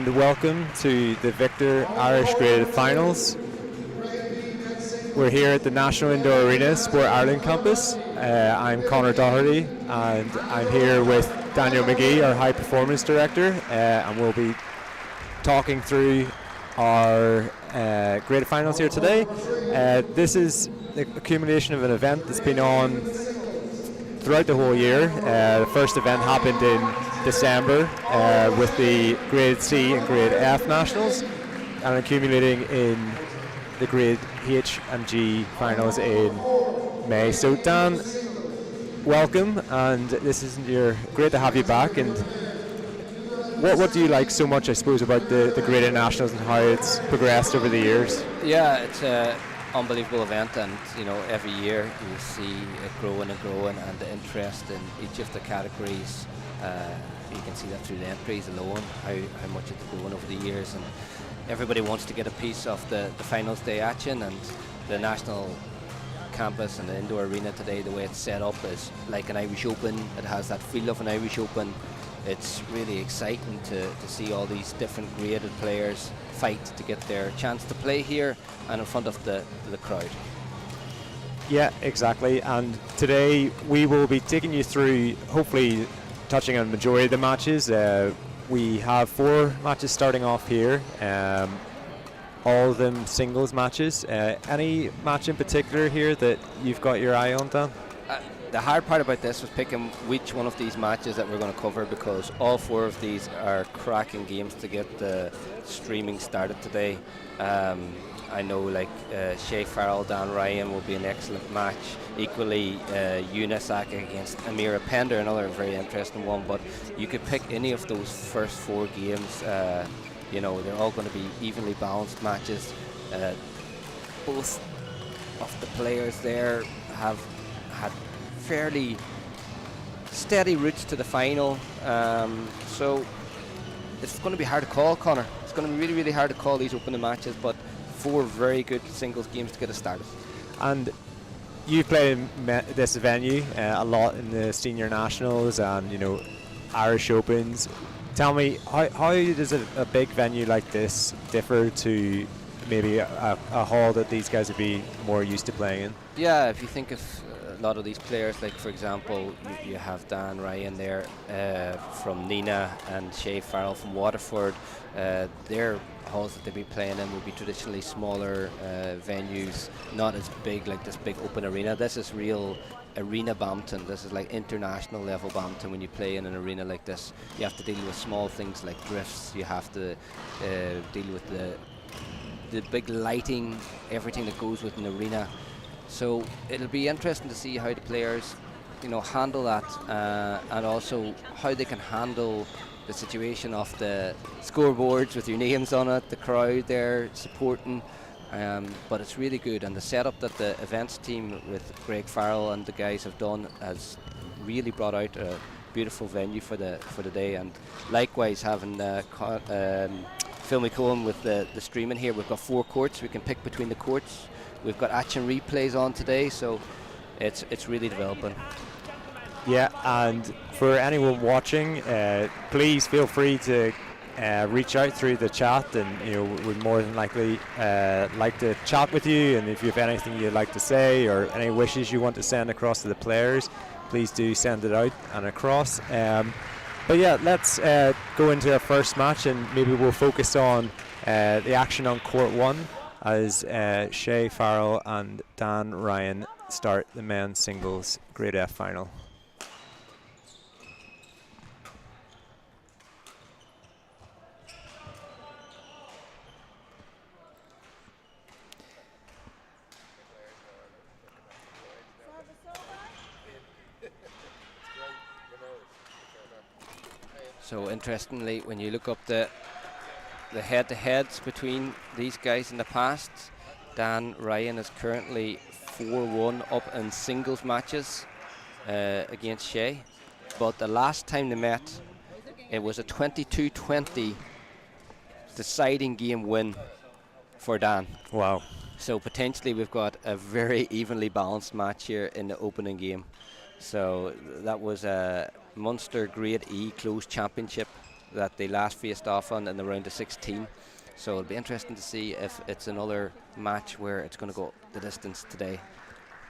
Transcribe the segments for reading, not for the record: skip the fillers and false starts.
and welcome to the Victor Irish Graded Finals. We're here at the National Indoor Arena Sport Ireland campus. I'm Conor Doherty and I'm here with Daniel McGee, our High Performance Director, and we'll be talking through our Graded Finals here today. This is the accumulation of an event that's been on throughout the whole year. The first event happened in December with the Grade C and Grade F Nationals, and accumulating in the Grade H and G Finals in May. So Dan, welcome, and this is great to have you back. And what do you like so much, I suppose, about the Grade A Nationals and how it's progressed over the years? Yeah, it's an unbelievable event, and every year you see it growing and growing, and the interest in each of the categories. You can see that through the entries alone, how much it's grown over the years, and everybody wants to get a piece of the finals day action. And the national campus and the indoor arena today, the way it's set up, is like an Irish Open. It has that feel of an Irish Open. It's really exciting to see all these different graded players fight to get their chance to play here and in front of the crowd. Yeah, exactly. And today we will be taking you through, hopefully touching on the majority of the matches. We have 4 matches starting off here, all of them singles matches. Any match in particular here that you've got your eye on, Dan? The hard part about this was picking which one of these matches that we're going to cover, because all 4 of these are cracking games to get the streaming started today. I know, like Shay Farrell, Dan Ryan will be an excellent match. Equally, Unisac against Amira Pender, another very interesting one. But you could pick any of those first 4 games. They're all going to be evenly balanced matches. Both of the players there have had fairly steady routes to the final. So it's going to be hard to call, Conor. It's going to be really, really hard to call these opening matches, but 4 very good singles games to get us started. And you've played in this venue a lot in the senior nationals and Irish Opens. Tell me, how does a big venue like this differ to maybe a hall that these guys would be more used to playing in? Yeah, if you think of a lot of these players, like for example, you have Dan Ryan there from Nina and Shay Farrell from Waterford. Their halls that they'll be playing in will be traditionally smaller venues, not as big like this big open arena. This is real arena badminton. This is like international level badminton. When you play in an arena like this, you have to deal with small things like drifts. You have to deal with the big lighting, everything that goes with an arena. So it'll be interesting to see how the players handle that, and also how they can handle the situation of the scoreboards with your names on it, the crowd there supporting. But it's really good, and the setup that the events team with Greg Farrell and the guys have done has really brought out a beautiful venue for the day. And likewise, having Phil McCollum with the streaming here, we've got 4 courts. We can pick between the courts. We've got action replays on today, so it's really developing. Yeah, and for anyone watching, please feel free to reach out through the chat, and we'd more than likely like to chat with you. And if you have anything you'd like to say or any wishes you want to send across to the players, please do send it out and across. But yeah, let's go into our first match, and maybe we'll focus on the action on court 1 as Shay Farrell and Dan Ryan start the men's singles Grade F final. So interestingly, when you look up the head-to-heads between these guys in the past, Dan Ryan is currently 4-1 up in singles matches against Shay. But the last time they met, it was a 22-20 deciding game win for Dan. Wow. So potentially we've got a very evenly balanced match here in the opening game. So that was a Munster Grade E Closed Championship that they last faced off on in the round of 16. So it'll be interesting to see if it's another match where it's going to go the distance today.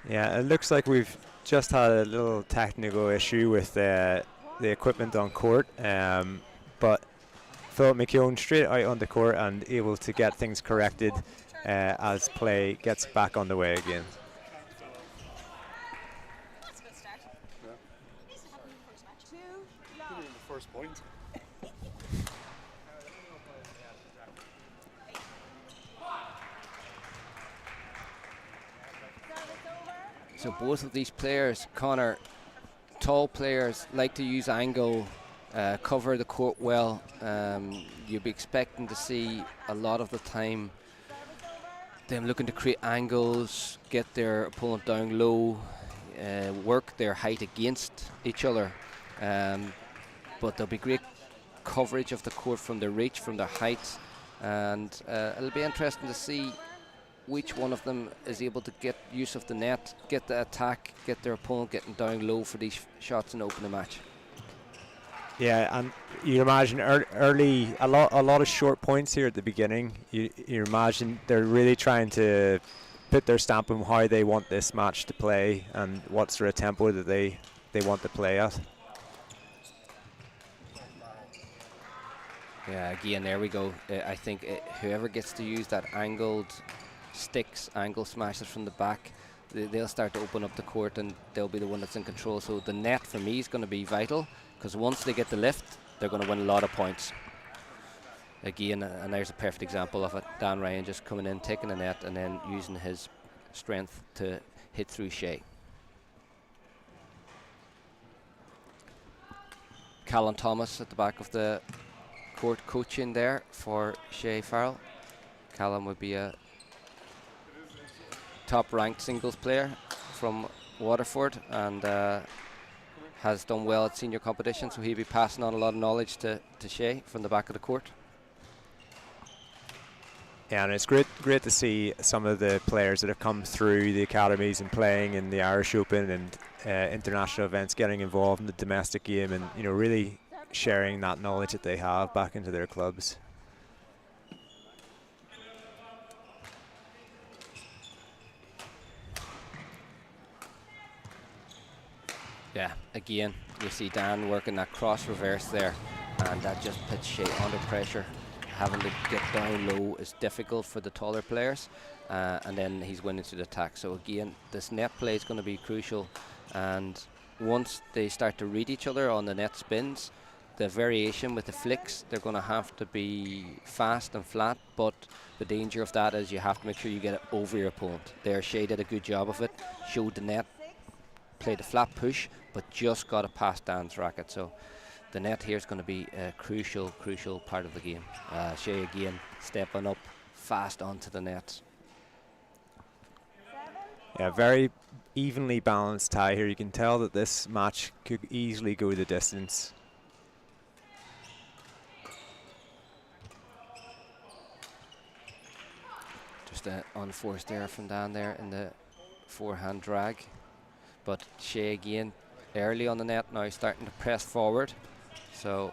Yeah, it looks like we've just had a little technical issue with the equipment on court, but Philip McKeown straight out on the court and able to get things corrected as play gets back on the way again. First point. So both of these players, Connor, tall players, like to use angle, cover the court well. You'd be expecting to see a lot of the time them looking to create angles, get their opponent down low, work their height against each other. But there'll be great coverage of the court from their reach, from their height, and it'll be interesting to see which one of them is able to get use of the net, get the attack, get their opponent getting down low for these shots and open the match. Yeah, and you imagine early a lot of short points here at the beginning. You imagine they're really trying to put their stamp on how they want this match to play and what sort of tempo that they want to play at. Yeah, again, there we go. I think whoever gets to use that angled sticks, angle smashes from the back, they'll start to open up the court and they'll be the one that's in control. So the net for me is going to be vital, because once they get the lift, they're going to win a lot of points. Again, and there's a perfect example of it. Dan Ryan just coming in, taking the net, and then using his strength to hit through Shea. Callum Thomas at the back of the court coaching there for Shea Farrell. Callum would be a top-ranked singles player from Waterford and has done well at senior competition, so he'll be passing on a lot of knowledge to Shea from the back of the court. Yeah, and it's great to see some of the players that have come through the academies and playing in the Irish Open and international events, getting involved in the domestic game, and really sharing that knowledge that they have back into their clubs. Yeah, again, you see Dan working that cross reverse there, and that just puts Shea under pressure. Having to get down low is difficult for the taller players, and then he's winning through the attack. So again, this net play is going to be crucial, and once they start to read each other on the net spins, the variation with the flicks, they're going to have to be fast and flat, but the danger of that is you have to make sure you get it over your opponent. There, Shea did a good job of it, showed the net, played a flat push, but just got it past Dan's racket. So the net here is going to be a crucial part of the game. Shea again stepping up fast onto the net. Yeah, very evenly balanced tie here. You can tell that this match could easily go the distance. Just unforced error from Dan there in the forehand drag. But Shea again early on the net, now starting to press forward. So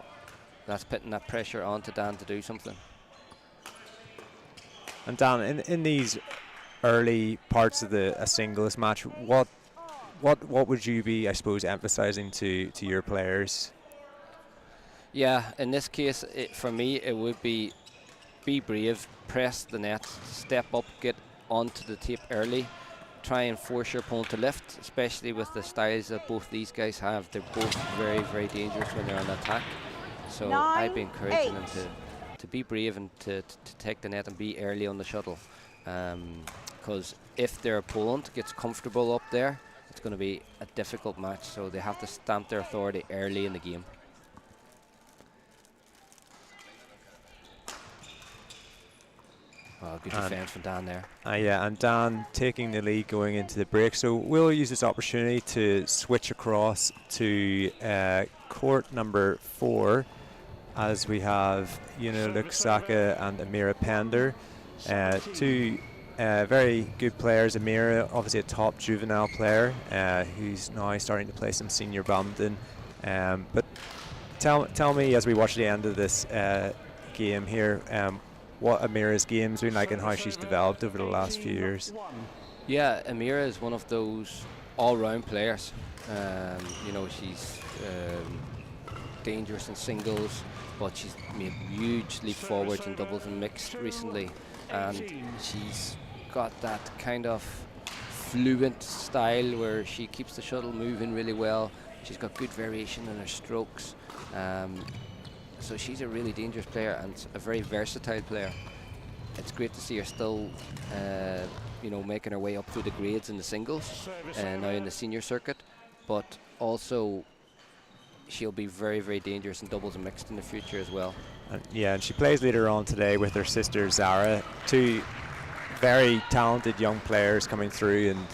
that's putting that pressure onto Dan to do something. And Dan, in these early parts of a singles match, what would you be, I suppose, emphasizing to your players? Yeah, in this case, for me, it would be brave, press the net, step up, get onto the tape early, try and force your opponent to lift, especially with the styles that both these guys have. They're both very dangerous when they're on attack. So I'd be encouraging them to be brave and to take the net and be early on the shuttle. Because if their opponent gets comfortable up there, it's going to be a difficult match. So they have to stamp their authority early in the game. Oh, good defense from Dan there. Yeah, and Dan taking the lead going into the break. So we'll use this opportunity to switch across to court number 4, as we have Yuna Luksaka and Amira Pender, two very good players. Amira, obviously a top juvenile player, who's now starting to play some senior badminton, but tell me as we watch the end of this game here, what Amira's game's been like and how she's developed over the last few years. Yeah, Amira is one of those all-round players. You know, she's dangerous in singles, but she's made huge leap forwards in doubles and mixed recently, and she's got that kind of fluent style where she keeps the shuttle moving really well. She's got good variation in her strokes, so she's a really dangerous player and a very versatile player. It's great to see her still you know, making her way up through the grades in the singles and now in the senior circuit, but also she'll be very, very dangerous in doubles and mixed in the future as well. And she plays later on today with her sister Zara, two very talented young players coming through, and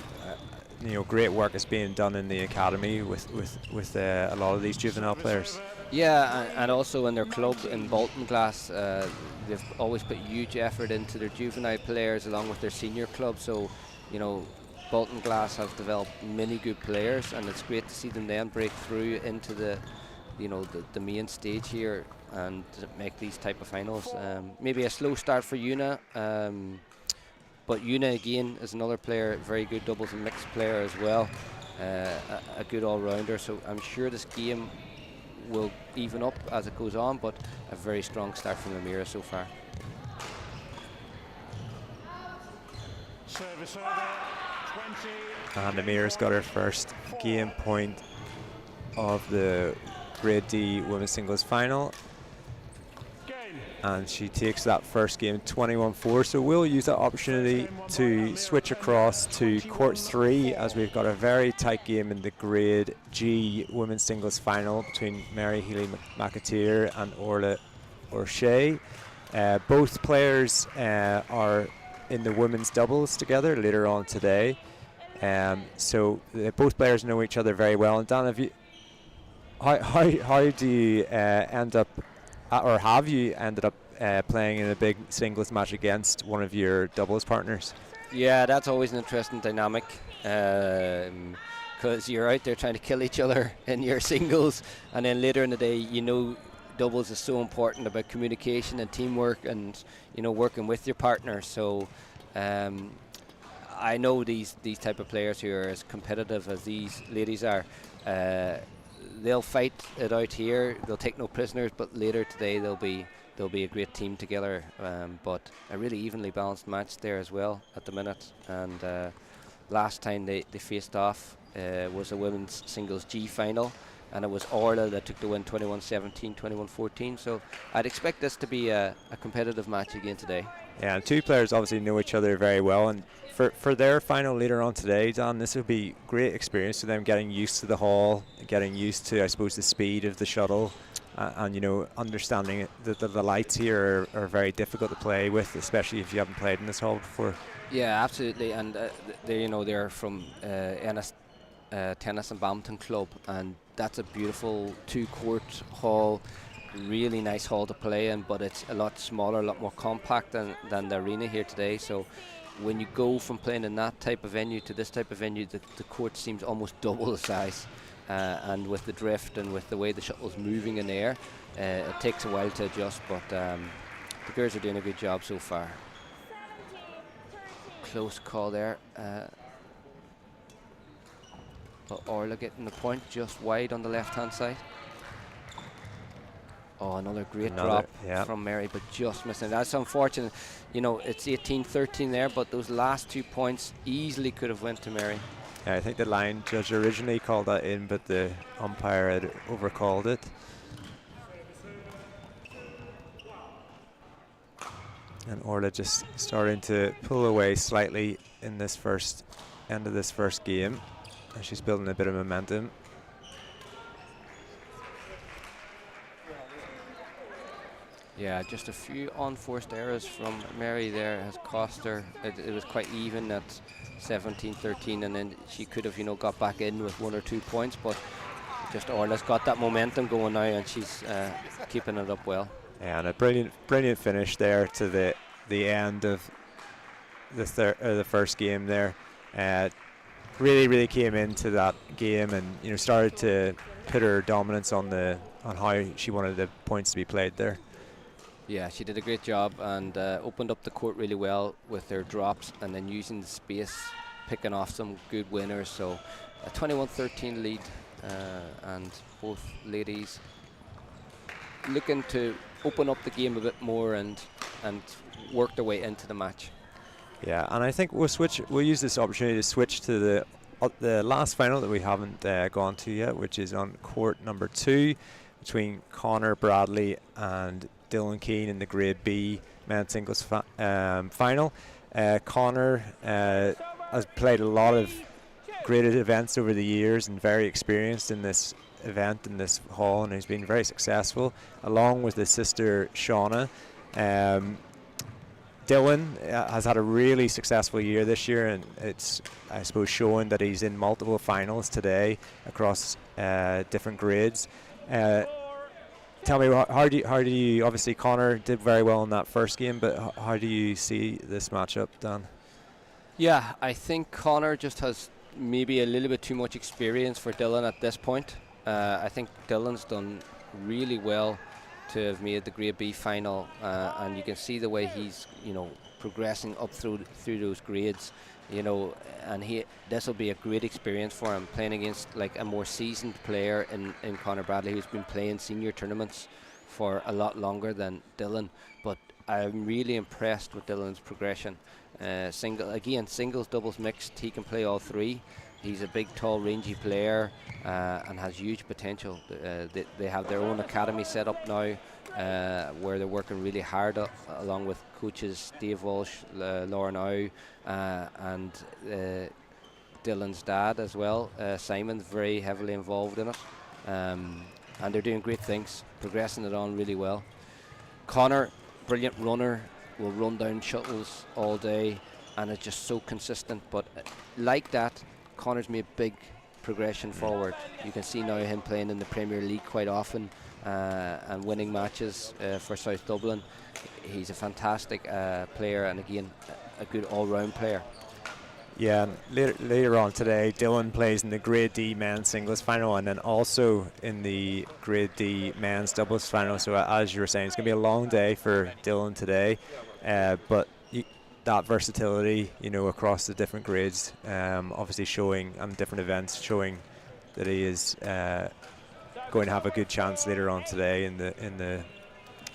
you know, great work is being done in the academy with a lot of these juvenile players. Yeah, and also in their club in Bolton Glass, they've always put huge effort into their juvenile players along with their senior club. So, you know, Bolton Glass have developed many good players, and it's great to see them then break through into the, you know, the main stage here and make these type of finals. Maybe a slow start for Una, but Una again is another player, very good doubles and mixed player as well, a good all-rounder. So I'm sure this game will even up as it goes on, but a very strong start from Amira so far. And Amira's got her first game point of the Grade D Women's Singles Final, and she takes that first game 21-4. So we'll use that opportunity to switch across to Court 3, as we've got a very tight game in the Grade G Women's Singles Final between Mary Healy-McAteer and Orla O'Shea. Both players are in the women's doubles together later on today. So both players know each other very well. And Dan, how do you end up, or have you ended up playing in a big singles match against one of your doubles partners? Yeah, that's always an interesting dynamic, because you're out there trying to kill each other in your singles, and then later in the day, you know, doubles is so important about communication and teamwork and, you know, working with your partner. So I know these type of players who are as competitive as these ladies are, they'll fight it out here. They'll take no prisoners, but later today they'll be a great team together. But a really evenly balanced match there as well at the minute. And last time they faced off was a women's singles G final, and it was Orla that took the win 21-17, 21-14. So I'd expect this to be a competitive match again today. Yeah, and two players obviously know each other very well, and for their final later on today, Dan, this will be great experience for them, getting used to the hall, getting used to, I suppose, the speed of the shuttle, and you know, understanding that the lights here are very difficult to play with, especially if you haven't played in this hall before. Yeah, absolutely, and they're from Ennis Tennis and Badminton Club, and that's a beautiful 2-court hall. Really nice hall to play in, but it's a lot smaller, a lot more compact than the arena here today. So when you go from playing in that type of venue to this type of venue, the court seems almost double the size, and with the drift and with the way the shuttle's moving in the air, it takes a while to adjust, but the girls are doing a good job so far. Close call there, but Orla getting the point just wide on the left hand side. Oh, another great drop from Mary, but just missing. That's unfortunate. You know, it's 18-13 there, but those last 2 points easily could have went to Mary. Yeah, I think the line judge originally called that in, but the umpire had overcalled it. And Orla just starting to pull away slightly in this end of this first game, and she's building a bit of momentum. Yeah, just a few unforced errors from Mary there has cost her. It was quite even at 17-13, and then she could have, you know, got back in with 1 or 2 points, but just Orla's got that momentum going now, and she's keeping it up well. Yeah, and a brilliant finish there to the end of the first game there. Really came into that game, and you know, started to put her dominance on the on how she wanted the points to be played there. Yeah, she did a great job and opened up the court really well with their drops and then using the space, picking off some good winners. So a 21-13 lead, and both ladies looking to open up the game a bit more and work their way into the match. Yeah, and I think we'll use this opportunity to switch to the last final that we haven't gone to yet, which is on court number 2 between Connor Bradley and Dylan Keane in the Grade B men's singles final. Connor has played a lot of graded events over the years and very experienced in this event in this hall, and he's been very successful along with his sister Shauna. Dylan has had a really successful year this year, and it's, I suppose, showing that he's in multiple finals today across different grades. Tell me, how do you obviously Connor did very well in that first game, but how do you see this matchup, Dan? Yeah, I think Connor just has maybe a little bit too much experience for Dylan at this point. I think Dylan's done really well to have made the Grade B final, and you can see the way he's, progressing up through those grades, and this will be a great experience for him, playing against like a more seasoned player in Connor Bradley, who's been playing senior tournaments for a lot longer than Dylan. But I'm really impressed with Dylan's progression. Singles, doubles, mixed, he can play all three. He's a big, tall, rangy player and has huge potential. They have their own academy set up now, where they're working really hard along with coaches Dave Walsh, Lauren Au, and Dylan's dad as well. Simon's very heavily involved in it, and they're doing great things, progressing it on really well. Connor, brilliant runner, will run down shuttles all day and is just so consistent. But like that, Connor's made big progression forward. You can see now him playing in the Premier League quite often and winning matches for South Dublin. He's a fantastic player, and again, a good all-round player. Yeah, and later on today, Dylan plays in the Grade D men's singles final and then also in the Grade D men's doubles final. So as you were saying, it's going to be a long day for Dylan today, but that versatility, across the different grades, obviously showing on different events, showing that he is going to have a good chance later on today in the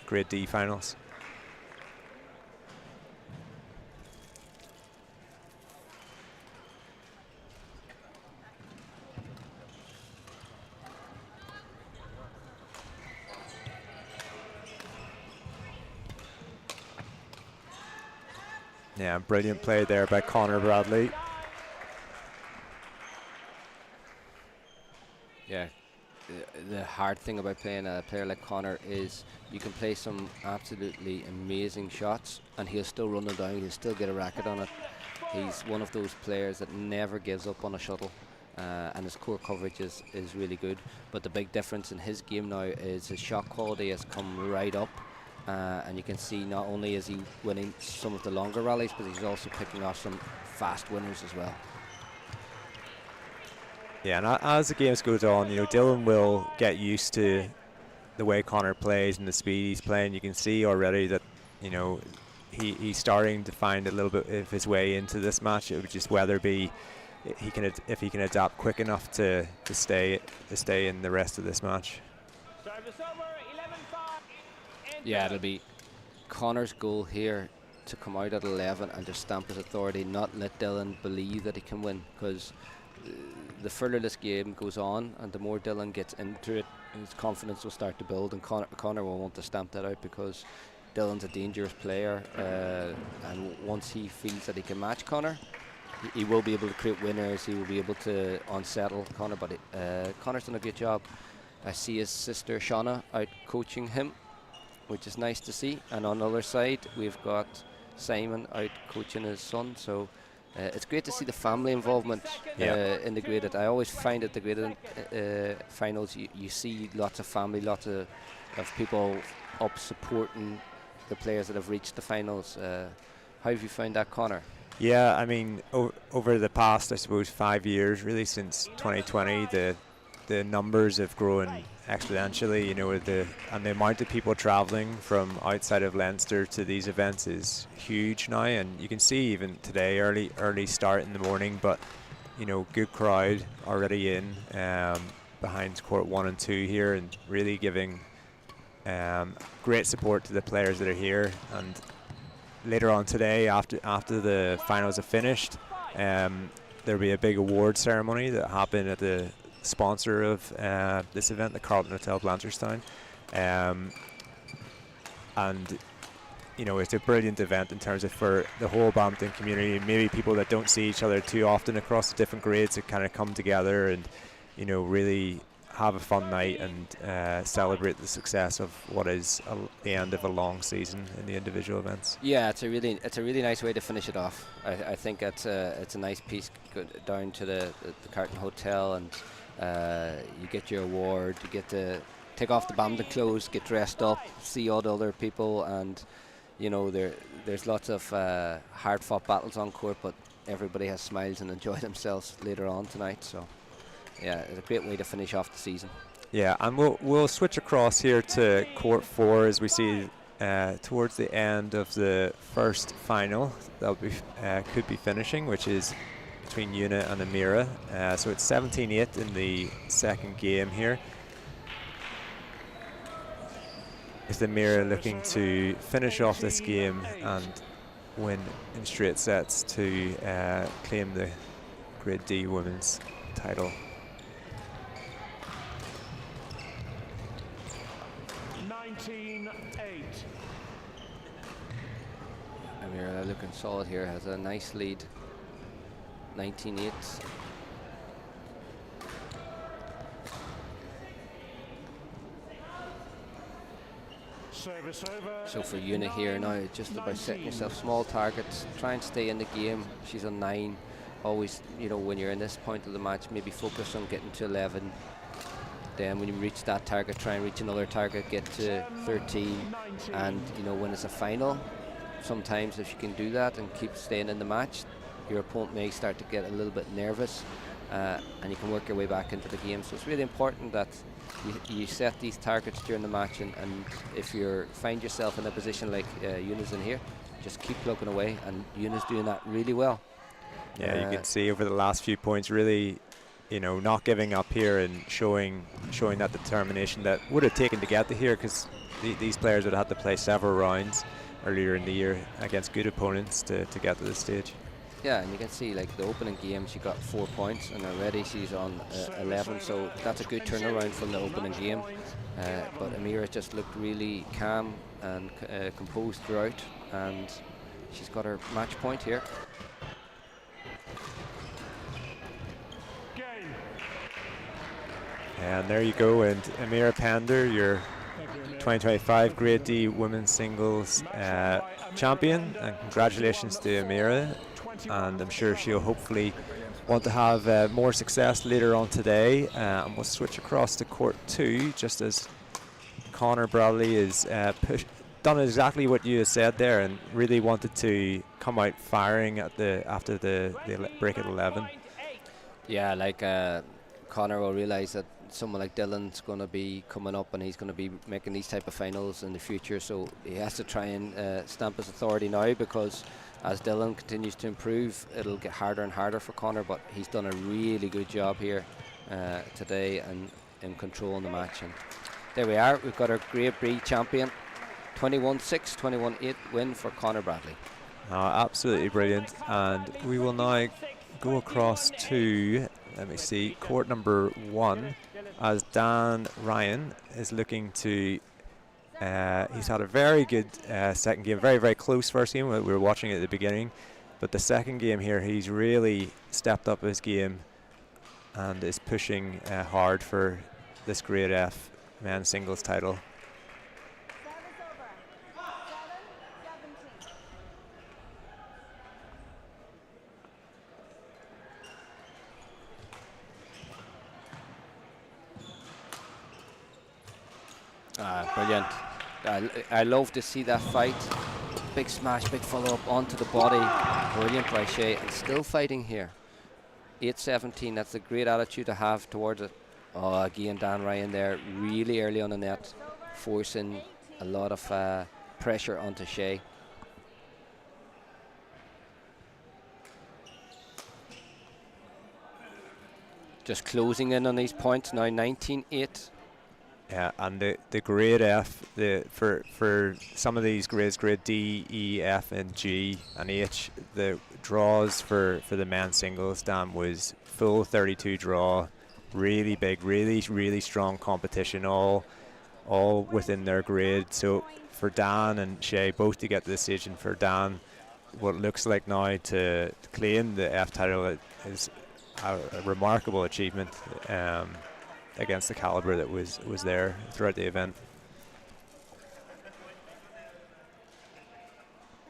Grade D finals. Yeah, brilliant play there by Connor Bradley. Yeah, the hard thing about playing a player like Connor is you can play some absolutely amazing shots and he'll still run them down, he'll still get a racket on it. He's one of those players that never gives up on a shuttle, and his core coverage is really good. But the big difference in his game now is his shot quality has come right up. And you can see not only is he winning some of the longer rallies, but he's also picking off some fast winners as well. Yeah, and as the games goes on, Dylan will get used to the way Connor plays and the speed he's playing. You can see already that, he's starting to find a little bit of his way into this match. It would just whether be if he can adapt quick enough to stay in the rest of this match. Yeah, it'll be Connor's goal here to come out at 11 and just stamp his authority, not let Dylan believe that he can win, because the further this game goes on and the more Dylan gets into it, his confidence will start to build, and Connor will want to stamp that out because Dylan's a dangerous player, and once he feels that he can match Connor, he will be able to create winners, he will be able to unsettle Connor, but Connor's done a good job. I see his sister Shauna out coaching him, which is nice to see, and on the other side we've got Simon out coaching his son, so it's great to see the family involvement in the graded. I always find at the graded finals you see lots of family, lots of people up supporting the players that have reached the finals. How have you found that, Connor? Yeah, I mean, over the past, I suppose, 5 years, really since 2020, the numbers have grown exponentially, you know, and the amount of people travelling from outside of Leinster to these events is huge now, and you can see even today early start in the morning, but you know, good crowd already in behind court 1 and 2 here, and really giving great support to the players that are here. And later on today, after the finals have finished, there'll be a big award ceremony that happened at the sponsor of this event, the Carlton Hotel Blanchardstown, and you know, it's a brilliant event in terms of for the whole badminton community, maybe people that don't see each other too often across the different grades to kind of come together and, you know, really have a fun night and celebrate the success of what is the end of a long season in the individual events. Yeah, it's a really nice way to finish it off. I think it's a nice piece down to the Carlton Hotel, and you get your award, you get to take off the badminton clothes, get dressed up, see all the other people, and you know, there's lots of hard-fought battles on court, but everybody has smiles and enjoy themselves later on tonight. So, yeah, it's a great way to finish off the season. Yeah, and we'll switch across here to court 4 as we see towards the end of the first final that could be finishing, which is between Una and Amira. So it's 17-8 in the second game here. Is Amira looking to finish off this game and win in straight sets to claim the Grade D women's title? 19-8. Amira looking solid here, has a nice lead, 19-8. So for Una here now, just about setting yourself small targets, try and stay in the game. She's on 9. Always, you know, when you're in this point of the match, maybe focus on getting to 11. Then when you reach that target, try and reach another target, get to 13. And, you know, when it's a final, sometimes if you can do that and keep staying in the match, your opponent may start to get a little bit nervous, and you can work your way back into the game. So it's really important that you set these targets during the match, and if you find yourself in a position like Una's in here, just keep plugging away, and Una's doing that really well. Yeah, you can see over the last few points, really, you know, not giving up here and showing that determination that would have taken to get to here, because these players would have had to play several rounds earlier in the year against good opponents to get to this stage. Yeah, and you can see, like, the opening game she got 4 points, and already she's on 11, so that's a good turnaround from the opening game. But Amira just looked really calm and composed throughout, and she's got her match point here. And there you go, and Amira Pender, your 2025 Grade D Women's Singles champion, and congratulations to Amira. And I'm sure she'll hopefully want to have more success later on today. And we'll switch across to court 2, just as Connor Bradley is done exactly what you said there, and really wanted to come out firing at after the break at 11. Yeah, like Connor will realise that someone like Dylan's going to be coming up, and he's going to be making these type of finals in the future, so he has to try and stamp his authority now, because as Dylan continues to improve, it'll get harder and harder for Connor, but he's done a really good job here today and in controlling the match. And there we are, we've got our Grade B champion, 21-6, 21-8 win for Connor Bradley. Absolutely brilliant. And we will now go across to, let me see, court number 1, as Dan Ryan is looking to he's had a very good second game, very, very close first game. We were watching it at the beginning, but the second game here, he's really stepped up his game and is pushing hard for this Grade F men's singles title. Brilliant. I love to see that fight. Big smash, big follow-up onto the body. Brilliant by Shay, and still fighting here. 8-17, that's a great attitude to have towards it. Oh, again, Dan Ryan there, really early on the net, forcing a lot of pressure onto Shea. Just closing in on these points now, 19-8. Yeah, and the grade F, for some of these grades, grade D, E, F, and G, and H, the draws for the men's singles, Dan, was full 32 draw, really big, really strong competition, all within their grade. So for Dan and Shea both to get to this stage, and for Dan, what it looks like now to claim the F title is a remarkable achievement. Against the caliber that was there throughout the event.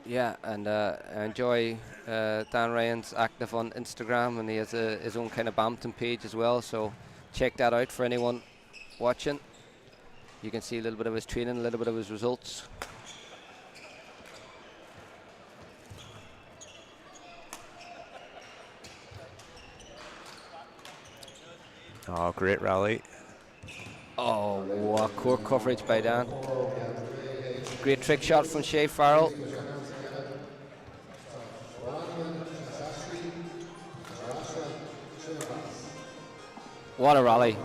Yeah, and I enjoy Dan Ryan's active on Instagram, and he has his own kind of badminton page as well, so check that out for anyone watching. You can see a little bit of his training, a little bit of his results. Oh, great rally. Oh, what court coverage by Dan. Great trick shot from Shea Farrell. What a rally.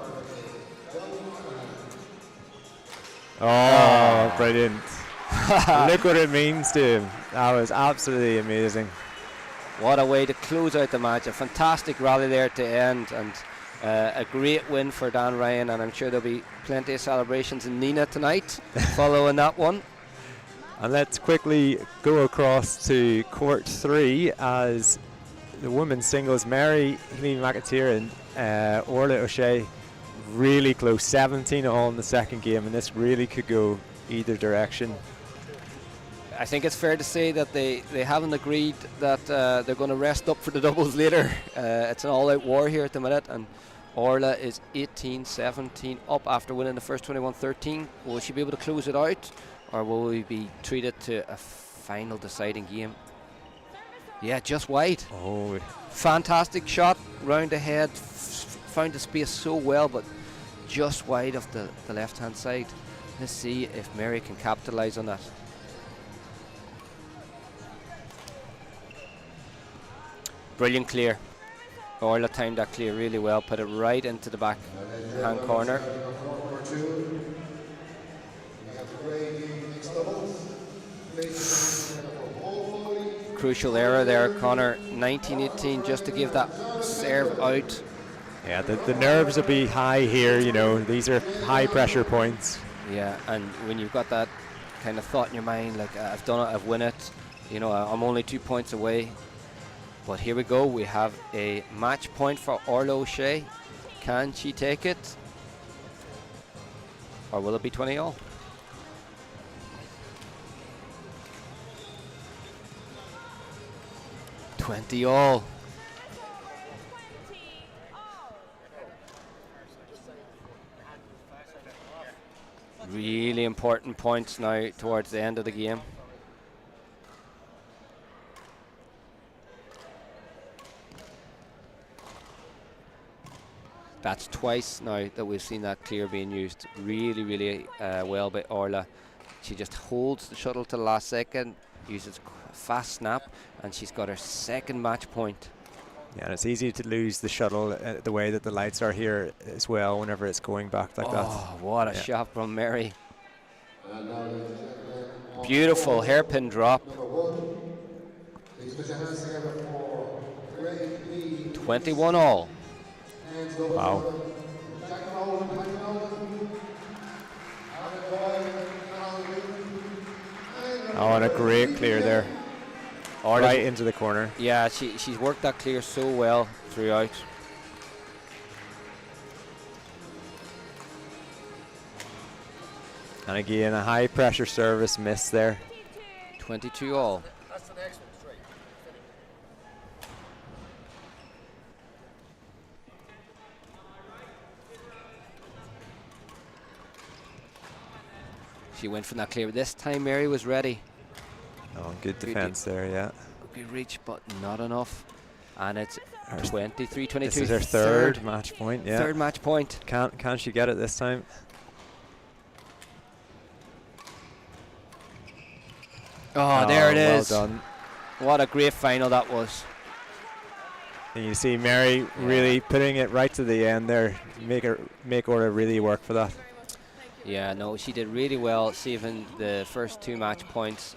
Oh, brilliant. Look what it means to him. That was absolutely amazing. What a way to close out the match. A fantastic rally there to end, and a great win for Dan Ryan, and I'm sure there'll be plenty of celebrations in Nina tonight following that one. And let's quickly go across to court 3 as the women's singles, Mary Healy-McAteer and Orla O'Shea, really close, 17-all in the second game, and this really could go either direction. I think it's fair to say that they haven't agreed that they're going to rest up for the doubles later. It's an all-out war here at the minute, and Orla is 18-17 up after winning the first 21-13. Will she be able to close it out, or will we be treated to a final deciding game? Yeah, just wide. Oh, fantastic shot round ahead, found the space so well, but just wide of the left-hand side. Let's see if Mary can capitalize on that. Brilliant clear. Orla timed that clear really well, put it right into the back hand corner. Crucial error there, Connor. 19-18, just to give that serve out. Yeah, the nerves will be high here, you know, these are high pressure points. Yeah, and when you've got that kind of thought in your mind, like, I've done it, I've won it, you know, I'm only 2 points away. But here we go, we have a match point for Orla O'Shea. Can she take it? Or will it be 20-all? $20-all. Really important points now towards the end of the game. That's twice now that we've seen that clear being used. Really well by Orla. She just holds the shuttle to the last second, uses a fast snap, and she's got her second match point. Yeah, and it's easy to lose the shuttle the way that the lights are here as well whenever it's going back like that. Oh, what a shot from Mary. Beautiful hairpin drop. 21-all. Wow. Oh, and a great clear there. Right into the corner. Yeah, she's worked that clear so well throughout. And again, a high pressure service miss there. 22-all. She went from that clear. This time Mary was ready. Oh, good defense there, yeah. Good reach, but not enough. And it's 23-22. This is her third match point. Yeah. Third match point. Can she get it this time? Oh, there it is. Well done. What a great final that was. And you see Mary really putting it right to the end there. Make order really work for that. Yeah, no, she did really well saving the first 2 match points.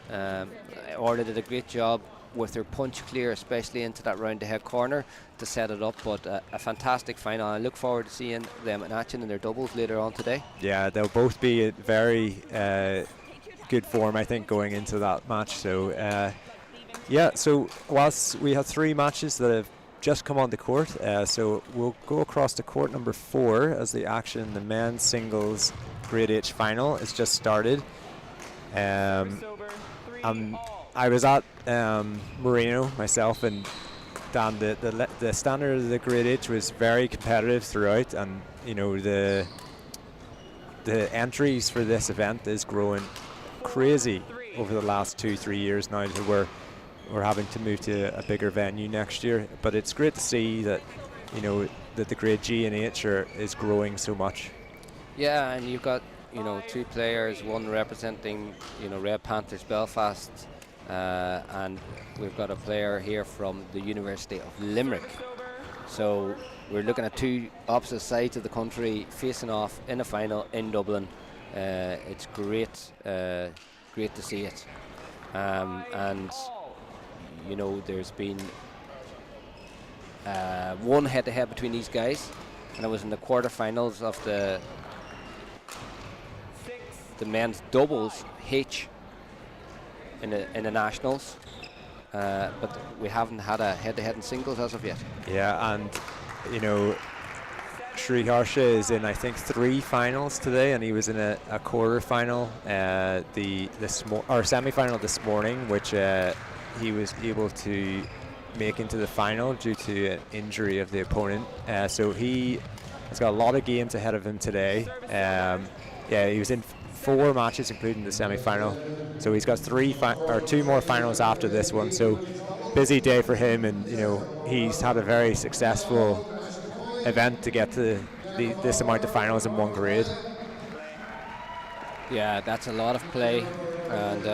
Orla did a great job with her punch clear, especially into that round ahead corner to set it up. But a fantastic final. I look forward to seeing them in action in their doubles later on today. Yeah, they'll both be at very good form, I think, going into that match. So, yeah, so whilst we have 3 matches that have just come on the court, so we'll go across to court number 4 as the action, the men's singles Grade H final is just started. I was at Marino myself, and Dan, the standard of the Grade H was very competitive throughout, and you know the entries for this event is growing crazy over the last 2-3 years now. So we're having to move to a bigger venue next year, but it's great to see that that the Grade G and H is growing so much. Yeah, and you've got 2 players, one representing Red Panthers Belfast, and we've got a player here from the University of Limerick. So we're looking at 2 opposite sides of the country facing off in a final in Dublin. It's great to see it, and there's been one head-to-head between these guys, and it was in the quarterfinals of the men's doubles H in the nationals, but we haven't had a head-to-head in singles as of yet. Yeah, and Sri Harsha is in, I think, 3 finals today, and he was in a quarter final, semi-final this morning, which he was able to make into the final due to an injury of the opponent. So he has got a lot of games ahead of him today. He was in 4 matches, including the semi-final. So he's got 2 more finals after this one. So busy day for him, and he's had a very successful event to get to this amount of finals in one grade. Yeah, that's a lot of play, and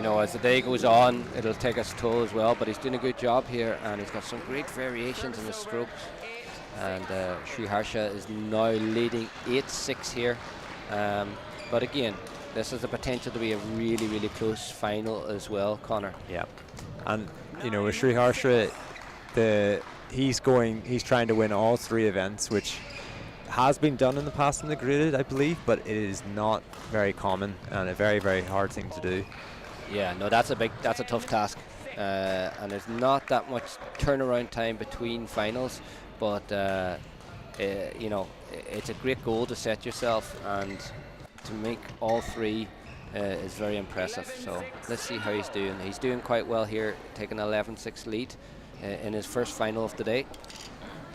as the day goes on, it'll take its toll as well. But he's doing a good job here, and he's got some great variations in his strokes. And Sri Harsha is now leading 8-6 here. But again, this has the potential to be a really, really close final as well, Connor. Yeah, and with Sri Harsha, he's trying to win all 3 events, which has been done in the past in the graded, I believe, but it is not very common and a very, very hard thing to do. Yeah, no, that's a tough task, and there's not that much turnaround time between finals, but it's a great goal to set yourself, and to make all 3 is very impressive. So let's see how he's doing. He's doing quite well here, taking an 11-6 lead in his first final of the day.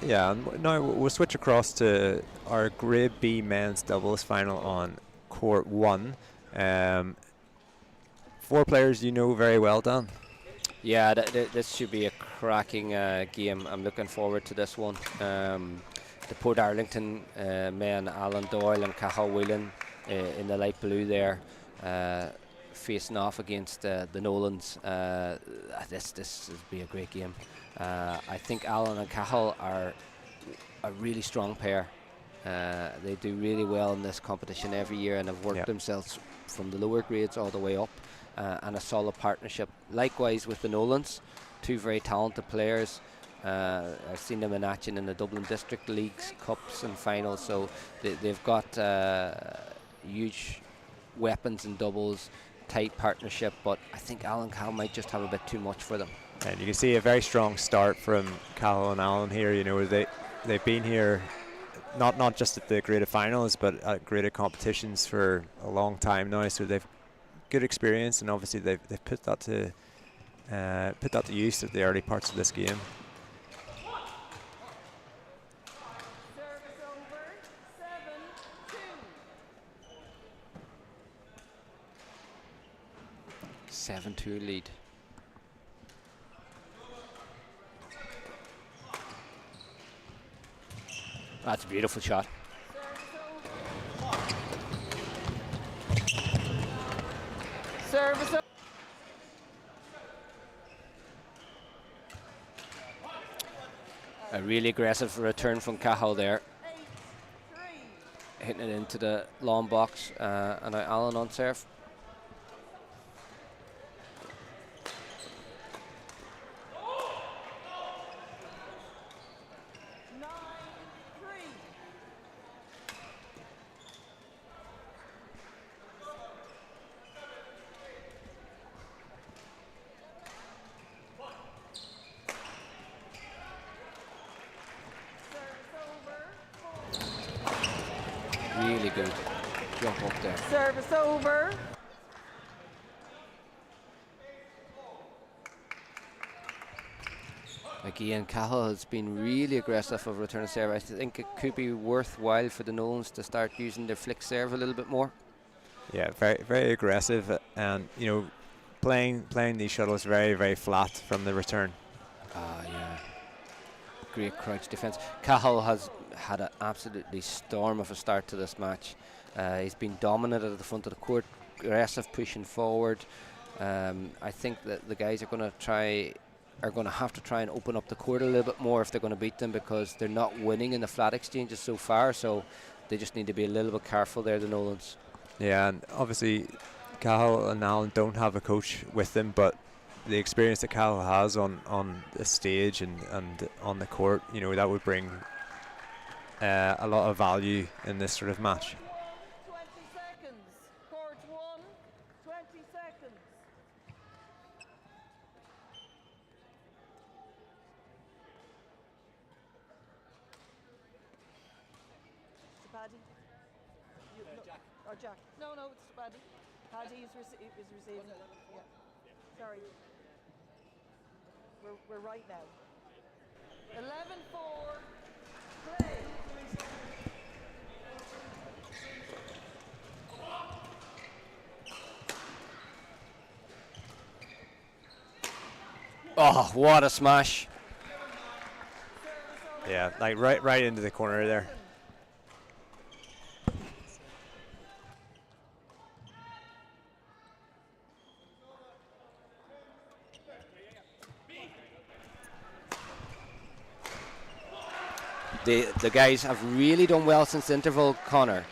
Yeah, and now we'll switch across to our Grade B men's doubles final on court 1. 4 players you know very well, Dan. Yeah, this should be a cracking game. I'm looking forward to this one. The Port Arlington men, Alan Doyle and Cathal Whelan, in the light blue there, facing off against the Nolans. This will be a great game. I think Alan and Cathal are a really strong pair. They do really well in this competition every year, and have worked themselves from the lower grades all the way up, and a solid partnership. Likewise with the Nolans, 2 very talented players. I've seen them in action in the Dublin District Leagues, Cups and Finals, so they've got huge weapons in doubles, tight partnership, but I think Alan Cal might just have a bit too much for them. And you can see a very strong start from Cathal and Alan here. They've been here not just at the graded finals, but at graded competitions for a long time now, so they've good experience, and obviously they've put that to use at the early parts of this game. Seven-2 lead. That's a beautiful shot. Service. A really aggressive return from Cahill there. Hitting it into the long box, and now Allen on serve. Really good jump up there. Service over. Again, Cahill has been really aggressive of return serve. I think it could be worthwhile for the Nolans to start using their flick serve a little bit more. Yeah, very very aggressive, and you know, playing these shuttles very very flat from the return. Yeah. Great crouch defense. Cahill has had an absolutely storm of a start to this match. He's been dominant at the front of the court, aggressive, pushing forward. I think that the guys are going to have to try and open up the court a little bit more if they're going to beat them, because they're not winning in the flat exchanges so far. So they just need to be a little bit careful there, the Nolans. Yeah, and obviously Cahill and Allen don't have a coach with them, but the experience that Cahill has on the stage and on the court, you know, that would bring a lot of value in this sort of match. 20 seconds. Court 1, 20 seconds. It's Paddy. Jack. Or Jack. No, it's Paddy. Paddy is receiving. Yeah. Sorry. We're right now. 11-4. Play. Oh, what a smash. Yeah, like right into the corner there. The guys have really done well since the interval. Connor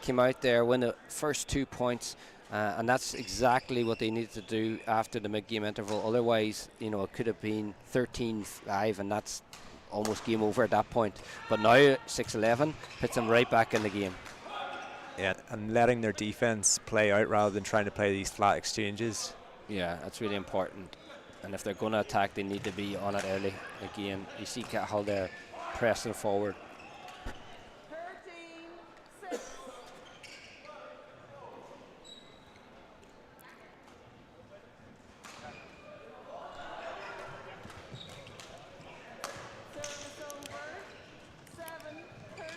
came out there, win the first 2 points, and that's exactly what they needed to do after the mid-game interval. Otherwise, you know, it could have been 13-5, and that's almost game over at that point. But now 6-11 puts them right back in the game. Yeah, and letting their defense play out rather than trying to play these flat exchanges. Yeah, that's really important. And if they're going to attack, they need to be on it early. Again, you see Cahill there pressing forward. 13-6. Service over. 7-13.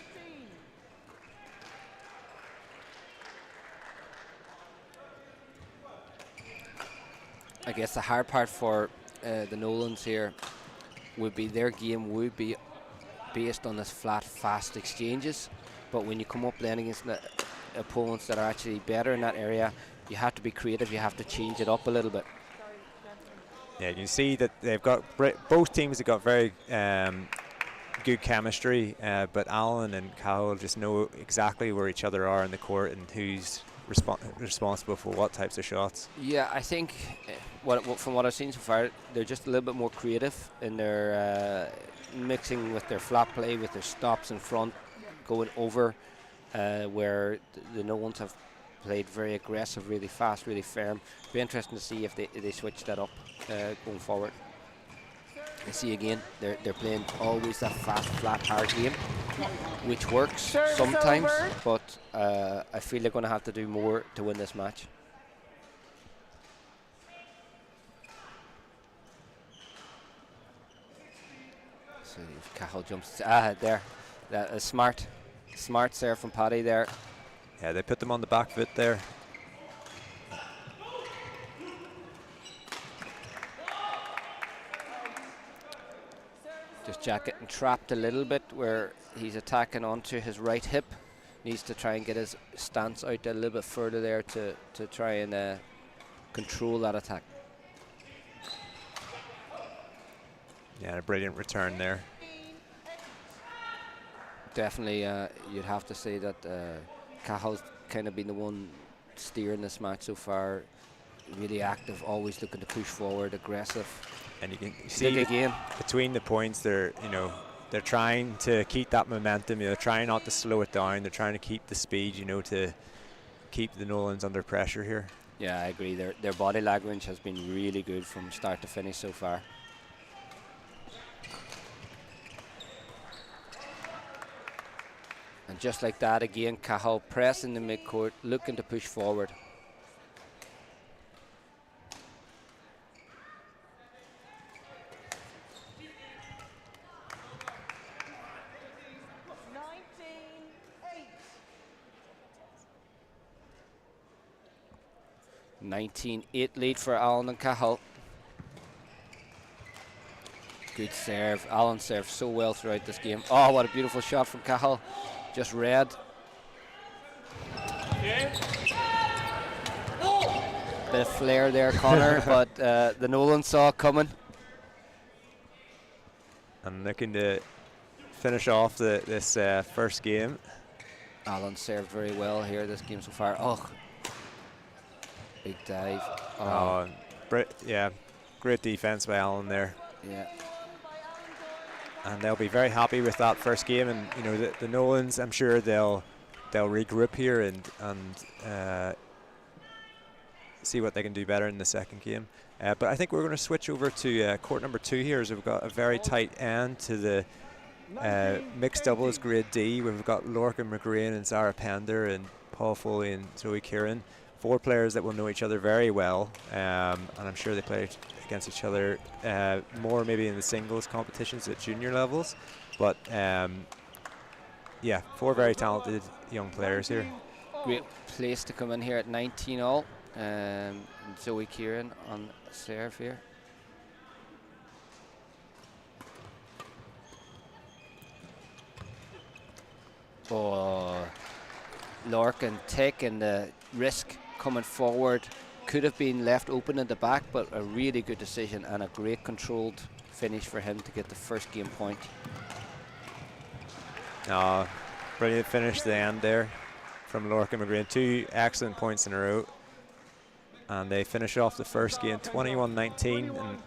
I guess the hard part for the Nolans here would be their game would be based on this flat, fast exchanges. But when you come up then against the opponents that are actually better in that area, you have to be creative. You have to change it up a little bit. Yeah, you can see that they've got both teams have got very good chemistry, but Allen and Cahill just know exactly where each other are in the court and who's responsible for what types of shots. Yeah, I think from what I've seen so far, they're just a little bit more creative in their mixing with their flat play, with their stops in front, going over, where the Nolans have played very aggressive, really fast, really firm. Be interesting to see if they switch that up going forward. You see again, they're playing always that fast, flat, hard game, which works sometimes, but I feel they're going to have to do more to win this match. So if Cahill jumps, there, that is smart serve from Paddy there. Yeah, they put them on the back foot there. Just Jack getting trapped a little bit where he's attacking onto his right hip. Needs to try and get his stance out a little bit further there to try and control that attack. Yeah, a brilliant return there. Definitely, you'd have to say that Cahill's kind of been the one steering this match so far. Really active, always looking to push forward, aggressive. And you can see again between the points, they're trying to keep that momentum. They're trying not to slow it down. They're trying to keep the speed, to keep the Nolans under pressure here. Yeah, I agree. Their body language has been really good from start to finish so far. And just like that, again, Cahill pressing the midcourt, looking to push forward. (19-8) 19-8 lead for Allen and Cahill. Good serve. Allen served so well throughout this game. Oh, what a beautiful shot from Cahill. Just read. Bit of flair there, Connor, but the Nolan saw it coming. And looking to finish off this first game. Allen served very well here this game so far. Oh, big dive. Oh, yeah, great defense by Allen there. Yeah. And they'll be very happy with that first game, and the Nolans, I'm sure they'll regroup here and see what they can do better in the second game. But I think we're going to switch over to court number 2 here, as we've got a very tight end to the mixed doubles grade D. We've got Lorcan McGrain and Zara Pender and Paul Foley and Zoe Kieran. 4 players that will know each other very well, and I'm sure they play against each other more maybe in the singles competitions at junior levels. But yeah, 4 very talented young players here. Great place to come in here at 19 all. Zoe Kieran on serve here. Oh, Lorcan taking the risk coming forward. Could have been left open in the back, but a really good decision and a great controlled finish for him to get the first game point. Brilliant finish to the end there from Lorcan McGrain. 2 excellent points in a row. And they finish off the first game 21-19, and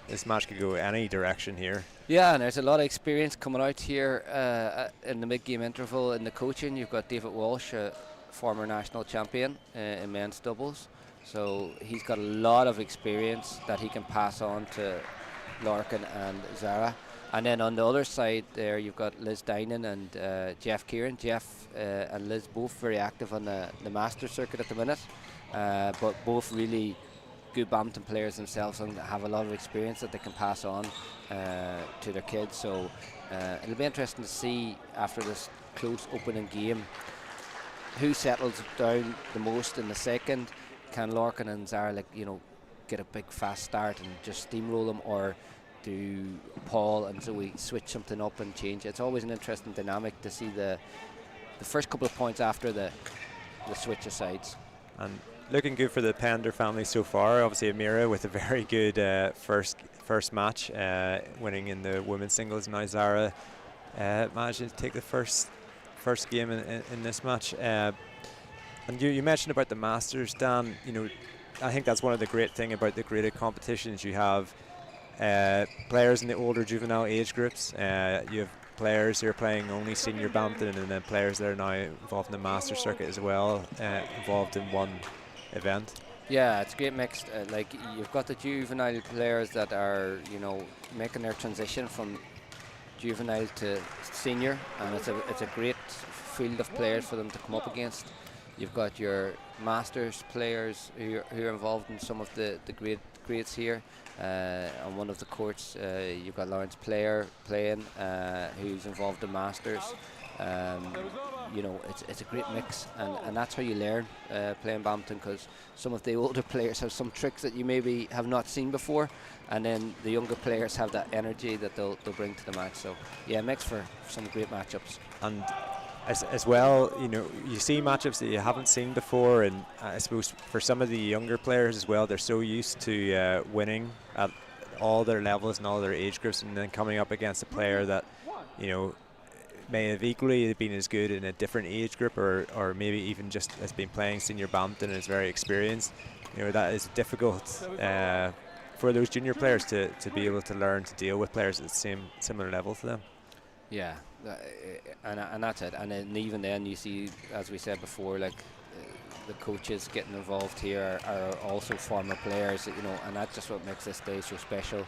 this match could go any direction here. Yeah, and there's a lot of experience coming out here in the mid-game interval in the coaching. You've got David Walsh, a former national champion in men's doubles, so he's got a lot of experience that he can pass on to Lorcan and Zara. And then on the other side there, you've got Liz Dinan and Jeff Kieran. Jeff and Liz both very active on the Masters circuit at the minute, but both really good badminton players themselves and have a lot of experience that they can pass on to their kids. So it'll be interesting to see after this close opening game who settles down the most in the second. Can Lorcan and Zara get a big fast start and just steamroll them, or do Paul and Zoe switch something up and change? It's always an interesting dynamic to see the first couple of points after the switch of sides. And looking good for the Pender family so far. Obviously Amira with a very good first match, winning in the women's singles. Now Zara managed to take the first game in this match. And you mentioned about the Masters, Dan. I think that's one of the great thing about the graded competitions. You have players in the older juvenile age groups. You have players who are playing only senior badminton, and then players that are now involved in the master circuit as well, involved in one event. Yeah, it's a great mix. Like you've got the juvenile players that are making their transition from juvenile to senior, and it's a great field of players for them to come up against. You've got your masters players who are involved in some of the grades here. On one of the courts, you've got Lawrence Player playing, who's involved in Masters. you know, it's a great mix, and that's how you learn playing badminton, because some of the older players have some tricks that you maybe have not seen before, and then the younger players have that energy that they'll bring to the match. So yeah, makes for some great matchups. And as well, you know, you see matchups that you haven't seen before, and I suppose for some of the younger players as well, they're so used to winning at all their levels and all their age groups, and then coming up against a player that, you know, may have equally been as good in a different age group, or maybe even just has been playing senior badminton and is very experienced. You know, that is difficult for those junior players to be able to learn to deal with players at the similar level to them. Yeah, and that's it. And then even then, you see, as we said before, like the coaches getting involved here are also former players, you know, and that's just what makes this day so special.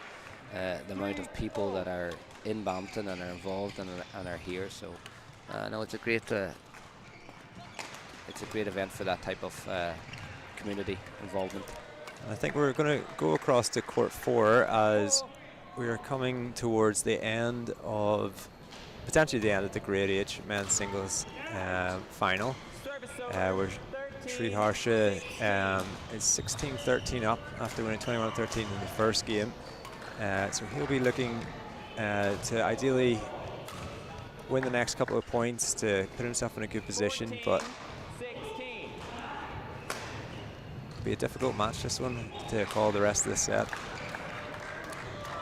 The amount of people that are in badminton and are involved and are here. So, no, it's a great event for that type of community involvement. I think we're going to go across to court 4 as we are coming towards the end of, potentially the end of the Grade H men's singles final. Where Sri Harsha is 16-13 up after winning 21-13 in the first game. So he'll be looking to ideally win the next couple of points to put himself in a good position, but it'll be a difficult match, this one, to call the rest of the set.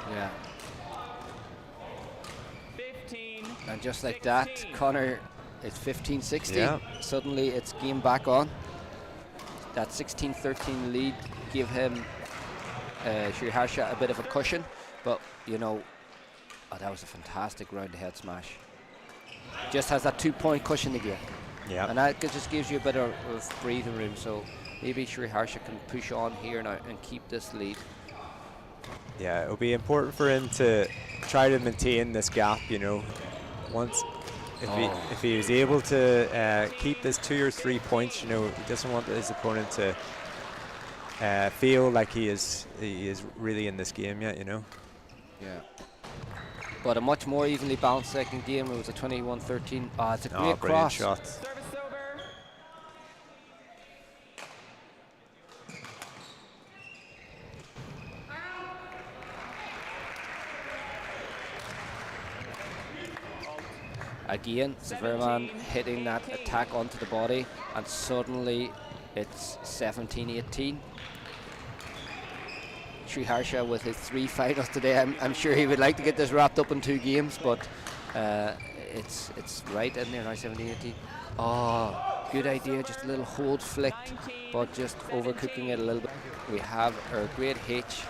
Yeah. And just like that, Connor, it's 15-16. Yeah. Suddenly it's game back on. That 16-13 lead gave him Sri Harsha a bit of a cushion, but you know, that was a fantastic round ahead smash. Just has that 2-point cushion again. Yeah. And that just gives you a bit of breathing room, so maybe Sri Harsha can push on here now and keep this lead. Yeah, it'll be important for him to try to maintain this gap, you know. Once, if he was able to keep this 2 or 3 points, you know, he doesn't want his opponent to feel like he is really in this game yet, you know. Yeah. But a much more evenly balanced second game. It was a 21-13. Oh, it's a great cross. Shot. Again, Severman hitting that attack onto the body, and suddenly it's 17-18. Sri Harsha with his 3 finals today. I'm sure he would like to get this wrapped up in 2 games, but it's right in there now, 17-18. Oh, good idea, just a little hold flicked, but just overcooking it a little bit. We have our Grade H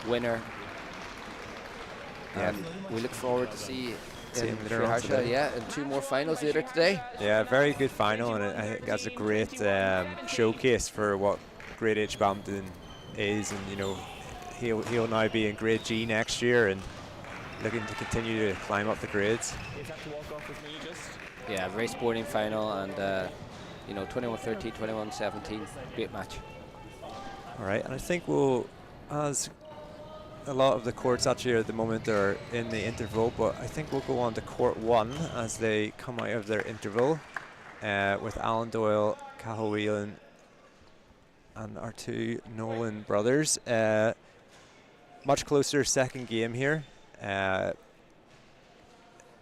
winner, and we look forward to see Sri Harsha, and 2 more finals later today. Yeah, very good final, and I think that's a great showcase for what Grade H badminton is, and you know, he'll now be in Grade G next year and looking to continue to climb up the grades. Yeah, very sporting final, and you know, 21-13, 21-17, great match. All right, and I think as a lot of the courts actually at the moment are in the interval, but I think we'll go on to court 1 as they come out of their interval with Alan Doyle, Cathal Whelan, and our 2 Nolan brothers. Much closer second game here.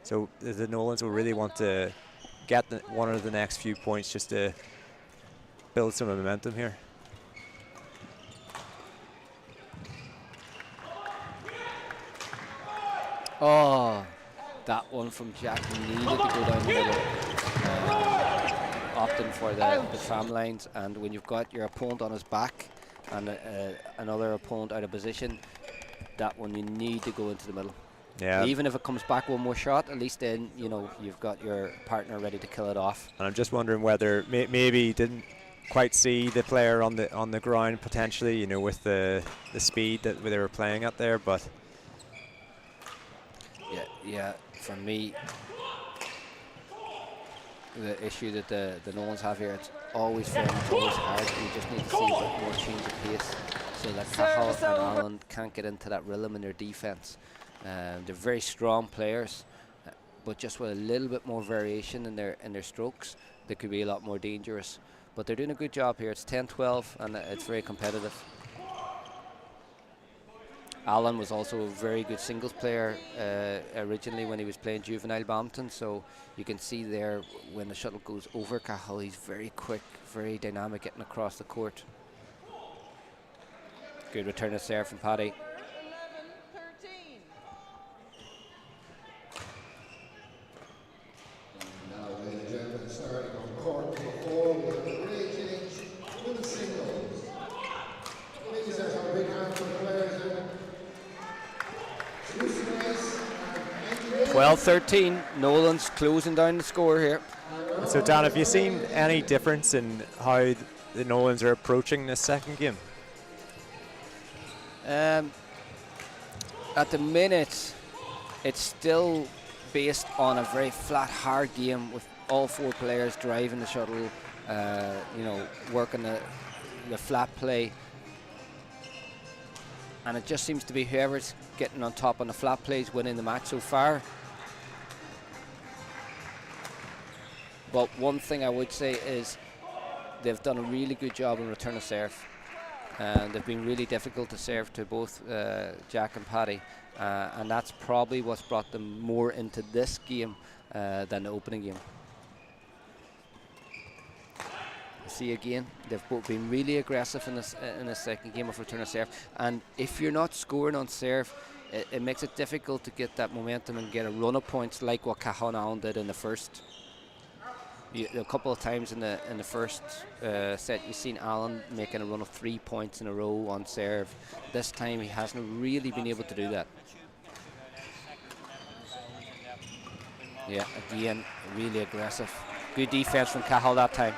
So the Nolans will really want to get one of the next few points just to build some momentum here. Oh, that one from Jack needed to go down the middle. Opting for the tram lines, and when you've got your opponent on his back and another opponent out of position, that one you need to go into the middle. Yeah. Even if it comes back one more shot, at least then you know you've got your partner ready to kill it off. And I'm just wondering whether maybe didn't quite see the player on the ground potentially, you know, with the speed that they were playing at there, but. Yeah. For me, the issue that the Nolans have here, it's always firm, it's always hard. You just need to see a bit more change of pace so that Cathal and Alan can't get into that rhythm in their defense. They're very strong players, but just with a little bit more variation in their strokes, they could be a lot more dangerous. But they're doing a good job here. It's 10-12, and it's very competitive. Alan was also a very good singles player originally when he was playing juvenile badminton, so you can see there when the shuttle goes over Cahill, he's very quick, very dynamic getting across the court. Good return of serve from Paddy. 11-13. Now, ladies and gentlemen, starting on court number 4, we have the relay change women's singles. Please have a big hand for the players. 12-13, Nolan's closing down the score here. So Dan, have you seen any difference in how the Nolans are approaching this second game? At the minute, it's still based on a very flat, hard game with all 4 players driving the shuttle, working the flat play. And it just seems to be whoever's getting on top on the flat plays winning the match so far. But one thing I would say is they've done a really good job in return of serve. And they've been really difficult to serve to both Jack and Paddy. And that's probably what's brought them more into this game than the opening game. See again, they've both been really aggressive in the second game of return of serve, and if you're not scoring on serve, it makes it difficult to get that momentum and get a run of points like what Cahill and Allen did in the first. A couple of times in the first set, you've seen Allen making a run of 3 points in a row on serve. This time he hasn't really been able to do that. Yeah, again, really aggressive. Good defense from Cahill that time.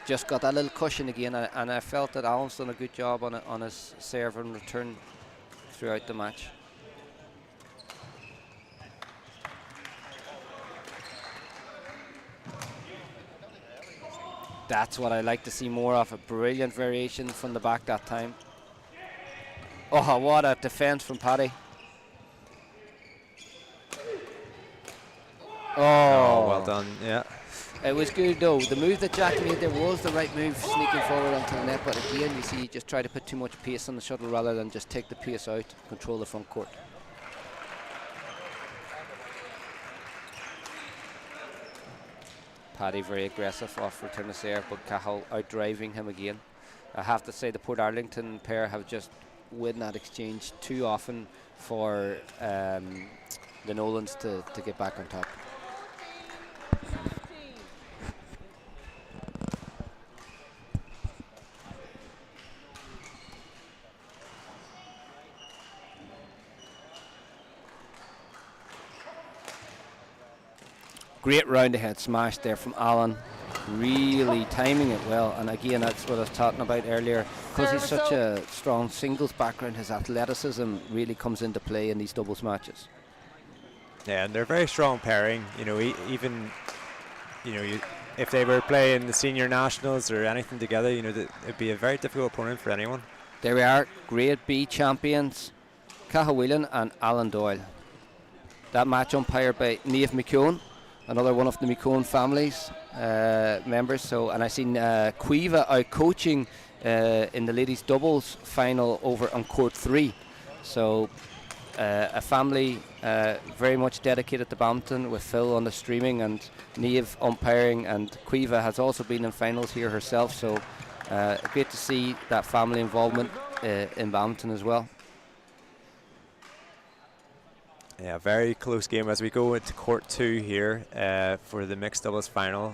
Just got that little cushion again, and I felt that Alan's done a good job on his serve and return throughout the match. That's what I like to see more of, a brilliant variation from the back that time. Oh, what a defense from Paddy. Oh, well done, yeah. It was good though. The move that Jack made there was the right move, sneaking forward onto the net, but again you see he just tried to put too much pace on the shuttle rather than just take the pace out, control the front court. Paddy very aggressive off return of serve, but Cahill out driving him again. I have to say the Port Arlington pair have just won that exchange too often for the Nolans to get back on top. Great round ahead smash there from Alan, really timing it well, and again that's what I was talking about earlier, because he's such a strong singles background, his athleticism really comes into play in these doubles matches. Yeah, and they're a very strong pairing, even if they were playing the senior nationals or anything together, it'd be a very difficult opponent for anyone. There we are, Grade B champions, Cahill Whelan and Alan Doyle. That match umpired by Niamh McKeown, another one of the McKeown family's members. So, and I seen Quiva out coaching in the ladies doubles final over on court 3. So a family very much dedicated to badminton, with Phil on the streaming and Niamh umpiring, and Quiva has also been in finals here herself. So great to see that family involvement in badminton as well. Yeah, very close game as we go into court 2 here for the mixed doubles final.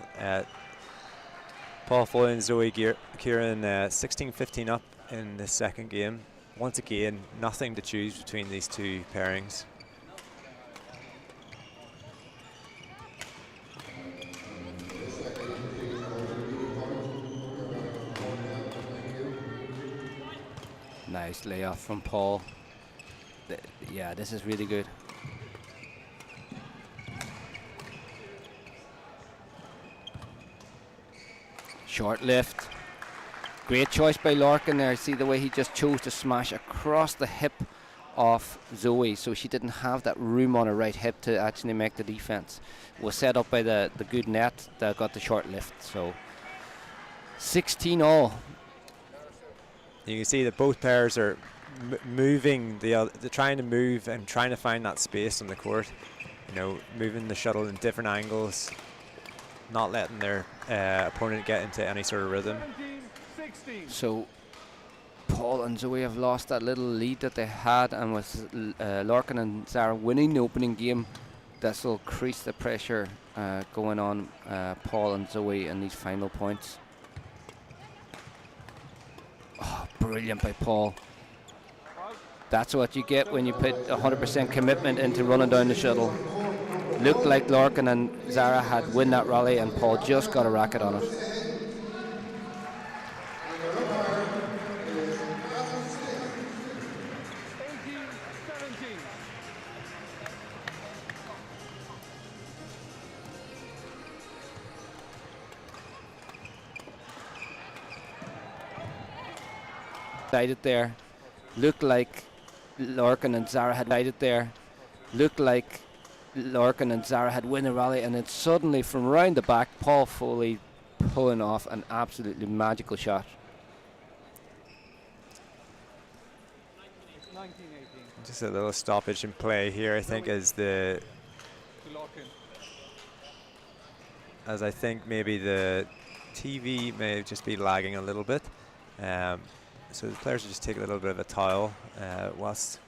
Paul Foley and Zoe Kieran 16-15 up in the second game. Once again, nothing to choose between these two pairings. Nice layoff from Paul. Yeah, this is really good. Short lift. Great choice by Larkin there. See the way he just chose to smash across the hip off Zoe, so she didn't have that room on her right hip to actually make the defense. Was set up by the good net that got the short lift. So 16 all. You can see that both pairs are moving, they're trying to move and trying to find that space on the court. You know, moving the shuttle in different angles, not letting their opponent get into any sort of rhythm. 17-16. So Paul and Zoe have lost that little lead that they had, and with Lorcan and Zara winning the opening game, this will increase the pressure going on Paul and Zoe in these final points. Oh, brilliant by Paul. That's what you get when you put 100% commitment into running down the shuttle. Looked like Lorcan and Zara had win that rally, and Paul just got a racket on it. It there. Looked like Lorcan and Zara had it there. Looked like Lorcan and Zara had win the rally, and then suddenly from round the back, Paul Foley pulling off an absolutely magical shot. 19-18. Just a little stoppage in play here, I think, as I think maybe the TV may just be lagging a little bit. So the players will just take a little bit of a towel whilst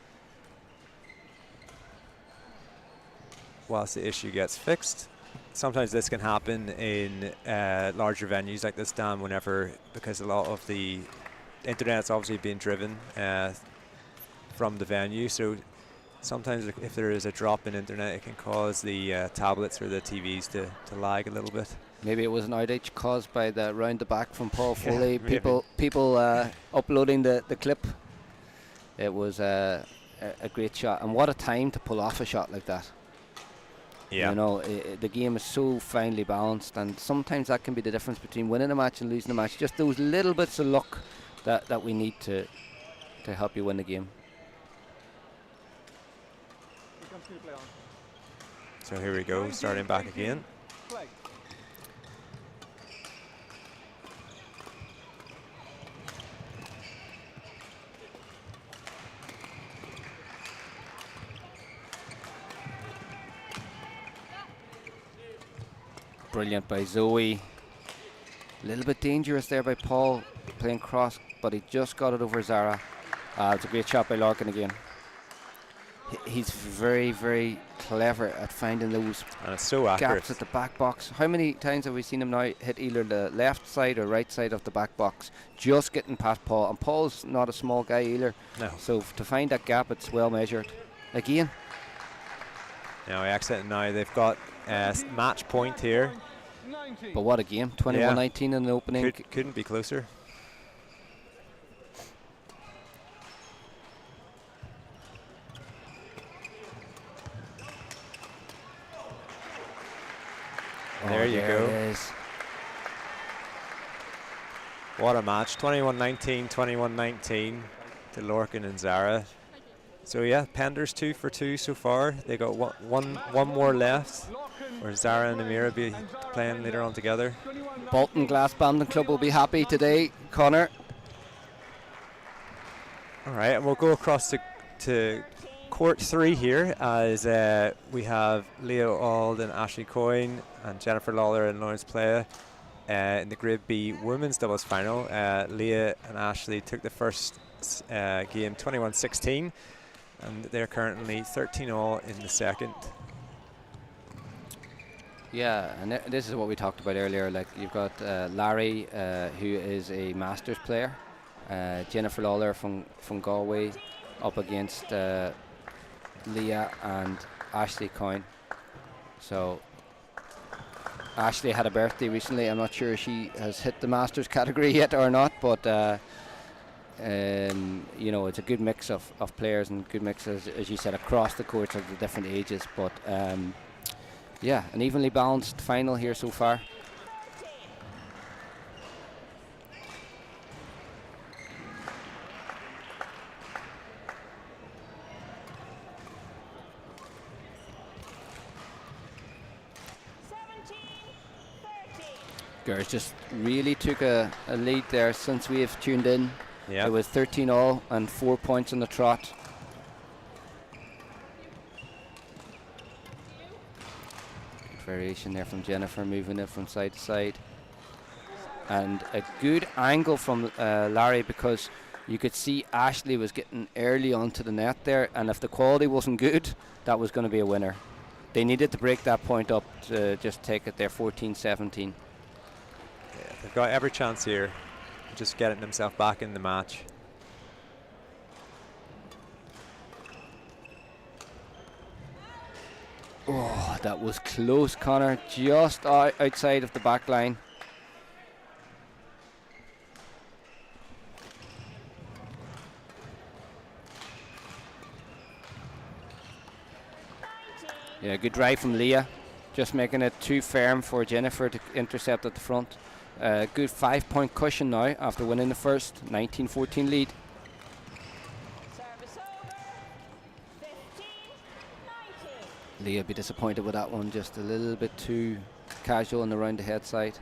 the issue gets fixed. Sometimes this can happen in larger venues like this, Dan, because a lot of the internet's obviously being driven from the venue. So sometimes if there is a drop in internet, it can cause the tablets or the TVs to lag a little bit. Maybe it was an outage caused by the round the back from Paul Foley. Yeah, people uploading the clip. It was a great shot, and what a time to pull off a shot like that. Yeah. You know, the game is so finely balanced, and sometimes that can be the difference between winning a match and losing a match. Just those little bits of luck that we need to help you win the game. So here we go, starting back again. Play. Brilliant by Zoe. A little bit dangerous there by Paul, playing cross, but he just got it over Zara. It's a great shot by Larkin again. He's very, very clever at finding those And it's so accurate. gaps at the back box. How many times have we seen him now hit either the left side or right side of the back box, just getting past Paul? And Paul's not a small guy either. No. So to find that gap, it's well measured. Again. Now excellent. Now they've got match point here. 19. But what a game. 21-19 in the opening. Couldn't be closer. There you go. It is. What a match. 21-19, 21-19 to Lorcan and Zara. So yeah, Pender's 2 for 2 so far. They got one more left, where Zara and Amira be playing later on together. Bolton Glass Badminton Club will be happy today, Connor. All right, and we'll go across to court 3 here, as we have Leo Auld and Ashley Coyne and Jennifer Lawler and Lawrence Playa in the Grade B women's doubles final. Leah and Ashley took the first game 21-16, and they're currently 13-all in the second. Yeah, and this is what we talked about earlier. Like, you've got Larry, who is a Masters player, Jennifer Lawler from Galway, up against Leah and Ashley Coyne. So Ashley had a birthday recently. I'm not sure if she has hit the Masters category yet or not, but you know, it's a good mix of players and good mix, as you said, across the courts of the different ages. But yeah, an evenly balanced final here so far. Girls just really took a lead there since we have tuned in. Yeah. It was 13 all and 4 points on the trot. Good variation there from Jennifer, moving it from side to side. And a good angle from Larry, because you could see Ashley was getting early onto the net there, and if the quality wasn't good, that was going to be a winner. They needed to break that point up to just take it there, 14-17. Yeah, they've got every chance here of just getting themselves back in the match. Oh, that was close, Connor, just outside of the back line. Yeah, good drive from Leah, just making it too firm for Jennifer to intercept at the front. Good 5-point cushion now after winning the first, 19-14 lead. Service over. 15-19. Leah be disappointed with that one, just a little bit too casual on the round the head side.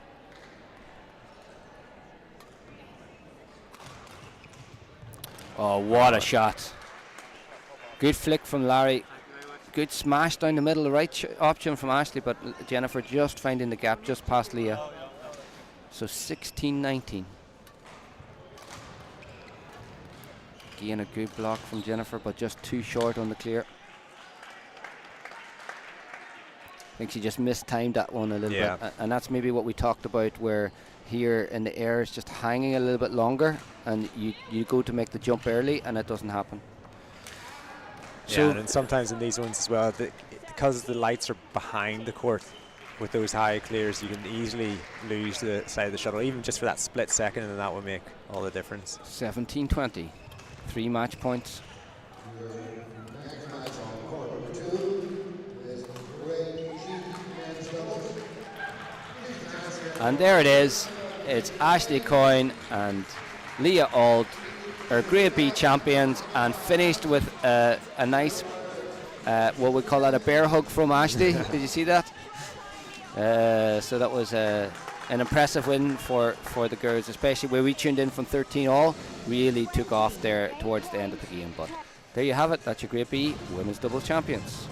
Oh, what a shot. Good flick from Larry. Good smash down the middle, the right option from Ashley, but Jennifer just finding the gap just past Leah. So 16-19. Again, a good block from Jennifer, but just too short on the clear. I think she just mistimed that one a little bit, and that's maybe what we talked about, where here in the air is just hanging a little bit longer, and you go to make the jump early, and it doesn't happen. Yeah, So and sometimes in these ones as well, because the lights are behind the court with those high clears, you can easily lose the side of the shuttle, even just for that split second, and that will make all the difference. 17-20, 3 match points. And there it is. It's Ashley Coyne and Leah Auld, our Grade B champions, and finished with a nice, what we call that, a bear hug from Ashley. Did you see that? So that was an impressive win for the girls, especially where we tuned in from 13 all. Really took off there towards the end of the game. But there you have it. That's your Grade B women's doubles champions.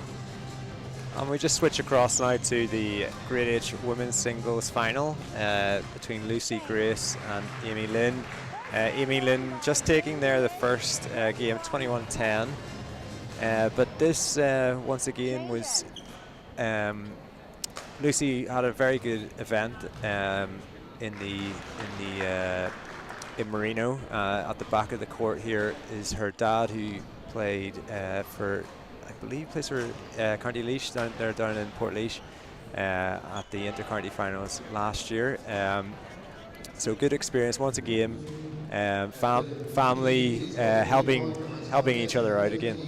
And we just switch across now to the Grade H women's singles final between Lucy Grace and Amy Lynn. Amy Lynn just taking there the first game, 21-10. But this, once again, was Lucy had a very good event in Marino. At the back of the court here is her dad, who played for, I believe, plays for County Laois down in Port at the Inter-County finals last year. So good experience once again. Family helping each other out again.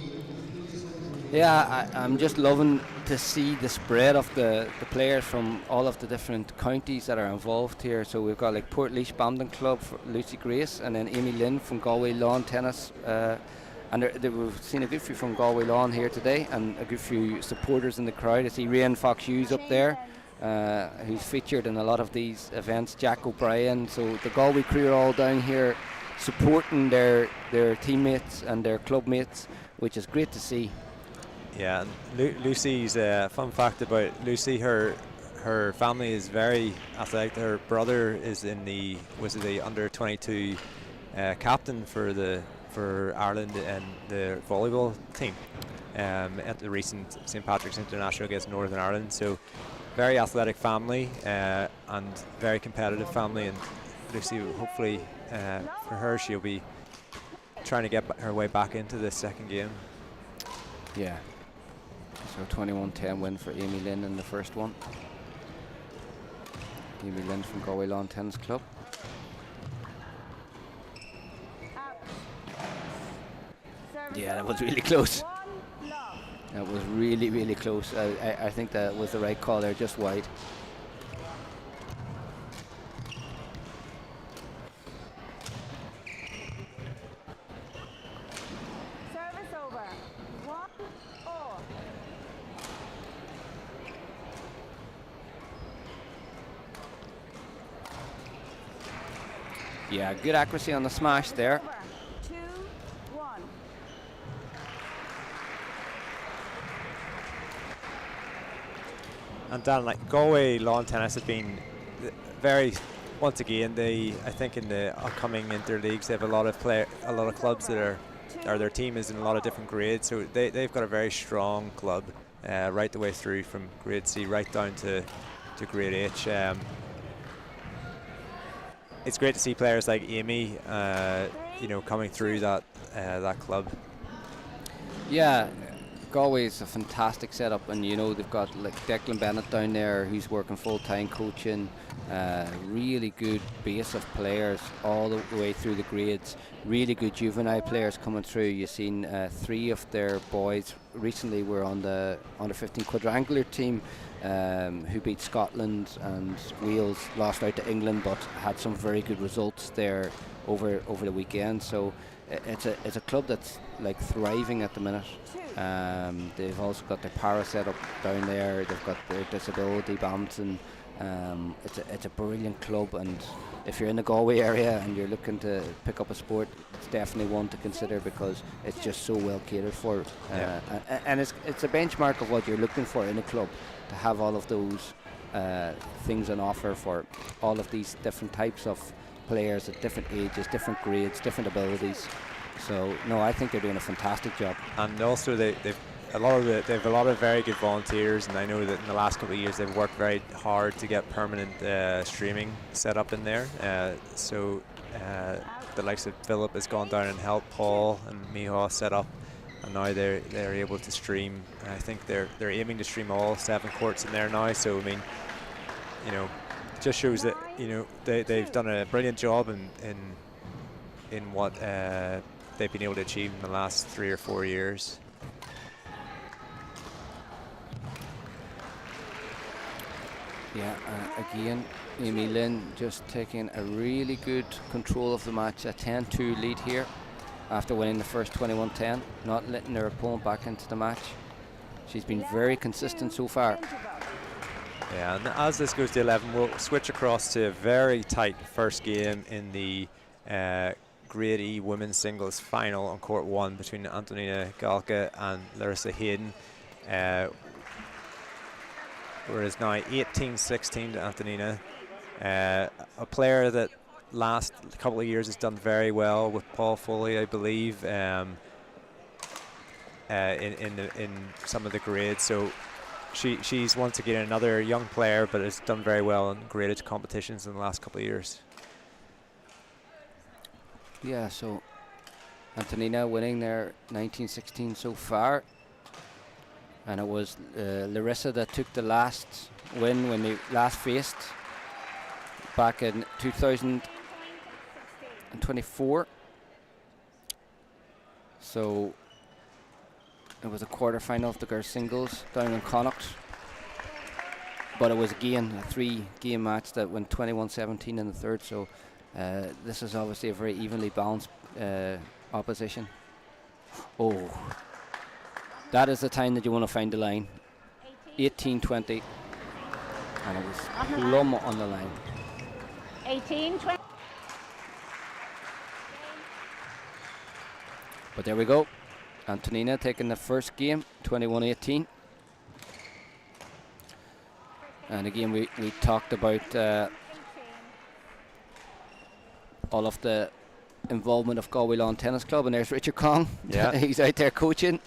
Yeah, I'm just loving to see the spread of the players from all of the different counties that are involved here. So we've got like Port Badminton Club for Lucy Grace, and then Amy Lynn from Galway Lawn Tennis. And we've seen a good few from Galway Lawn here today, and a good few supporters in the crowd. I see Rian Fox Hughes up there, who's featured in a lot of these events. Jack O'Brien. So the Galway crew are all down here supporting their teammates and their club mates, which is great to see. Yeah, and Lucy's fun fact about Lucy, her family is very athletic. Her brother is was the under-22 captain for Ireland and the volleyball team at the recent St. Patrick's International against Northern Ireland. So very athletic family and very competitive family, and Lucy, hopefully for her, she'll be trying to get her way back into the second game. Yeah. So 21-10 win for Amy Lynn in the first one. Amy Lynn from Galway Lawn Tennis Club. Yeah, that was really close. That was really, really close. I think that was the right call there, just wide. Service over. 1-all. Yeah, good accuracy on the smash there. 2-1. And Dan, like Galway lawn tennis have been very, once again, I think in the upcoming interleagues they have a lot of clubs that are, or their team is in a lot of different grades. So they've got a very strong club right the way through from grade C right down to grade H. It's great to see players like Amy, coming through that club. Yeah, Galway is a fantastic setup, and they've got like Declan Bennett down there who's working full-time coaching. Really good base of players all the way through the grades. Really good juvenile players coming through. You've seen 3 of their boys recently were on the under 15 quadrangular team, who beat Scotland and Wales, lost out to England, but had some very good results there over the weekend. So it's a club that's like thriving at the minute. They've also got their para set up down there. They've got their disability badminton. It's a brilliant club, and if you're in the Galway area and you're looking to pick up a sport, it's definitely one to consider because it's just so well catered for. And it's a benchmark of what you're looking for in a club, to have all of those things on offer for all of these different types of players at different ages, different grades, different abilities. So no, I think they're doing a fantastic job. And also they have a lot of very good volunteers, and I know that in the last couple of years they've worked very hard to get permanent streaming set up in there. So the likes of Philip has gone down and helped Paul and Miho set up, and now they're able to stream. I think they're aiming to stream all 7 courts in there now. So I mean, it just shows that they've done a brilliant job in what they've been able to achieve in the last 3 or 4 years. Yeah, again, Amy Lynn just taking a really good control of the match, a 10-2 lead here after winning the first 21-10, not letting her opponent back into the match. She's been very consistent so far. Yeah, and as this goes to 11, we'll switch across to a very tight first game in the Grade E women's singles final on court 1 between Antonina Galka and Larissa Hayden. Whereas now 18-16 to Antonina. A player that last couple of years has done very well with Paul Foley, I believe, in some of the grades. So she's once again another young player, but has done very well in graded competitions in the last couple of years. Yeah, so Antonina winning there 19-16 so far. And it was Larissa that took the last win when they last faced back in 2024. So it was a quarter-final of the girls' singles down in Connacht. But it was again a 3-game match that went 21-17 in the third. So this is obviously a very evenly balanced opposition. Oh. That is the time that you want to find the line. 18-20. And it was plumb on the line. 18-20. But there we go. Antonina taking the first game, 21-18. And again, we talked about all of the involvement of Galway Lawn Tennis Club. And there's Richard Kong. Yeah. He's out there coaching.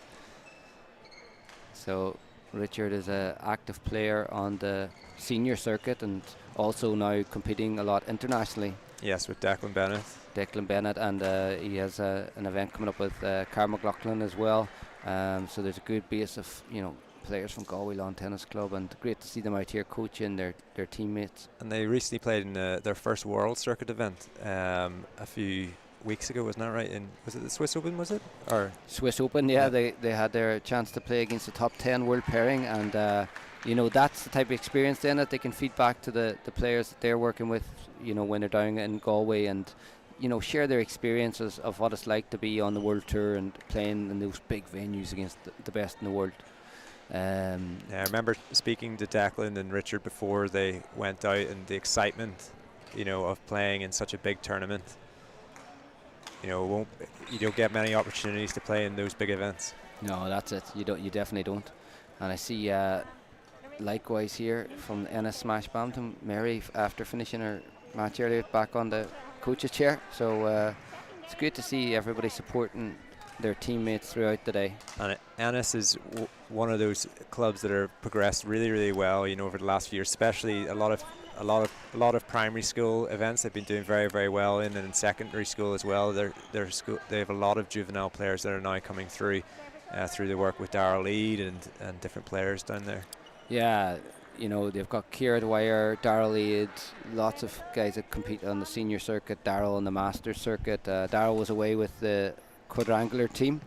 So Richard is an active player on the senior circuit and also now competing a lot internationally. Yes, with Declan Bennett. Declan Bennett, and he has an event coming up with Cara McLaughlin as well. So there's a good base of players from Galway Lawn Tennis Club, and great to see them out here coaching their teammates. And they recently played in their first World Circuit event a few weeks ago, wasn't that right? Was it the Swiss Open, was it? Or Swiss Open, yeah. They had their chance to play against the top 10 world pairing, and that's the type of experience then that they can feed back to the players that they're working with, when they're down in Galway, and share their experiences of what it's like to be on the world tour and playing in those big venues against the best in the world. I remember speaking to Declan and Richard before they went out, and the excitement of playing in such a big tournament. You don't get many opportunities to play in those big events. No, that's it. You definitely don't. And I see likewise here from Ennis Smash Badminton, Mary, after finishing her match earlier, back on the coach's chair. So it's great to see everybody supporting their teammates throughout the day. And Ennis is one of those clubs that are progressed really, really well, over the last few years, especially a lot of primary school events they've been doing very, very well in, and in secondary school as well. They have a lot of juvenile players that are now coming through the work with Darrell Eade and different players down there. Yeah, they've got Ciara Dwyer, Darrell Eade, lots of guys that compete on the senior circuit, Darrell on the Masters circuit. Darrell was away with the quadrangular team,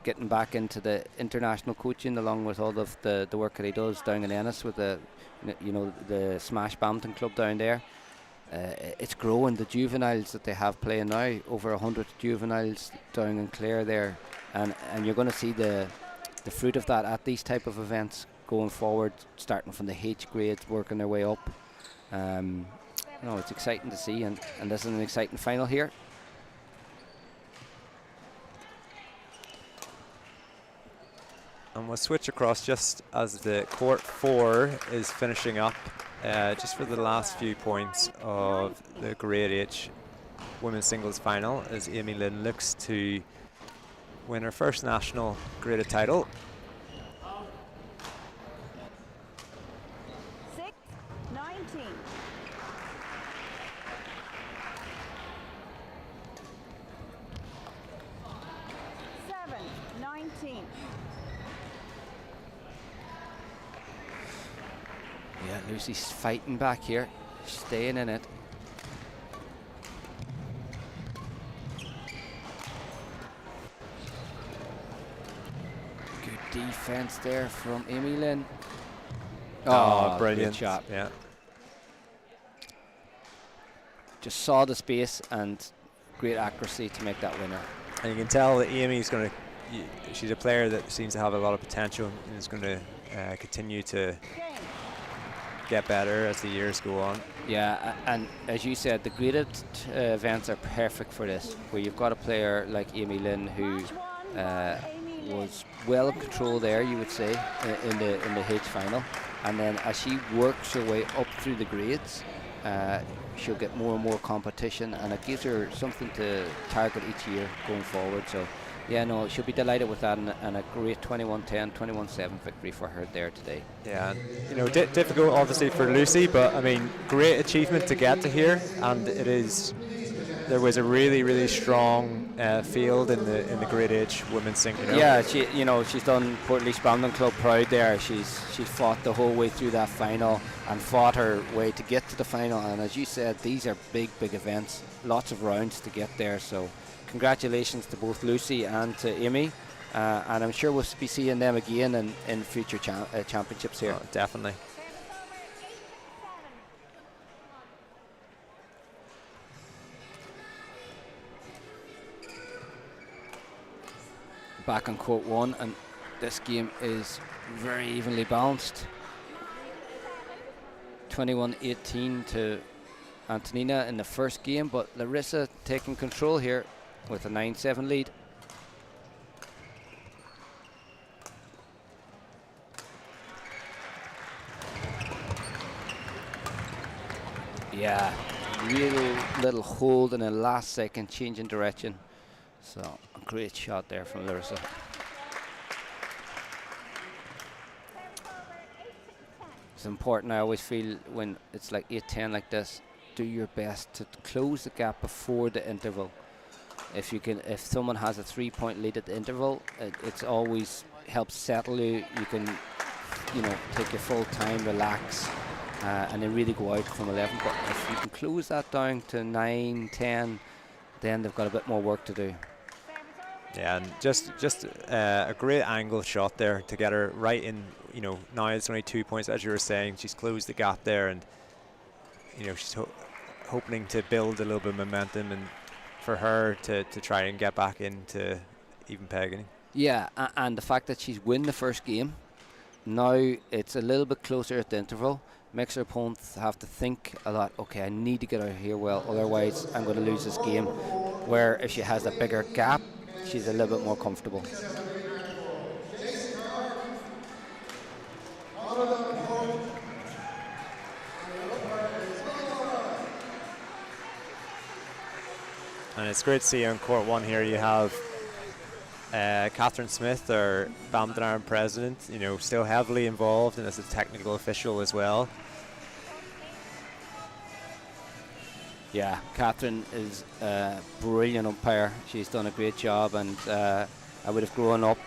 getting back into the international coaching along with all of the work that he does down in Ennis with the Smash Badminton club down there. It's growing, the juveniles that they have playing now, over 100 juveniles down in Clare there, and you're going to see the fruit of that at these type of events going forward, starting from the H grades, working their way up. It's exciting to see, and this is an exciting final here. And we'll switch across just as the court 4 is finishing up, just for the last few points of the Grade H women's singles final, as Amy Lynn looks to win her first national graded title. 6-19. Yeah, Lucy's fighting back here, staying in it. Good defense there from Amy Lynn. Oh, brilliant good shot. Yeah. Just saw the space and great accuracy to make that winner. And you can tell that Amy's she's a player that seems to have a lot of potential and is going to continue to get better as the years go on. Yeah, and as you said, the graded events are perfect for this, where you've got a player like Amy Lynn who was well in control there, you would say, in the H final, and then as she works her way up through the grades, she'll get more and more competition, and it gives her something to target each year going forward. So yeah, no, she'll be delighted with that, and a great 21-10, 21-7 victory for her there today. Yeah, and, difficult obviously for Lucy, but I mean, great achievement to get to here, and there was a really, really strong field in the Grade H women's singles. Yeah, she's done Portlaoise Badminton Club proud there. She's fought the whole way through that final and fought her way to get to the final. And as you said, these are big, big events. Lots of rounds to get there. So congratulations to both Lucy and to Amy. And I'm sure we'll be seeing them again in future championships here. Oh, definitely. Back on court 1, and this game is very evenly balanced. 21-18 to Antonina in the first game, but Larissa taking control here with a 9-7 lead. Yeah, real little hold in the last second, change in direction. So a great shot there from Larissa. It's important, I always feel, when it's like 8-10 like this, do your best to close the gap before the interval. If someone has a 3-point lead at the interval, it's always helps settle you. You can, take your full time, relax, and then really go out from 11. But if you can close that down to 9-10, then they've got a bit more work to do. Yeah, and just a great angle shot there to get her right in. Now it's only 2 points, as you were saying. She's closed the gap there, and she's hoping to build a little bit of momentum, and for her to try and get back into even pegging. Yeah, and the fact that she's won the first game, now it's a little bit closer at the interval, makes her opponents have to think a lot. Okay, I need to get out of here well, otherwise I'm going to lose this game. Where if she has a bigger gap, she's a little bit more comfortable. And it's great to see on court one here you have Catherine Smith, our Badminton Ireland president, you know, still heavily involved and as a technical official as well. Yeah, Catherine is a brilliant umpire. She's done a great job, and I would have grown up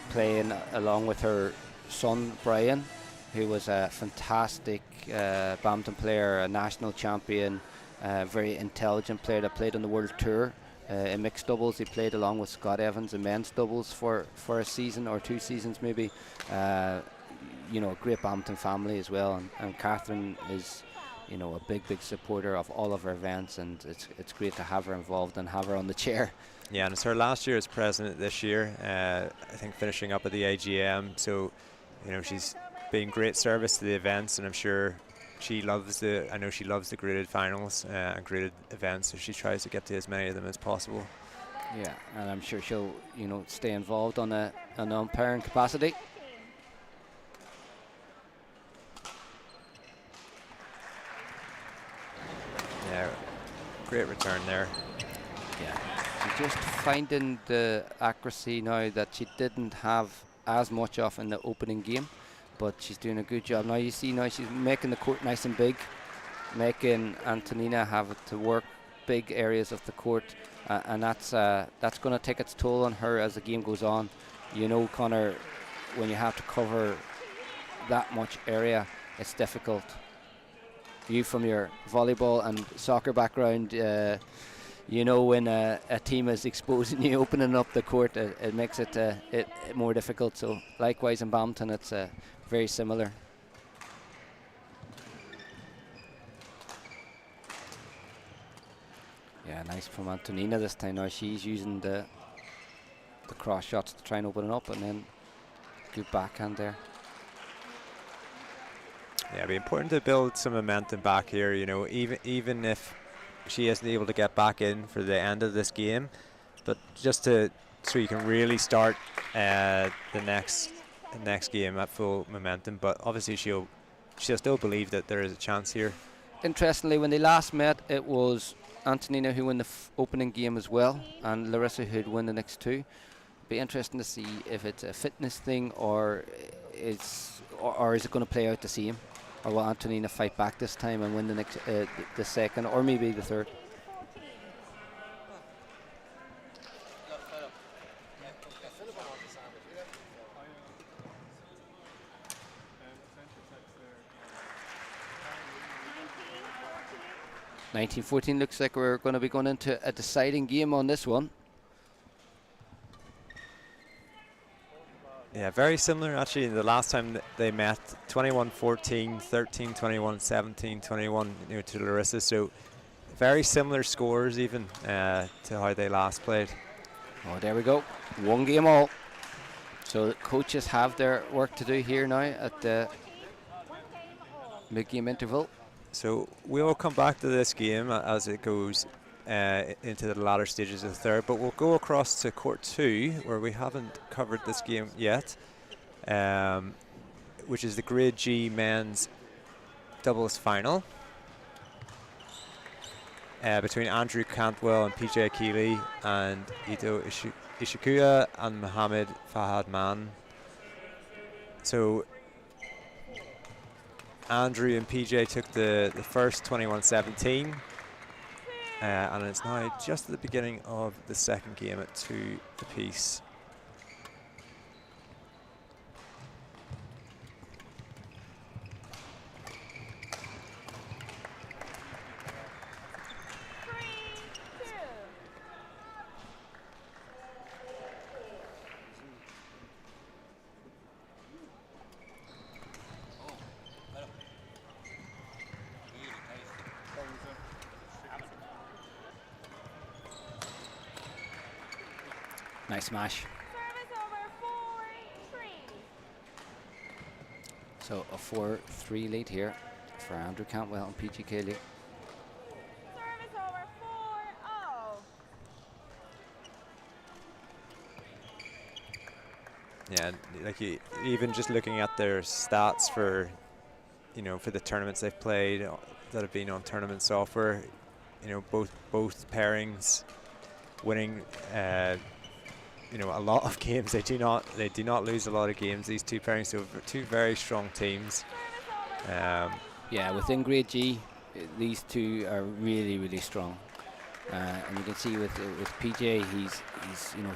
playing along with her son Brian, who was a fantastic badminton player, a national champion, very intelligent player that played on the World Tour. In mixed doubles, he played along with Scott Evans in men's doubles for a season or 2 seasons maybe. You know, a great badminton family as well, and Catherine is, you know, a big supporter of all of our events, and it's great to have her involved and have her on the chair. Yeah, and it's her last year as president this year, I think finishing up at the AGM, so you know she's been great service to the events, and I'm sure she loves I know she loves the graded finals and graded events, so she tries to get to as many of them as possible. Yeah, and I'm sure she'll, you know, stay involved on an umpiring capacity. Yeah, great return there. Yeah, she's just finding the accuracy now that she didn't have as much of in the opening game, but she's doing a good job. Now you see, now she's making the court nice and big, making Antonina have to work big areas of the court, and that's going to take its toll on her as the game goes on. You know, Connor, when you have to cover that much area, it's difficult. You from your volleyball and soccer background, you know, when a team is exposing you, opening up the court, it makes it more difficult. So likewise in badminton, it's very similar. Yeah, nice from Antonina this time. Now she's using the cross shots to try and open it up, and then good backhand there. Yeah, it'd be important to build some momentum back here, you know, even if she isn't able to get back in for the end of this game, but just so you can really start the next game at full momentum. But obviously she'll still believe that there is a chance here. Interestingly, when they last met, it was Antonina who won the opening game as well, and Larissa who'd win the next 2. Be interesting to see if it's a fitness thing or is it going to play out the same, or will Antonina fight back this time and win the next the second or maybe the third? (1914) looks like we're going to be going into a deciding game on this one. Yeah, very similar actually. The last time they met, 21-14, 13-21, 17-21, you know, to Larissa. So very similar scores even to how they last played. Oh, there we go. 1 game all. So the coaches have their work to do here now at the mid-game interval. So we'll come back to this game as it goes into the latter stages of the third, but we'll go across to court 2 where we haven't covered this game yet, which is the Grade G men's doubles final between Andrew Cantwell and PJ Keeley and Ito Ishikuya and Mohammed Fahad Man. So Andrew and PJ took the first 21-17. And it's now just at the beginning of the second game at 2 apiece. Nice smash. So a 4-3 lead here for Andrew Cantwell and PG Cayley. Service over 4-0. Yeah, like even just looking at their stats for, for the tournaments they've played that have been on tournament software, both pairings winning, a lot of games. They do not lose a lot of games. These two pairings, so two very strong teams. Yeah, within Grade G, these two are really, really strong. And you can see with PJ, he's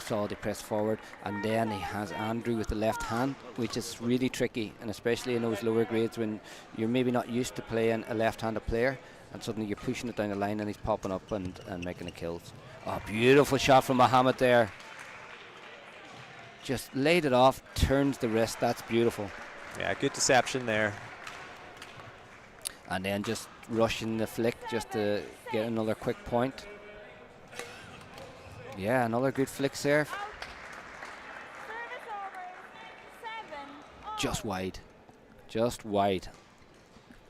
solidly pressed forward, and then he has Andrew with the left hand, which is really tricky, and especially in those lower grades when you're maybe not used to playing a left-handed player, and suddenly you're pushing it down the line, and he's popping up and making the kills. Oh, beautiful shot from Mohammed there. Just laid it off, turns the wrist. That's beautiful. Yeah, good deception there. And then just rushing the flick just to get another quick point. Yeah, another good flick serve. Service over 7-0. Just wide.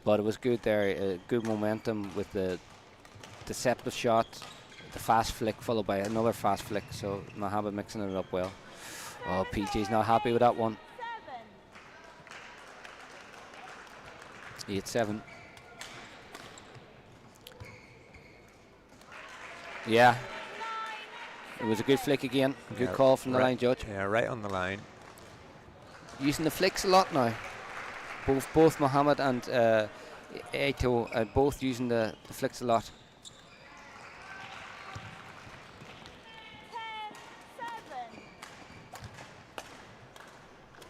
But it was good there, good momentum with the deceptive shot, the fast flick followed by another fast flick. So Mohammed mixing it up well. Oh, PJ's not happy with that one. 8-7. Yeah. It was a good flick again. Good call from the line judge. Yeah, right on the line. Using the flicks a lot now. Both Mohammed and Aito are both using the flicks a lot. 10-7.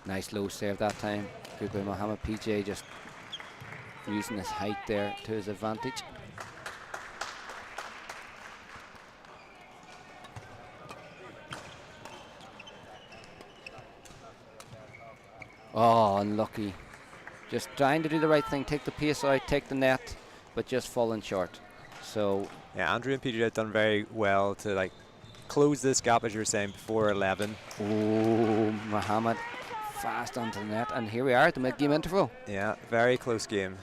Nice low serve that time. Good by Mohammed. PJ just using his height there to his advantage. Oh, unlucky. Just trying to do the right thing, take the pace out, take the net, but just falling short. So yeah, Andrew and PJ have done very well to close this gap, as you were saying, before 11. Oh, Mohammed fast onto the net, and here we are at the mid-game interval. Yeah, very close game.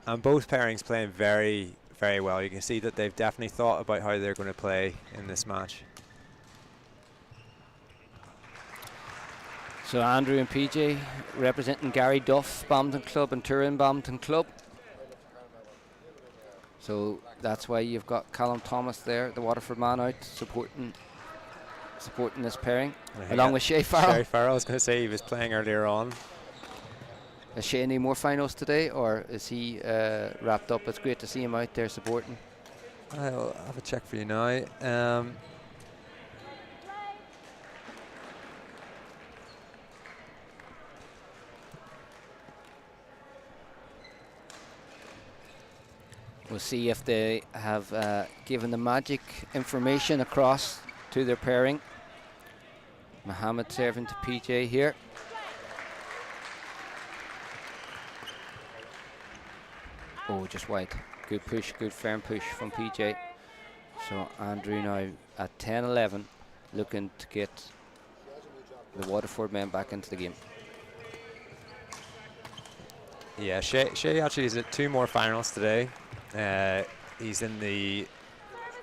And both pairings playing very, very well. You can see that they've definitely thought about how they're going to play in this match. So Andrew and PJ representing Gary Duff Badminton Club and Turin Badminton Club. So that's why you've got Callum Thomas there, the Waterford man, out supporting this pairing, along with Shay Farrell. Shay Farrell, I was going to say he was playing earlier on. Is Shay any more finals today, or is he wrapped up? It's great to see him out there supporting. I'll have a check for you now. We'll see if they have given the magic information across to their pairing. Mohammed serving to PJ here. Oh, just wide. Good push, good firm push from PJ. So Andrew now at 10-11, looking to get the Waterford men back into the game. Yeah, Shay actually is at 2 more finals today. He's in the,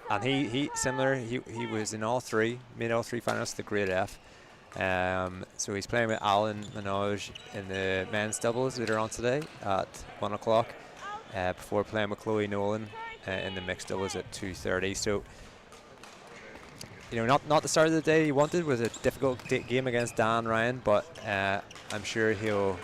and he similar. He was in all 3, made all 3 finals to the Grade F. So he's playing with Alan Minoj in the men's doubles later on today at 1 o'clock. Before playing with Chloe Nolan in the mixed doubles at 2:30. So, not the start of the day he wanted. Was a difficult game against Dan Ryan, but I'm sure he'll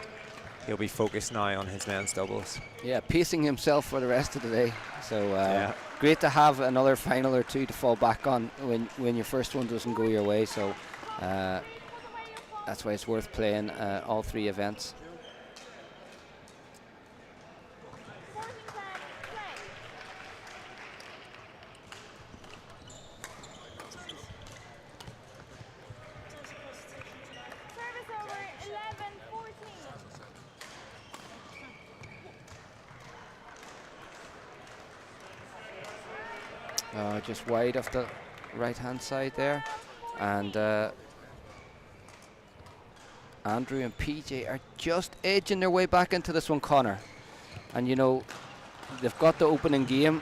be focused now on his men's doubles. Yeah, pacing himself for the rest of the day. So great to have another final or 2 to fall back on when your first one doesn't go your way. So that's why it's worth playing all 3 events. Just wide off the right hand side there, and Andrew and PJ are just edging their way back into this one, Connor. And you know, they've got the opening game.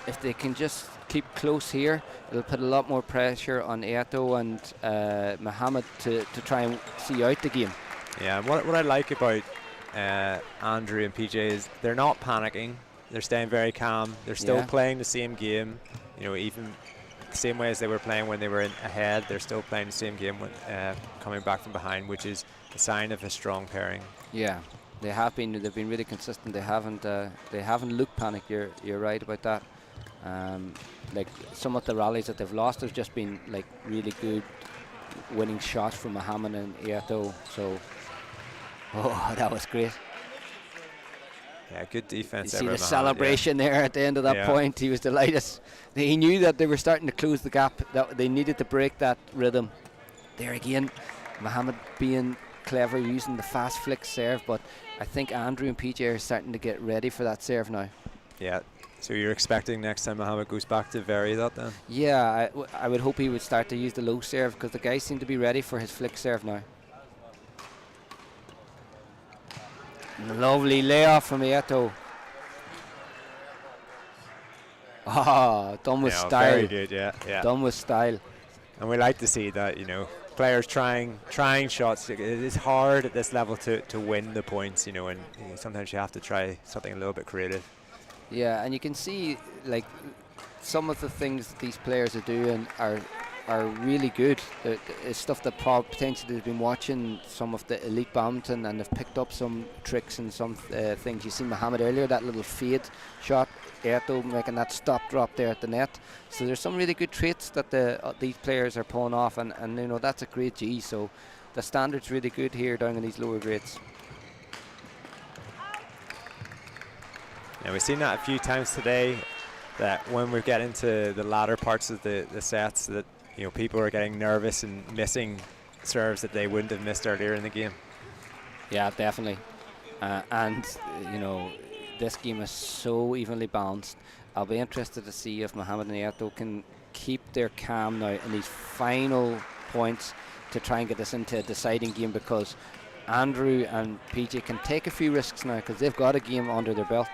If they can just keep close here, it'll put a lot more pressure on Eto and Mohammed to try and see out the game. Yeah, what I like about Andrew and PJ is they're not panicking. They're staying very calm. They're still playing the same game. You know, even the same way as they were playing when they were ahead, they're still playing the same game when coming back from behind, which is a sign of a strong pairing. Yeah, they have been. They've been really consistent. They haven't looked panicked. You're right about that. Like some of the rallies that they've lost have just been like really good winning shots from Mohammed and Eto. So, oh, that was great. Yeah, good defense. You see the celebration there at the end of that point. He was delighted. He knew that they were starting to close the gap, that they needed to break that rhythm. There again, Mohammed being clever, using the fast flick serve, but I think Andrew and PJ are starting to get ready for that serve now. Yeah, so you're expecting next time Mohammed goes back to vary that then? Yeah, I would hope he would start to use the low serve, because the guys seem to be ready for his flick serve now. Lovely layoff from Eto. Ah, done with style. Very good, yeah. Done with style. And we like to see that, you know, players trying shots. It is hard at this level to win the points, you know, and sometimes you have to try something a little bit creative. Yeah, and you can see like some of the things that these players are doing are really good. It's stuff that potentially has been watching some of the elite badminton and have picked up some tricks and some things. You see Mohammed earlier, that little fade shot, Eto making that stop drop there at the net. So there's some really good traits that these players are pulling off, and you know, that's a grade G. So the standard's really good here down in these lower grades. Now we've seen that a few times today, that when we get into the latter parts of the sets, that you know, people are getting nervous and missing serves that they wouldn't have missed earlier in the game. Yeah, definitely. And you know, this game is so evenly balanced. I'll be interested to see if Mohammed and Eto can keep their calm now in these final points to try and get this into a deciding game, because Andrew and PJ can take a few risks now, because they've got a game under their belt.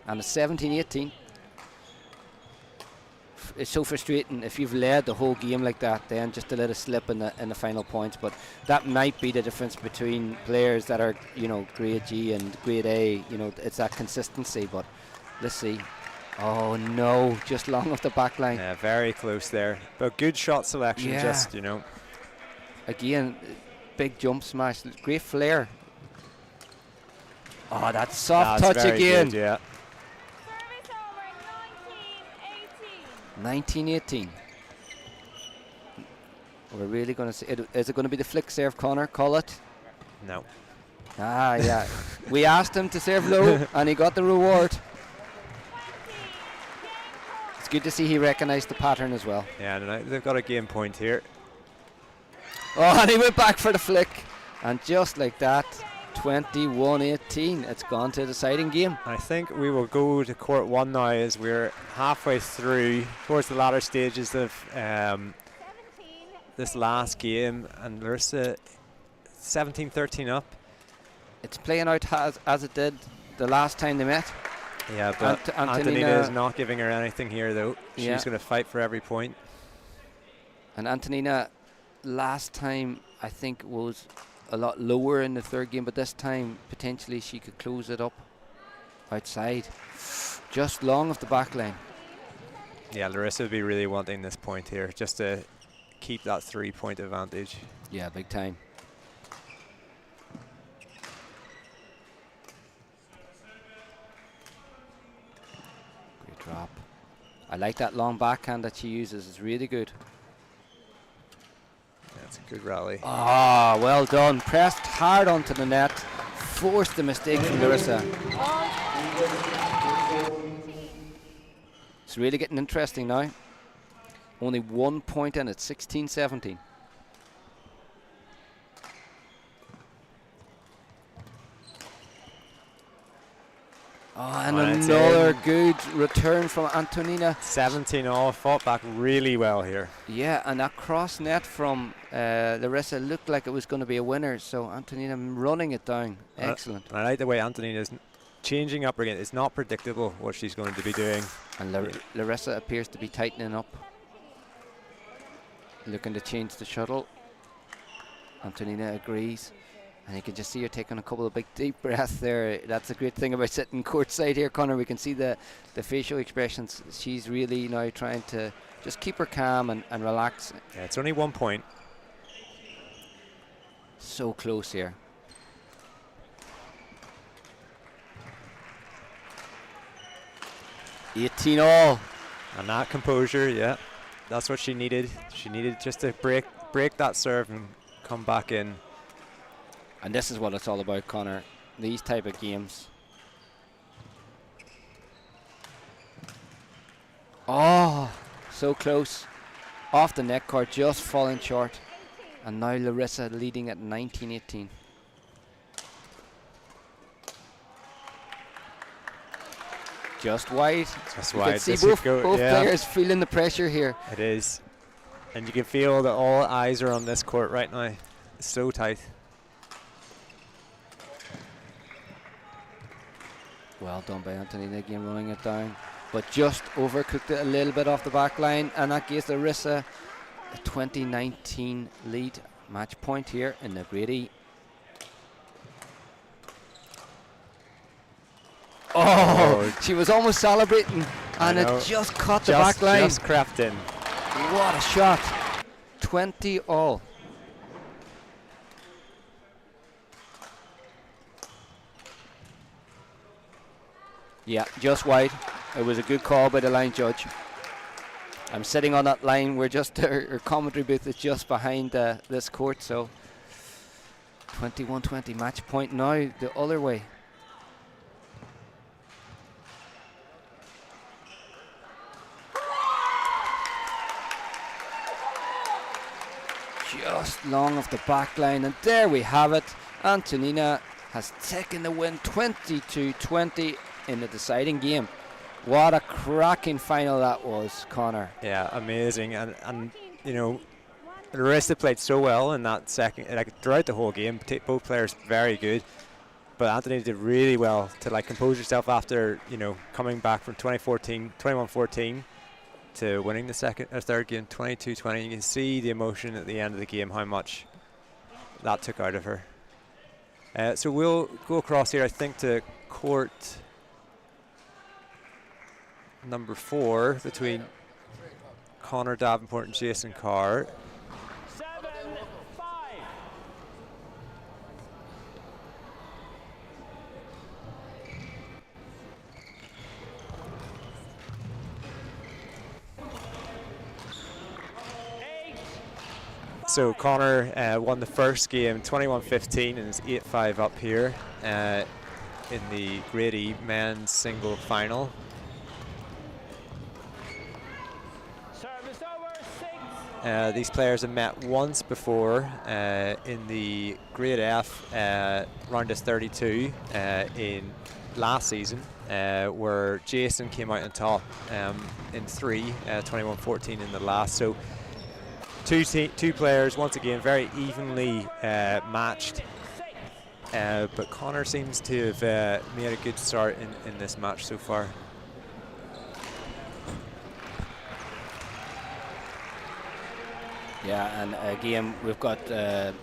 And it's 17-18. It's so frustrating if you've led the whole game like that, then just to let it slip in the final points. But that might be the difference between players that are, you know, grade G and grade A. You know, it's that consistency. But let's see. Oh no, just long off the back line. Yeah, very close there. But good shot selection, just, you know. Again, big jump smash, great flair. Oh, that soft touch again. Good, yeah. 19-18. We're really going to see it. Is it going to be the flick serve, Connor? Call it? No. Ah, yeah. We asked him to serve low, and he got the reward. It's good to see he recognized the pattern as well. Yeah, and they've got a game point here. Oh, and he went back for the flick. And just like that, 21-18. It's gone to a deciding game. I think we will go to court one now, as we're halfway through towards the latter stages of this last game, and there's a 17-13 up. It's playing out as it did the last time they met. Yeah, but Antonina is not giving her anything here, though. She's going to fight for every point. And Antonina last time, I think, was a lot lower in the third game, but this time potentially she could close it up outside, just long of the back line. Yeah, Larissa would be really wanting this point here, just to keep that 3-point advantage. Yeah, big time. Great drop. I like that long backhand that she uses. It's really good. That's a good rally. Ah, well done. Pressed hard onto the net. Forced the mistake from Larissa. It's really getting interesting now. Only 1 point in it, 16-17. Oh, And And it's another in. good return from Antonina. 17 all, fought back really well here. Yeah, and that cross net from Larissa looked like it was going to be a winner. So Antonina running it down. Excellent. I like the way Antonina is changing up again. It's not predictable what she's going to be doing. And Larissa appears to be tightening up. Looking to change the shuttle. Antonina agrees. And you can just see her taking a couple of big deep breaths there. That's a great thing about sitting courtside here, Connor. We can see the facial expressions. She's really now trying to just keep her calm and relax. Yeah, it's only 1 point. So close here. $18 all. And that composure, yeah, that's what she needed. She needed just to break that serve and come back in. And this is what it's all about, Connor. These type of games. Oh, so close. Off the net court, just falling short. And now Larissa leading at 19-18. Just wide. Just You wide. can see This would both go- players feeling the pressure here. It is. And you can feel that all eyes are on this court right now. It's so tight. Well done by Antonina again, running it down. But just overcooked it a little bit off the back line, and that gives Larissa a 2019 lead. Match point here in the Grade E. Oh, she was almost celebrating, and it just caught the back line. Just crept in. What a shot. 20 all. Yeah, just wide. It was a good call by the line judge. I'm sitting on that line. We're just, our commentary booth is just behind this court, so 21-20 match point now the other way. Just long off the back line, and there we have it. Antonina has taken the win 22-20 in the deciding game. What a cracking final that was, Connor. Yeah, amazing. And you know, Larissa played so well in that second, like throughout the whole game. Both players very good, but Anthony did really well to like compose herself after, you know, coming back from 21-14 to winning the third game 22-20. You can see the emotion at the end of the game, how much that took out of her. So we'll go across here, I think, to court number 4 between Connor Davenport and Jason Carr. 7-5. So Connor won the first game 21-15 and is 8-5 up here in the Grade E men's single final. Service over, 6. These players have met once before in the Grade F round of 32 in last season, where Jason came out on top in 21-14 in the last. So two players once again very evenly matched, but Connor seems to have made a good start in this match so far. Yeah, and again, we've got a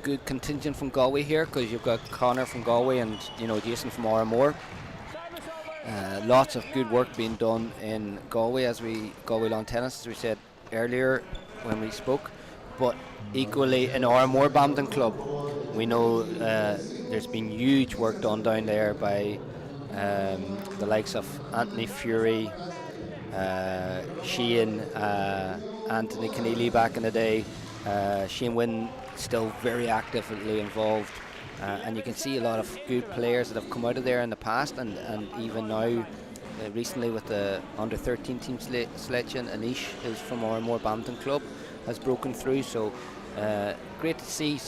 good contingent from Galway here, because you've got Connor from Galway and, you know, Jason from Oramore. Lots of good work being done in Galway, Galway Lawn Tennis, as we said earlier when we spoke, but equally in Oramore Badminton Club. We know there's been huge work done down there by the likes of Anthony Fury, Shane, Anthony Keneally back in the day, Shane Wynn still very actively involved, and you can see a lot of good players that have come out of there in the past, and even now recently with the under 13 team selection. Anish is from Oramore Badminton Club, has broken through, so Great to see,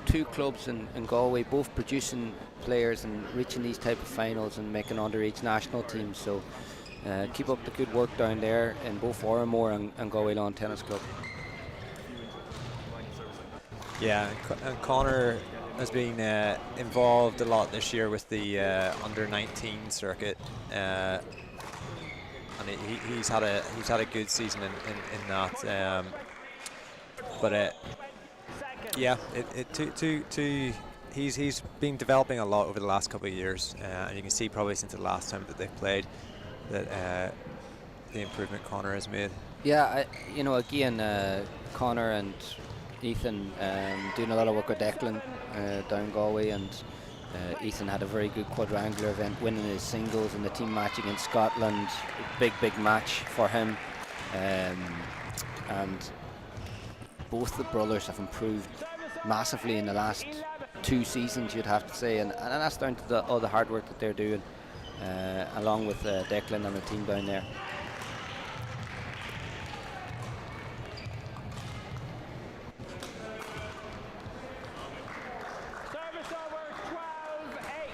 two clubs in Galway both producing players and reaching these type of finals and making underage national teams. So keep up the good work down there in both Oranmore and Galway Lawn Tennis Club. Yeah, and Connor has been involved a lot this year with the under-19 circuit, and he's had a good season in that. But yeah, he's been developing a lot over the last couple of years, and you can see probably since the last time that they've played that the improvement Connor has made. Yeah, again, Connor and Ethan doing a lot of work with Declan down Galway, and Ethan had a very good quadrangular event, winning his singles in the team match against Scotland. Big match for him, and both the brothers have improved massively in the last 2 seasons, you'd have to say, and that's down to all the hard work that they're doing, along with Declan and the team down there. Service over 12-8.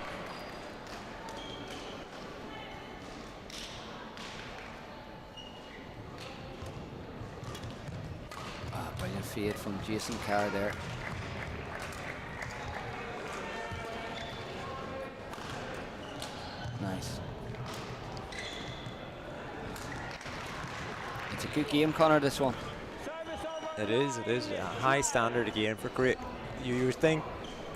Brilliant fade from Jason Carr there. Nice. It's a good game, Connor, this one. It is a high standard again for grade. You would think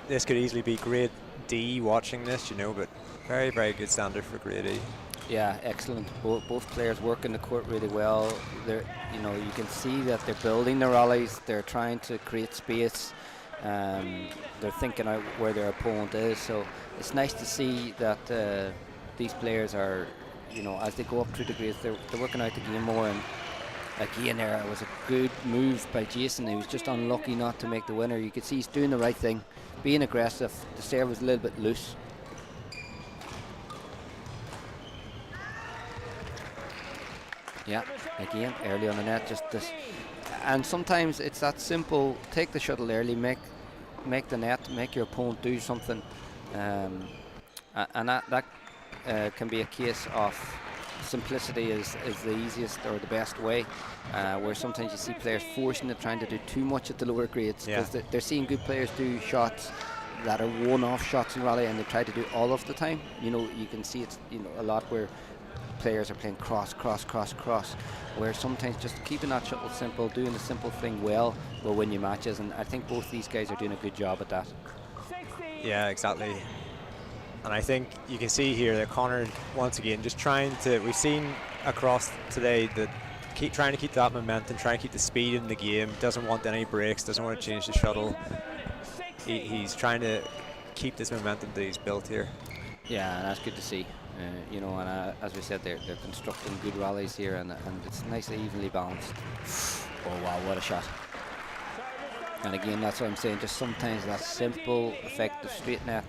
this could easily be grade D watching this, but very good standard for grade E. Yeah, excellent. Both players working the court really well. They're, you can see that they're building the rallies. They're trying to create space. They're thinking out where their opponent is. So it's nice to see that these players are, as they go up through the grades, they're working out the game more. And again, there was a good move by Jason. He was just unlucky not to make the winner. You could see he's doing the right thing, being aggressive. The serve was a little bit loose. Yeah, again, early on the net, just this. And sometimes it's that simple. Take the shuttle early, make the net, make your opponent do something. And that can be a case of simplicity is the easiest or the best way, where sometimes you see players forcing it, trying to do too much at the lower grades, because they're seeing good players do shots that are one-off shots in rally, and they try to do all of the time. You can see it's a lot where players are playing cross, where sometimes just keeping that shuttle simple, doing the simple thing well, will win you matches, and I think both these guys are doing a good job at that. Yeah, exactly. And I think you can see here that Connor, once again, just trying to, we've seen across today that trying to keep that momentum, trying to keep the speed in the game, doesn't want any breaks, doesn't want to change the shuttle. He's trying to keep this momentum that he's built here. Yeah, and that's good to see. And as we said, they're constructing good rallies here, and it's nicely evenly balanced. Oh wow, what a shot. And again, that's what I'm saying, just sometimes that simple, effective straight net.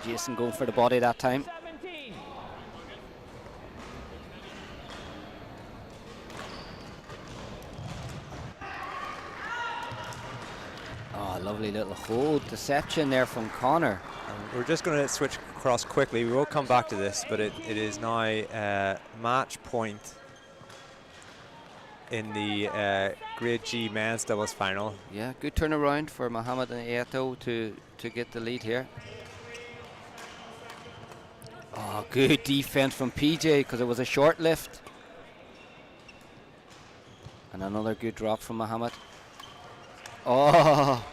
Jason going for the body that time. Oh, lovely little hold. Deception there from Connor. We're just going to switch across quickly. We will come back to this, but it is now match point in the Grade G men's doubles final. Yeah, good turnaround for Mohammed and Eto to get the lead here. Oh, good defense from PJ, because it was a short lift. And another good drop from Mohammed. Oh,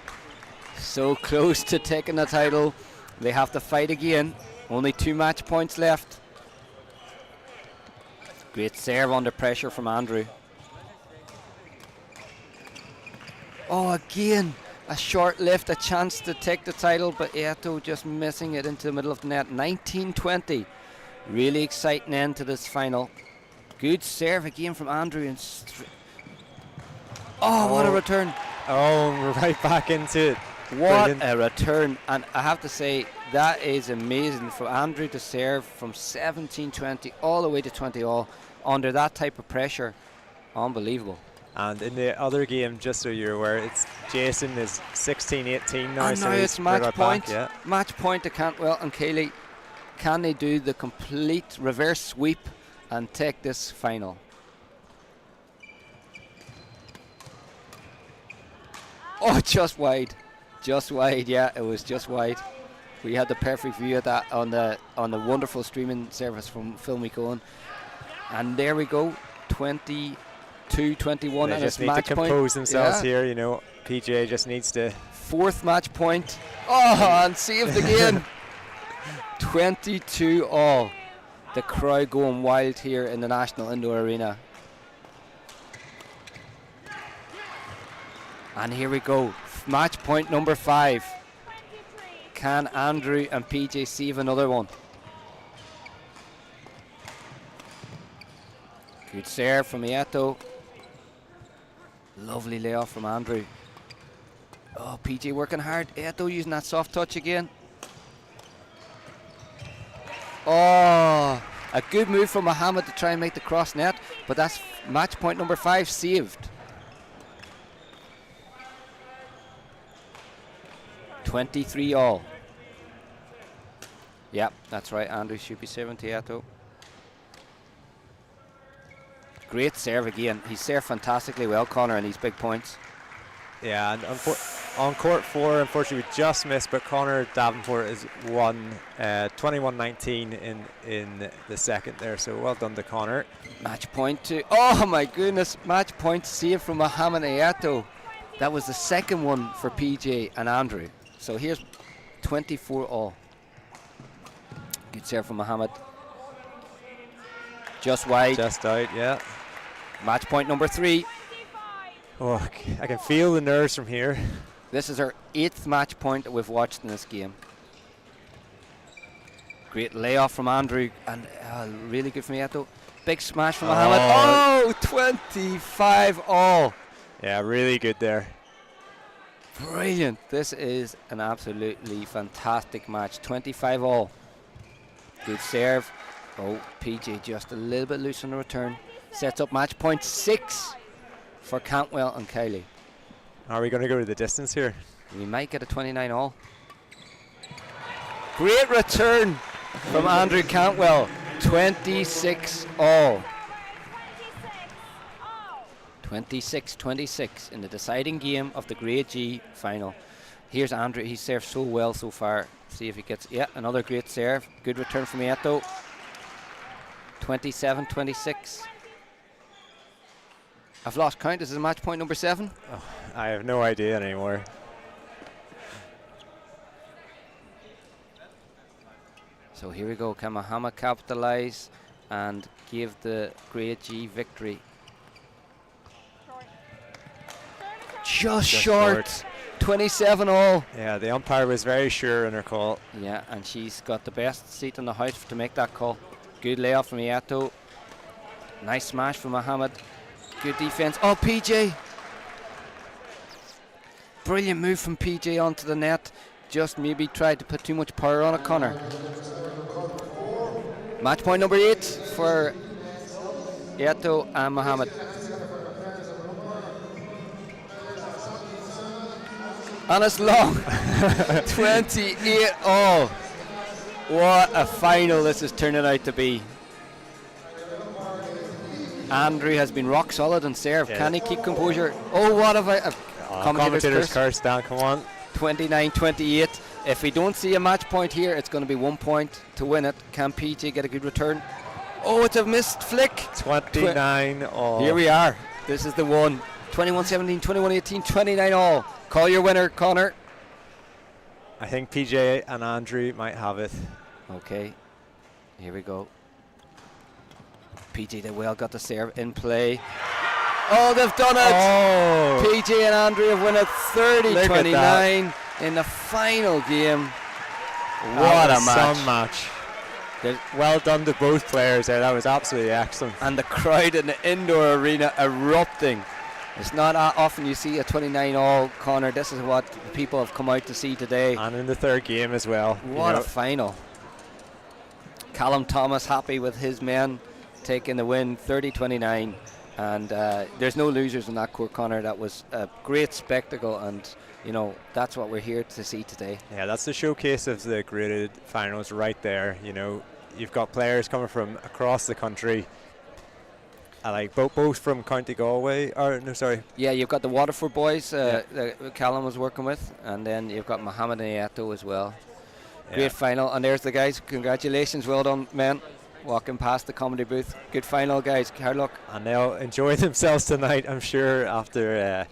so close to taking the title. They have to fight again. Only 2 match points left. Great serve under pressure from Andrew. Oh, again, a short lift, a chance to take the title, but Eto just missing it into the middle of the net. 19-20. Really exciting end to this final. Good serve again from Andrew. And what a return. Oh, we're right back into it. What a return. And I have to say, That is amazing for Andrew to serve from 17-20 all the way to 20 all under that type of pressure. Unbelievable. And in the other game, just so you're aware, it's Jason is 16-18 now. And so now he's it's match brought it point. back, yeah. Match point to Cantwell and Cayley. Can they do the complete reverse sweep and take this final? Oh, just wide. Just wide, yeah, it was just wide. We had the perfect view of that on the wonderful streaming service from Phil McCohen. And there we go, 22-21, They and just it's need match to point. compose themselves Yeah. here, you know. PJ just needs to. Fourth match point. Oh, and saved again. 22 all. The crowd going wild here in the National Indoor Arena. And here we go. Match point number 5. Can Andrew and PJ save another one? Good serve from Iato. Lovely layoff from Andrew. Oh, PJ working hard. Iato using that soft touch again. Oh, a good move from Mohammed to try and make the cross net, but that's match point number 5 saved. 23 all. Yep, that's right. Andrew should be serving to Iato. Great serve again. He served fantastically well, Connor, in these big points. Yeah, and on court 4, unfortunately, we just missed, but Connor Davenport has won 21-19 in the second there, so well done to Connor. Match point to, oh my goodness, match point save from Mohammed Iato. That was the second one for PJ and Andrew. So here's 24 all. Good serve from Mohammed. Just wide. Just out, yeah. Match point number 3. Oh, I can feel the nerves from here. This is our 8th match point that we've watched in this game. Great layoff from Andrew, and really good from Iato. Big smash from Mohammed. Oh, 25 all. Yeah, really good there. Brilliant. This is an absolutely fantastic match. 25 all. Good serve. Oh, PJ just a little bit loose on the return. Sets up match point 6 for Cantwell and Kylie. Are we going to go to the distance here? We might get a 29 all. Great return from Andrew Cantwell. 26 all. 26-26 in the deciding game of the Grade G final. Here's Andrew. He served so well so far. See if he gets, yeah, another great serve. Good return from Iato. 27-26. I've lost count. This is match point number 7. Oh, I have no idea anymore. So here we go. Can Mohammed capitalise and give the Grade G victory? Just short. 27 all. Yeah, the umpire was very sure in her call. Yeah, and she's got the best seat in the house to make that call. Good layoff from Iato. Nice smash from Mohammed. Good defense. Oh, PJ. Brilliant move from PJ onto the net. Just maybe tried to put too much power on it, Connor. Match point number 8 for Iato and Mohammed. And it's long. 28 all. What a final this is turning out to be. Andrew has been rock solid and serve. Yeah. Can he keep composure? Oh, what have I... Commentator's curse down, come on. 29-28. If we don't see a match point here, it's going to be 1 point to win it. Can PJ get a good return? Oh, it's a missed flick. 29 all. Here we are. This is the one. 21-17, 21-18, 29 all. Call your winner, Connor. I think PJ and Andrew might have it. Okay. Here we go. PJ, they well got the serve in play. Oh, they've done it! Oh! PJ and Andrew have won it 30-29 in the final game. What a match. Some match. Well done to both players there. That was absolutely excellent. And the crowd in the indoor arena erupting. It's not often you see a 29-all, Connor. This is what people have come out to see today. And in the third game as well. What a final. Callum Thomas happy with his men taking the win, 30-29. And there's no losers in that court, Connor. That was a great spectacle, and you know that's what we're here to see today. Yeah, that's the showcase of the graded finals right there. You know, you've got players coming from across the country. Like both from County Galway, or no, sorry. Yeah, you've got the Waterford boys that Callum was working with, and then you've got Mohammed and Nieto as well. Great final, and there's the guys. Congratulations, well done, men. Walking past the comedy booth. Good final, guys. Hard luck. And they'll enjoy themselves tonight, I'm sure, after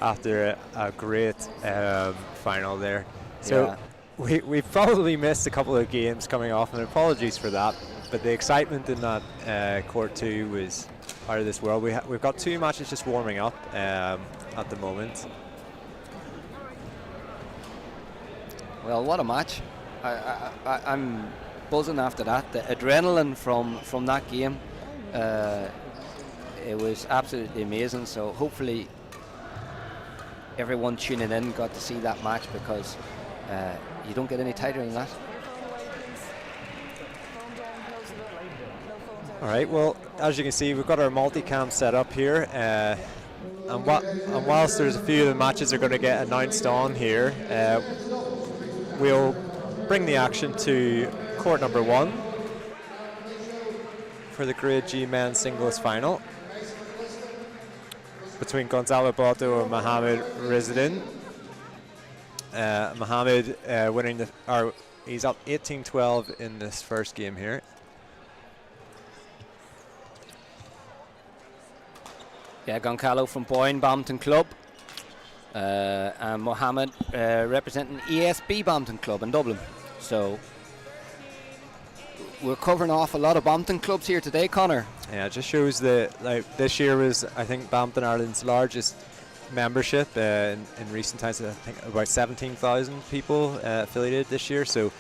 a great final there. So we've probably missed a couple of games coming off, and apologies for that. But the excitement in that court 2 was out of this world. We've got 2 matches just warming up at the moment. Well, what a match. I'm buzzing after that. The adrenaline from that game, it was absolutely amazing. So hopefully everyone tuning in got to see that match, because you don't get any tighter than that. All right, well, as you can see, we've got our multicam set up here, and whilst there's a few of the matches are going to get announced on here, we'll bring the action to court number 1 for the Grade G men's singles final between Gonzalo Boto and Mohammed Rizadin. Mohammed winning he's up 18-12 in this first game here. Yeah, Goncalo from Boyne Badminton Club, and Mohammed representing ESB Badminton Club in Dublin. So we're covering off a lot of badminton clubs here today, Connor. Yeah, it just shows that this year was, I think, Badminton Ireland's largest membership in recent times. I think about 17,000 people affiliated this year, so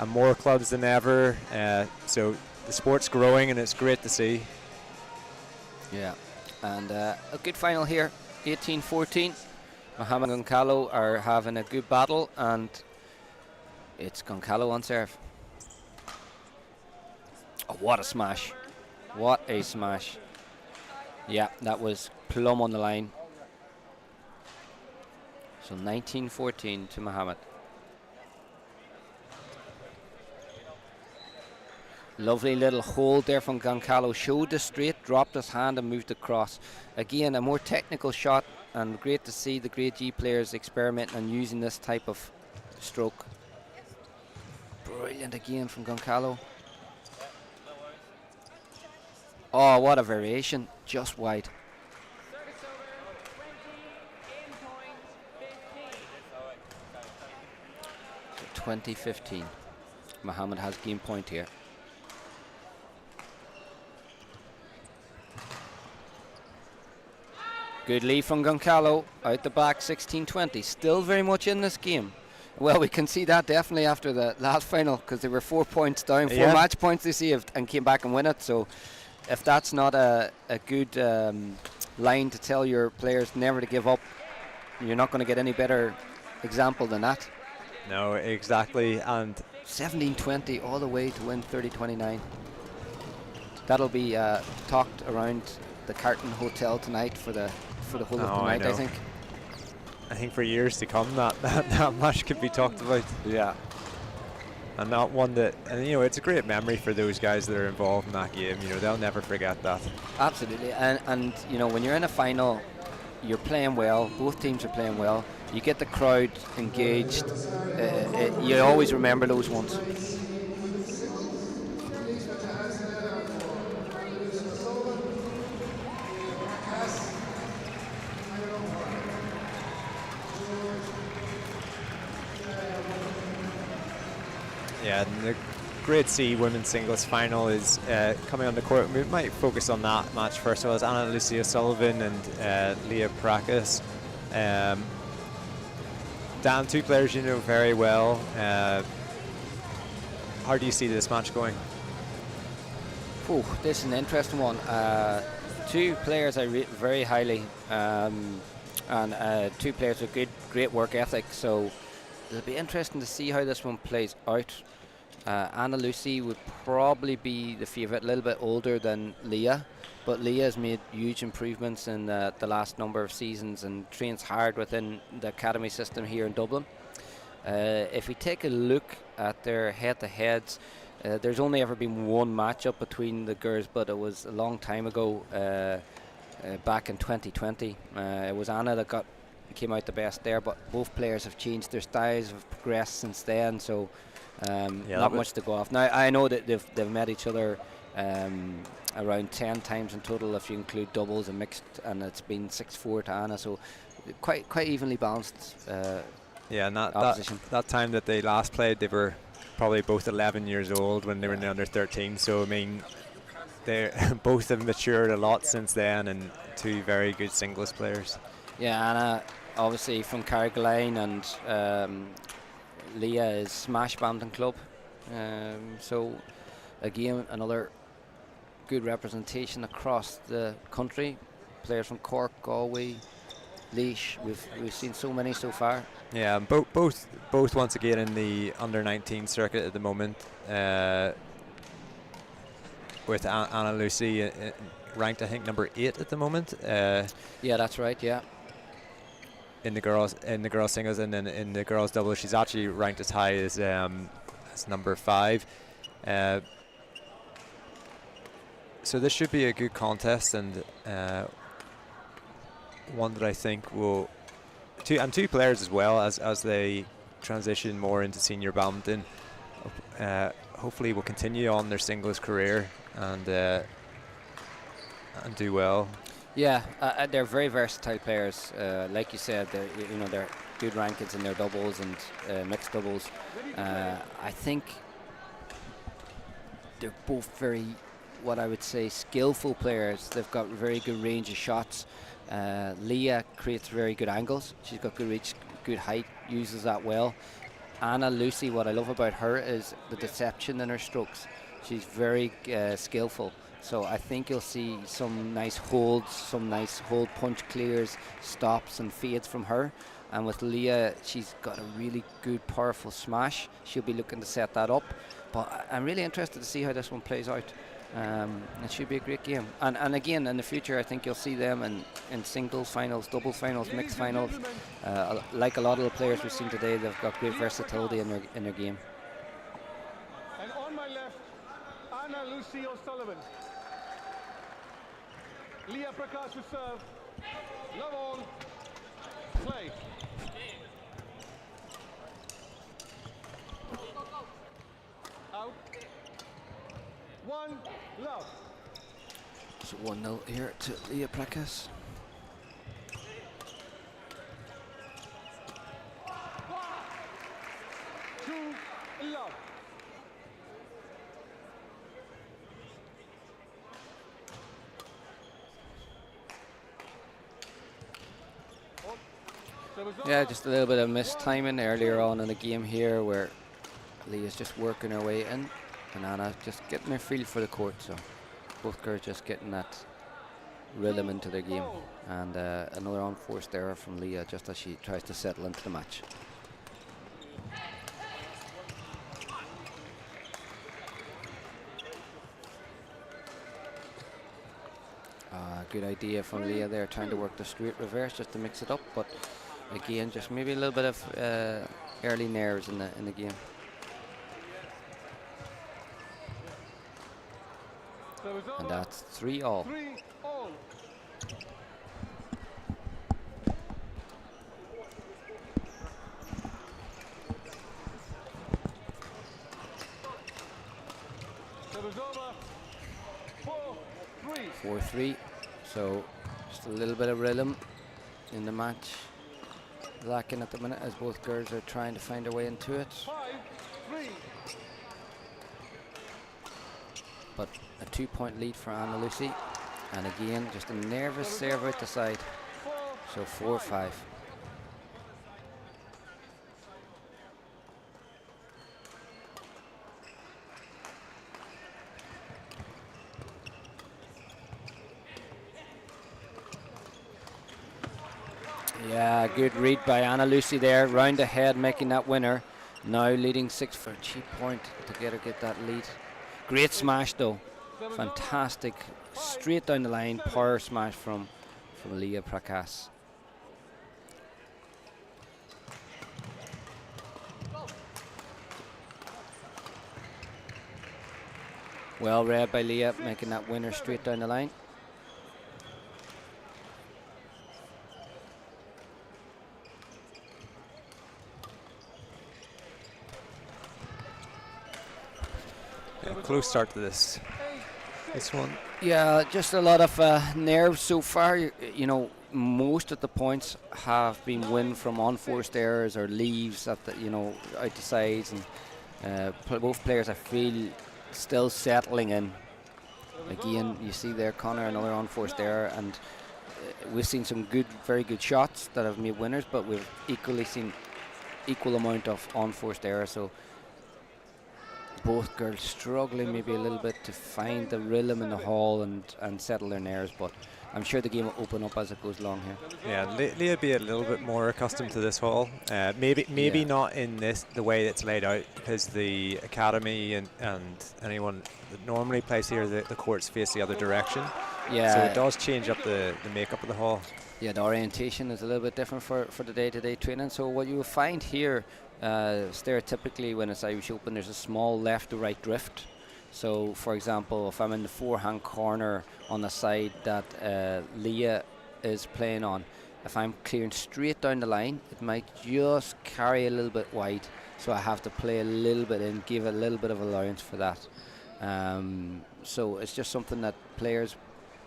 more clubs than ever. So the sport's growing, and it's great to see. Yeah. And a good final here, 18-14. Mohammed and Goncalo are having a good battle, and it's Goncalo on serve. Oh, what a smash. What a smash. Yeah, that was plumb on the line. So 19-14 to Mohammed. Lovely little hold there from Goncalo. Showed the straight, dropped his hand and moved across. Again, a more technical shot, and great to see the Grade G players experimenting and using this type of stroke. Brilliant again from Goncalo. Oh, what a variation. Just wide. 20-15. Mohammed has game point here. Good lead from Goncalo, out the back, 16-20. Still very much in this game. Well, we can see that definitely after the last final, because they were 4 points down, 4 match points they saved, and came back and win it. So if that's not a good line to tell your players never to give up, you're not going to get any better example than that. No, exactly. And 17-20 all the way to win 30-29. That'll be talked around the Carton Hotel tonight for the whole of the night, I think. I think for years to come that match could be talked about. Yeah. And not one that, and you know, it's a great memory for those guys that are involved in that game. You know, they'll never forget that. Absolutely. And you know, when you're in a final, you're playing well, both teams are playing well, you get the crowd engaged, you always remember those ones. Yeah, and the Grade C women's singles final is coming on the court. We might focus on that match first. So it's Anna Lucia Sullivan and Leah Prakas. Dan, two players you know very well. How do you see this match going? Oh, this is an interesting one. two players I rate very highly, and two players with great work ethic. So it'll be interesting to see how this one plays out. Anna Lucy would probably be the favourite, a little bit older than Leah, but Leah has made huge improvements in the last number of seasons and trains hard within the academy system here in Dublin. If we take a look at their head-to-heads, there's only ever been one matchup between the girls, but it was a long time ago, back in 2020. It was Anna that came out the best there, but both players have changed their styles, have progressed since then, so not much to go off. Now, I know that they've met each other around 10 times in total if you include doubles and mixed, and it's been 6-4 to Anna, so quite evenly balanced. Yeah, and opposition. that time that they last played, they were probably both 11 years old when they were in the under 13. So I mean, they both have matured a lot since then, and two very good singles players. Yeah, Anna obviously from Carrigaline, and Leah is Smash Badminton Club. So again, another good representation across the country. Players from Cork, Galway, Laois. We've seen so many so far. Yeah, both once again in the under 19 circuit at the moment. With Anna Lucy ranked, I think, number 8 at the moment. Yeah, that's right. Yeah. In the girls singles, and then in the girls doubles, she's actually ranked as high as number 5. So this should be a good contest, and one that I think will two players as well as they transition more into senior badminton. Hopefully, will continue on their singles career and do well. Yeah, they're very versatile players. Like you said, they're good rankings in their doubles and mixed doubles. I think they're both very, what I would say, skillful players. They've got very good range of shots. Leah creates very good angles. She's got good reach, good height, uses that well. Anna Lucy, what I love about her is the deception in her strokes. She's very skillful. So I think you'll see some nice holds, some nice hold punch clears, stops and fades from her. And with Leah, she's got a really good, powerful smash. She'll be looking to set that up. But I'm really interested to see how this one plays out. It should be a great game. And again, in the future, I think you'll see them in singles finals, doubles finals, mixed finals. Like a lot of the players we've seen today, they've got great versatility in their game. And on my left, Anna Lucy O'Sullivan. Leah Prakash to serve. Love all. Play. Out. 1 love. So 1-0 here to Leah Prakash. 2 love. Yeah, just a little bit of missed timing earlier on in the game here, where Leah's just working her way in and Anna just getting her feel for the court. So both girls just getting that rhythm into their game, and another unforced error from Leah just as she tries to settle into the match. Good idea from Leah there, trying to work the straight reverse just to mix it up, but again, just maybe a little bit of early nerves in the game. And that's 3-all. 3-all. Service over. 4-3. So just a little bit of rhythm in the match. Lacking at the minute as both girls are trying to find their way into it. 5-3. But a 2-point lead for Anna Lucy. And again, just a nervous serve out the side. So 4-5. Yeah, good read by Anna Lucy there. Round ahead, making that winner. Now leading 6 for a cheap point to get that lead. Great smash though. Fantastic. Straight down the line, power smash from Leah Prakas. Well read by Leah, making that winner straight down the line. Yeah, close start to this one. Yeah, just a lot of nerves so far. You know, most of the points have been win from unforced errors or leaves at the, out the sides, and both players I feel still settling in. Again, you see there, Connor, another unforced error, and we've seen some very good shots that have made winners, but we've equally seen equal amount of unforced error. So both girls struggling maybe a little bit to find the rhythm in the hall and settle their nerves, but I'm sure the game will open up as it goes along here. Yeah, Leah be a little bit more accustomed to this hall. Maybe not in the way it's laid out, because the academy and anyone that normally plays here, the courts face the other direction. Yeah. So it does change up the makeup of the hall. Yeah, the orientation is a little bit different for the day-to-day training. So what you will find here, stereotypically when it's Irish Open, there's a small left to right drift. So for example, if I'm in the forehand corner on the side that Leah is playing on, if I'm clearing straight down the line, it might just carry a little bit wide. So I have to play a little bit in, give a little bit of allowance for that. So it's just something that players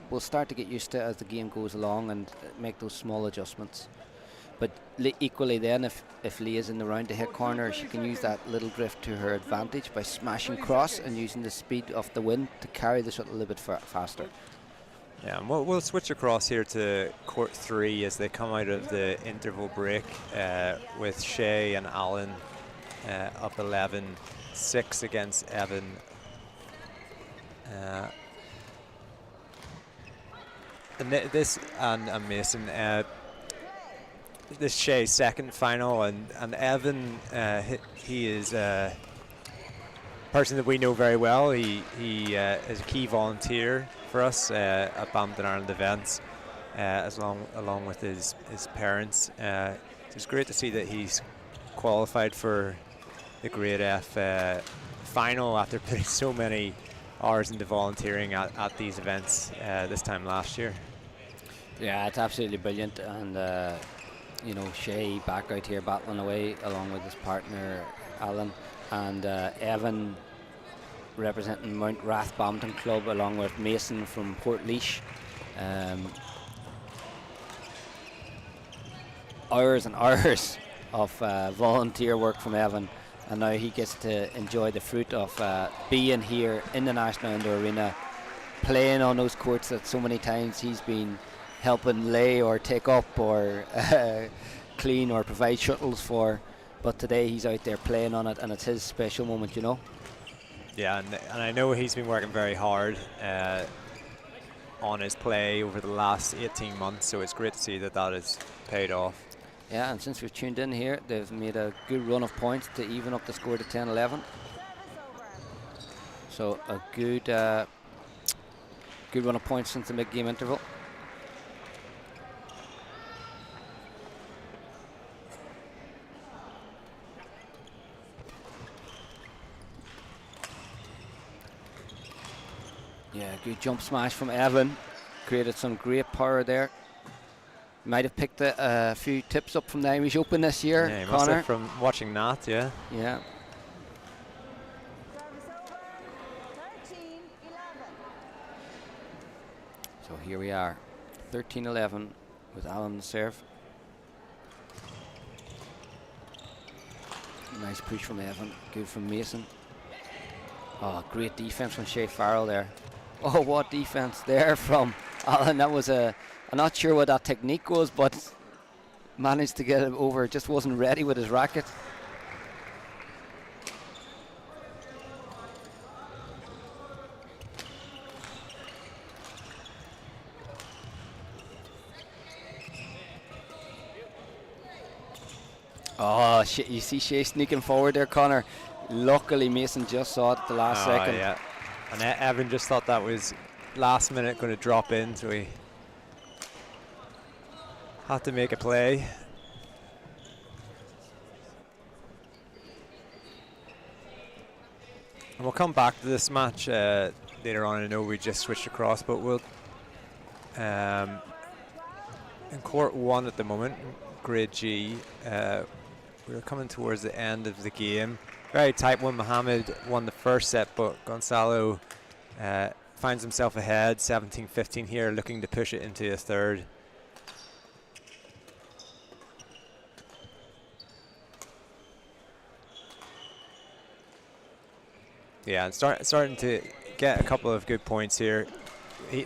will start to get used to as the game goes along and make those small adjustments. But equally then, if Leah's in the round ahead corner, she can use that little drift to her advantage by smashing cross and using the speed of the wind to carry the shuttle a little bit faster. Yeah, and we'll switch across here to court 3 as they come out of the interval break with Shay and Alan up 11-6 against Evan. And Mason. This Shay's second final, and Evan, he is a person that we know very well. He is a key volunteer for us at Badminton Ireland events, along with his parents. It's great to see that he's qualified for the Grade F final after putting so many hours into volunteering at these events this time last year. Yeah, it's absolutely brilliant, and Shay back out here battling away along with his partner Alan, and Evan representing Mount Rath Badminton Club along with Mason from Portlaoise. Hours and hours of volunteer work from Evan, and now he gets to enjoy the fruit of being here in the National Indoor Arena, playing on those courts that so many times he's been helping lay or take up or clean or provide shuttles for, but today he's out there playing on it, and it's his special moment, Yeah, and I know he's been working very hard on his play over the last 18 months, so it's great to see that has paid off. Yeah, and since we've tuned in here, they've made a good run of points to even up the score to 10-11. So a good run of points since the mid-game interval. Yeah, good jump smash from Evan. Created some great power there. Might have picked a few tips up from the Irish Open this year, Yeah, Connor. must have from watching that, yeah. Yeah. Service over. 13-11. So here we are, 13-11 with Alan serve. Nice push from Evan, good from Mason. Oh, great defense from Shay Farrell there. Oh, what defense there from Alan. That was I'm not sure what that technique was, but managed to get it over. Just wasn't ready with his racket. Oh, you see Shea sneaking forward there, Connor. Luckily, Mason just saw it at the last second. Yeah. And Evan just thought that was last minute going to drop in, so he had to make a play. And we'll come back to this match later on. I know we just switched across, but we'll in court 1 at the moment, grade G. We're coming towards the end of the game. Very tight one. Mohammed won the first set, but Gonzalo finds himself ahead, 17-15 here, looking to push it into a third. Yeah, and starting to get a couple of good points here.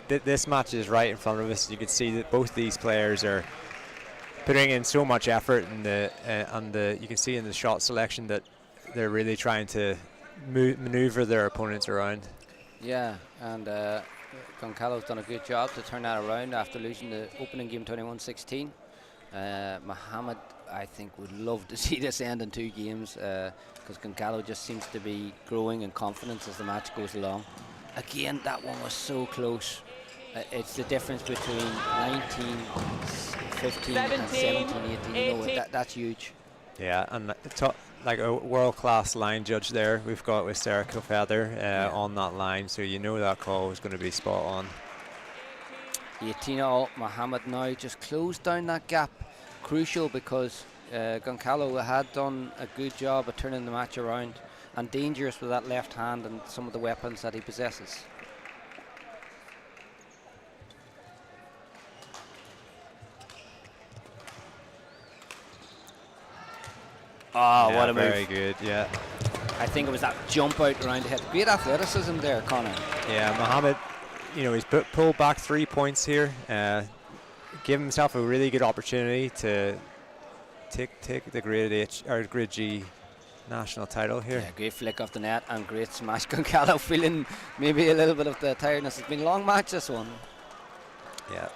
This match is right in front of us. You can see that both these players are putting in so much effort, and you can see in the shot selection that they're really trying to maneuver their opponents around. Yeah, and Goncalves done a good job to turn that around after losing the opening game 21-16. Mohammed, I think, would love to see this end in 2 games because Goncalves just seems to be growing in confidence as the match goes along. Again, that one was so close. It's the difference between 19-15 and 17-18. You know, that's huge. Yeah, and like a world-class line judge there we've got with Sarah Kofeather on that line, so you know that call is going to be spot on. 18-all. Mohammed now just closed down that gap. Crucial because Goncalves had done a good job of turning the match around, and dangerous with that left hand and some of the weapons that he possesses. Oh, Yeah, what a move. very good, yeah. I think it was that jump out around the head. Great athleticism there, Connor. Yeah, Mohammed, you know, he's pulled back 3 points here. Give himself a really good opportunity to take the grade H or grade G national title here. Yeah, great flick off the net and great smash. Goncalves feeling maybe a little bit of the tiredness. It's been a long match, this one. Yeah.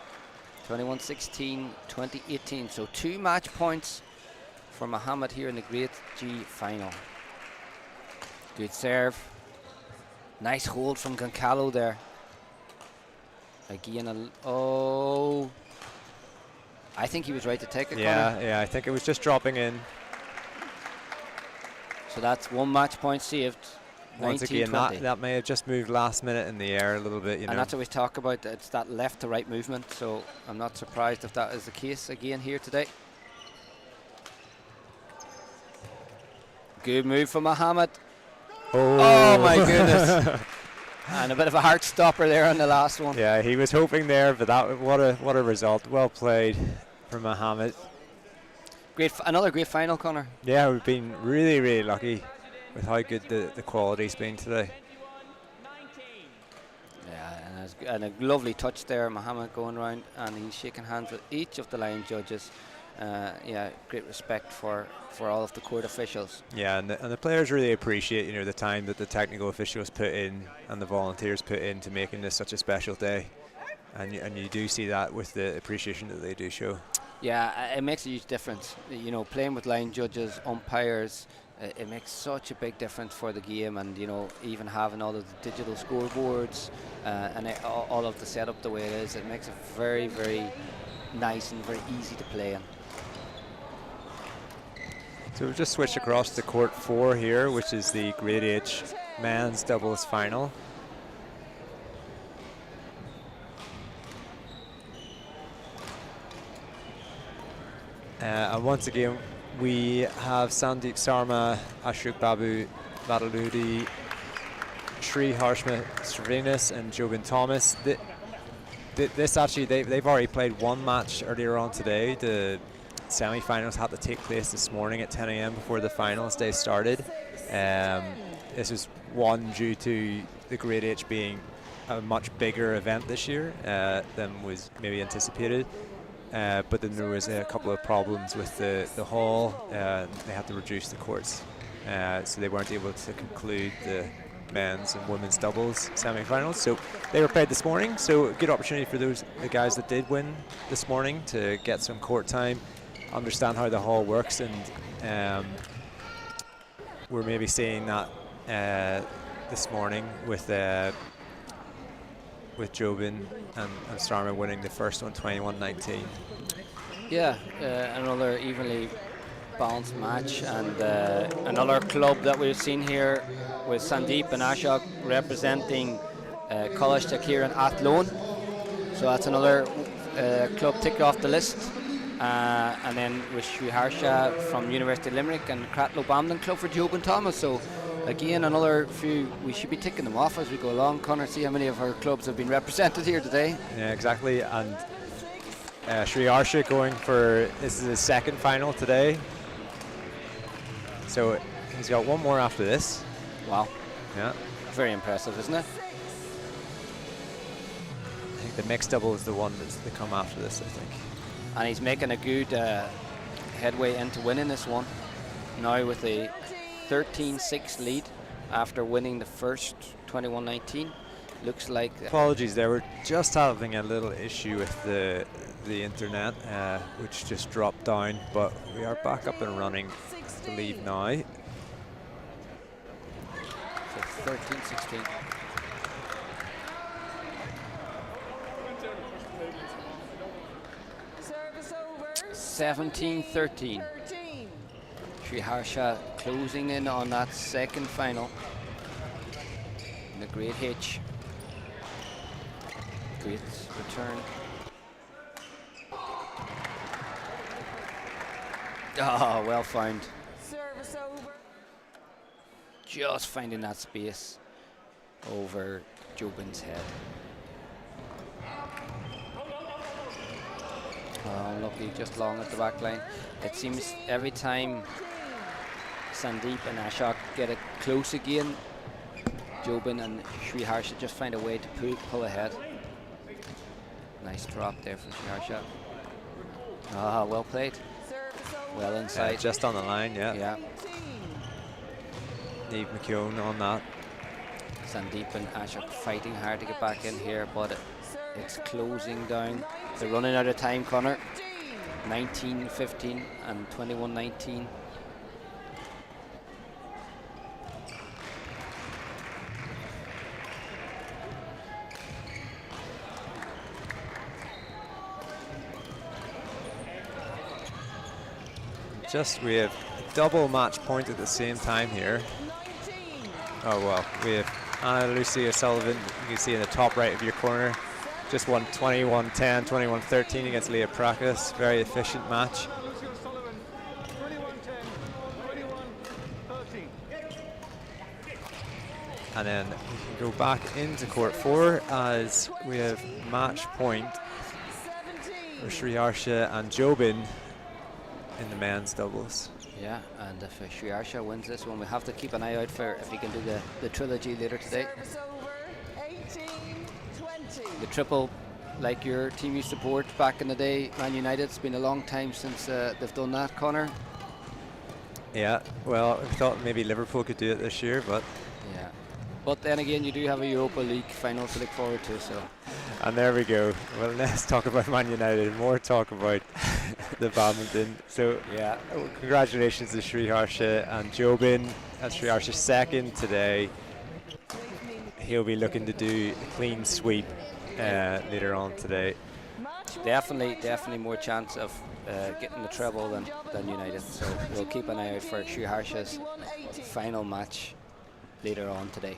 21-16, 20-18. So 2 match points for Mohammed here in the grade G final. Good serve. Nice hold from Goncalves there. Again, I think he was right to take it. Yeah, I think it was just dropping in. So that's 1 match point saved. Once again, that may have just moved last minute in the air a little bit, you know. And that's what we talk about. It's that left to right movement. So I'm not surprised if that is the case again here today. Good move from Mohammed. Oh my goodness. And a bit of a heart stopper there on the last one. Yeah, he was hoping there, but what a result. Well played from Mohammed. Another great final, Connor. Yeah, we've been really, really lucky with how good the quality's been today. Yeah, and a lovely touch there, Mohammed going around, and he's shaking hands with each of the line judges. Yeah, great respect for all of the court officials. Yeah, and the players really appreciate, you know, the time that the technical officials put in and the volunteers put into making this such a special day, and you do see that with the appreciation that they do show. Yeah, it makes a huge difference. You know, playing with line judges, umpires, it makes such a big difference for the game, and you know, even having all of the digital scoreboards and all of the setup the way it is, it makes it very, very nice and very easy to play in. So we've just switched across to court 4 here, which is the grade H men's doubles final. And once again, we have Sandeep Sarma, Ashok Babu, Vadaludi, Sri Harshma Srivenis, and Jobin Thomas. This actually, they've already played 1 match earlier on today. The semi-finals had to take place this morning at 10 a.m. before the finals day started. This was one due to the grade H being a much bigger event this year than was maybe anticipated. But then there was a couple of problems with the hall. They had to reduce the courts, so they weren't able to conclude the men's and women's doubles semi-finals. So they were played this morning, so a good opportunity for the guys that did win this morning to get some court time, understand how the hall works, and we're maybe seeing that this morning with Jobin and Starmer winning the first one 21-19. Yeah, another evenly balanced match, and another club that we've seen here with Sandeep and Ashok representing College Takir and Athlone. So that's another club ticked off the list. And then with Sri Harsha from University of Limerick and Cratloe Badminton Club for Jobin Thomas. So again, another few, we should be ticking them off as we go along. Connor, see how many of our clubs have been represented here today. Yeah, exactly. And Sri Harsha going for, this is his second final today. So he's got one more after this. Wow. Yeah. Very impressive, isn't it? I think the mixed double is the one that's to come after this, I think. And he's making a good headway into winning this one. Now with a 13-6 lead after winning the first 21-19. Looks like... Apologies there, we're just having a little issue with the internet, which just dropped down, but we are back up and running, I believe, now. So 13-16. Service over. 17-13. Sri Harsha closing in on that second final. And a great hitch. Great return. Ah, well found. Service over. Just finding that space over Jobin's head. Oh, unlucky, just long at the back line. It seems every time Sandeep and Ashok get it close again, Jobin and Sri Harsha just find a way to pull ahead. Nice drop there from Sri Harsha. Ah, well played. Well inside. Just on the line, yeah. Yeah. Neve McKeown on that. Sandeep and Ashok fighting hard to get back in here, but it's closing down. They're running out of time, Connor. 19-15 and 21-19. We have a double match point at the same time here. Oh well, we have Anna Lucia Sullivan, you can see in the top right of your corner, just won 21-10, 21-13 against Leah Prakas. Very efficient match. Lucia Sullivan, 21-10, 21-13. And then we can go back into court 4 as we have match point for Sri Harsha and Jobin in the men's doubles. Yeah, and if Sri Harsha wins this one, we have to keep an eye out for if he can do the trilogy later today. Service over. 18-20. The triple, like your team used to support back in the day, Man United. It's been a long time since they've done that, Connor. Yeah, well, we thought maybe Liverpool could do it this year, but... Yeah. But then again, you do have a Europa League final to look forward to, so... And there we go. Well, let's talk about Man United, more talk about the badminton. So, yeah, congratulations to Sri Harsha and Jobin. That's Sri Harsha's second today. He'll be looking to do a clean sweep later on today. Definitely more chance of getting the treble than United. So we'll keep an eye out for Sri Harsha's final match later on today.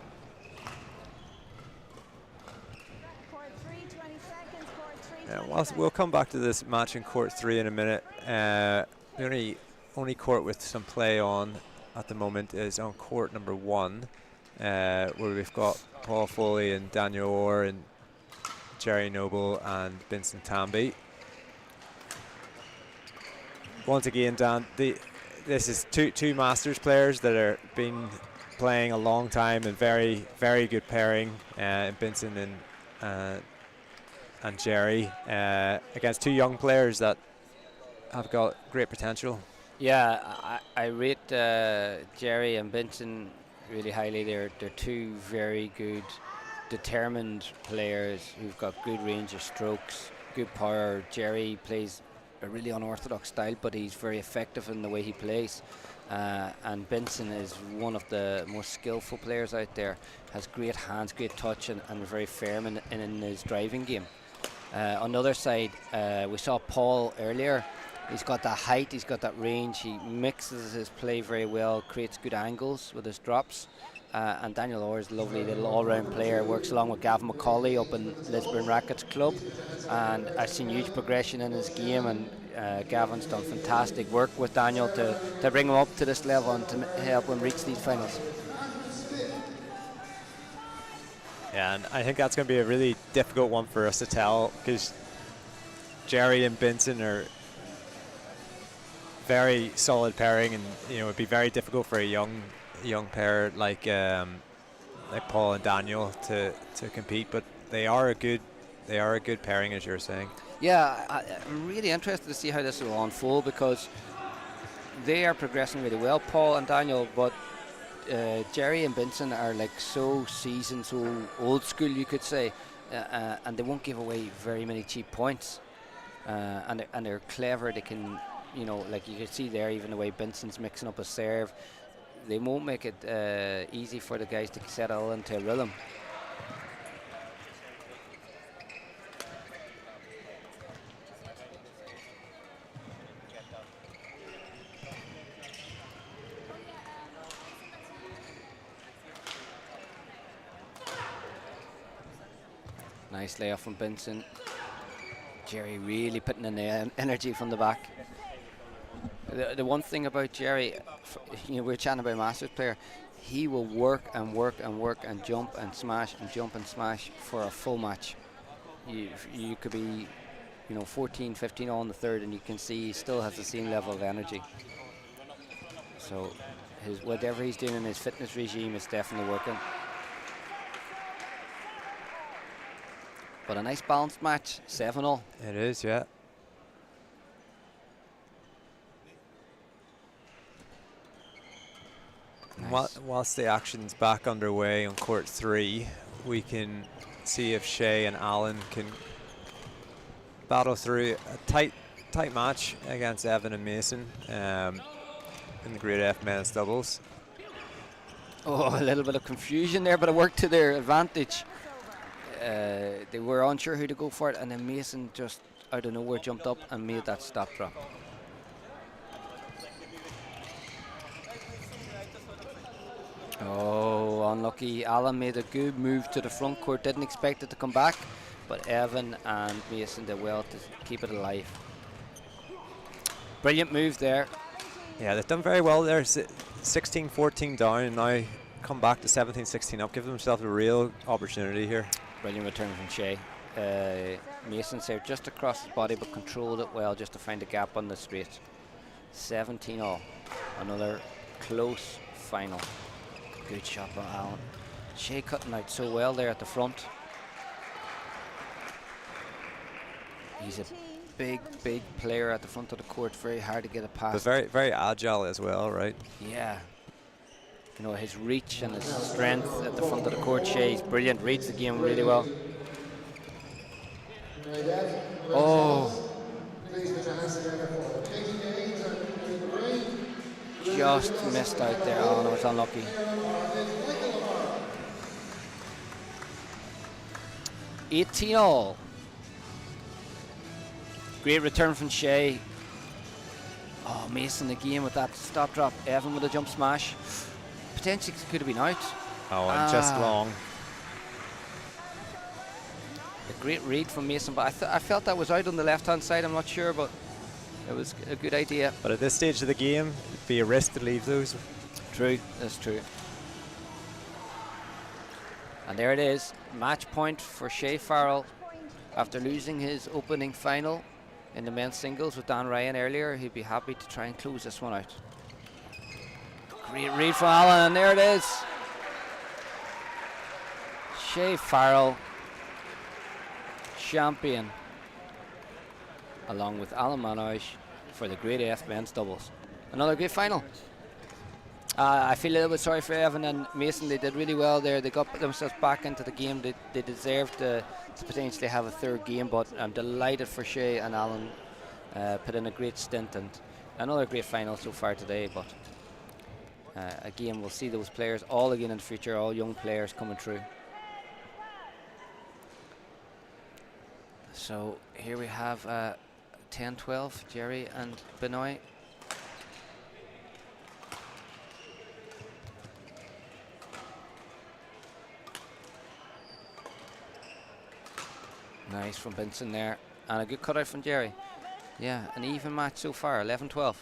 We'll come back to this match in court 3 in a minute. The only court with some play on at the moment is on court number 1, where we've got Paul Foley and Daniel Orr and Jerry Noble and Vincent Tamby. Once again, Dan, this is two Masters players that are been playing a long time and very, very good pairing. Vincent and Jerry against two young players that have got great potential. Yeah, I rate Jerry and Vincent really highly. They're two very good, determined players who've got good range of strokes, good power. Jerry plays a really unorthodox style, but he's very effective in the way he plays. And Benson is one of the most skillful players out there. Has great hands, great touch, and very firm in his driving game. On the other side, we saw Paul earlier. He's got that height, he's got that range. He mixes his play very well, creates good angles with his drops. And Daniel Orr is a lovely little all-round player. Works along with Gavin McCauley up in Lisburn Rackets Club, and I've seen huge progression in his game. And Gavin's done fantastic work with Daniel to bring him up to this level and to help him reach these finals. Yeah, and I think that's going to be a really difficult one for us to tell, because Jerry and Benson are very solid pairing, and it'd be very difficult for a young pair like Paul and Daniel to compete. But they are a good pairing, as you're saying. Yeah, I'm really interested to see how this will unfold, because they are progressing really well, Paul and Daniel, but Jerry and Benson are like so seasoned, so old school, you could say, and they won't give away very many cheap points, and they're clever. They can, like you could see there, even the way Benson's mixing up a serve, they won't make it easy for the guys to settle into a rhythm. Nice layoff from Benson. Jerry really putting in the energy from the back. The one thing about Jerry, we're chatting about a Masters player, he will work and work and work and jump and smash and jump and smash for a full match. You could be 14, 15 all in the third, and you can see he still has the same level of energy. So whatever he's doing in his fitness regime is definitely working. But a nice balanced match, 7-all. It is, yeah. Nice. Whilst the action's back underway on court 3, we can see if Shay and Alan can battle through a tight match against Evan and Mason in the Grade F men's doubles. Oh, a little bit of confusion there, but it worked to their advantage. They were unsure who to go for it, and then Mason just out of nowhere jumped up and made that stop drop. Oh, unlucky. Alan made a good move to the front court, didn't expect it to come back, but Evan and Mason did well to keep it alive. Brilliant move there. Yeah, they've done very well there. 16-14 down, and now come back to 17-16 up. Give themselves a real opportunity here. Brilliant return from Shay. Mason served just across his body, but controlled it well just to find a gap on the straight. 17-all. Another close final. Good shot by Alan. Shay cutting out so well there at the front. He's a big player at the front of the court. Very hard to get it past. But very, very agile as well, right? Yeah. His reach and his strength at the front of the court. Shay's brilliant. Reads the game really well. Oh. Just missed out there. Oh no, it's unlucky. $18-all. Great return from Shay. Oh, Mason again with that stop drop. Evan with a jump smash. Potentially could have been out. Oh, and just long. A great read from Mason, but I felt that was out on the left-hand side. I'm not sure, but it was a good idea. But at this stage of the game, it'd be a risk to leave those. True, that's true. And there it is, match point for Shay Farrell. After losing his opening final in the men's singles with Dan Ryan earlier, he'd be happy to try and close this one out. Great read from Alan, and there it is. Shay Farrell, champion, along with Alan Manoj for the Grade F men's doubles. Another great final. I feel a little bit sorry for Evan and Mason. They did really well there. They got themselves back into the game. They deserved to potentially have a third game, but I'm delighted for Shay and Alan Put in a great stint and another great final so far today. But again, we'll see those players all again in the future, all young players coming through. So here we have 10-12, Jerry and Benoit. Nice from Benson there, and a good cutout from Jerry. Yeah, an even match so far, 11-12.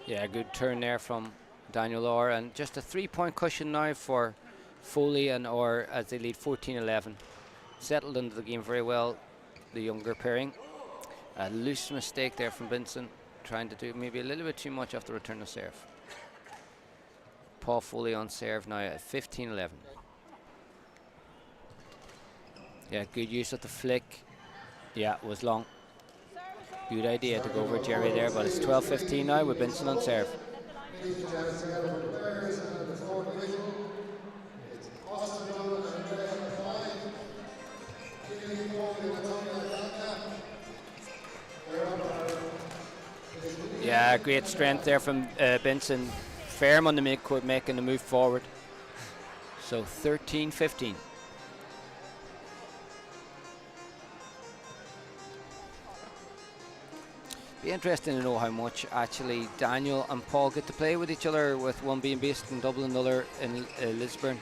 Yeah, good turn there from Daniel Orr, and just a 3-point cushion now for Foley and Orr as they lead 14-11. Settled into the game very well, the younger pairing. A loose mistake there from Vincent, trying to do maybe a little bit too much off the return of serve. Paul Foley on serve now at 15-11. Yeah, good use of the flick. Yeah, it was long. Good idea to go over Jerry there, but it's 12-15 now with Benson on serve. Yeah, great strength there from Benson. Firm on the midcourt, making the move forward. So 13-15. Be interesting to know how much actually Daniel and Paul get to play with each other, with one being based in Dublin, another in Lisburn.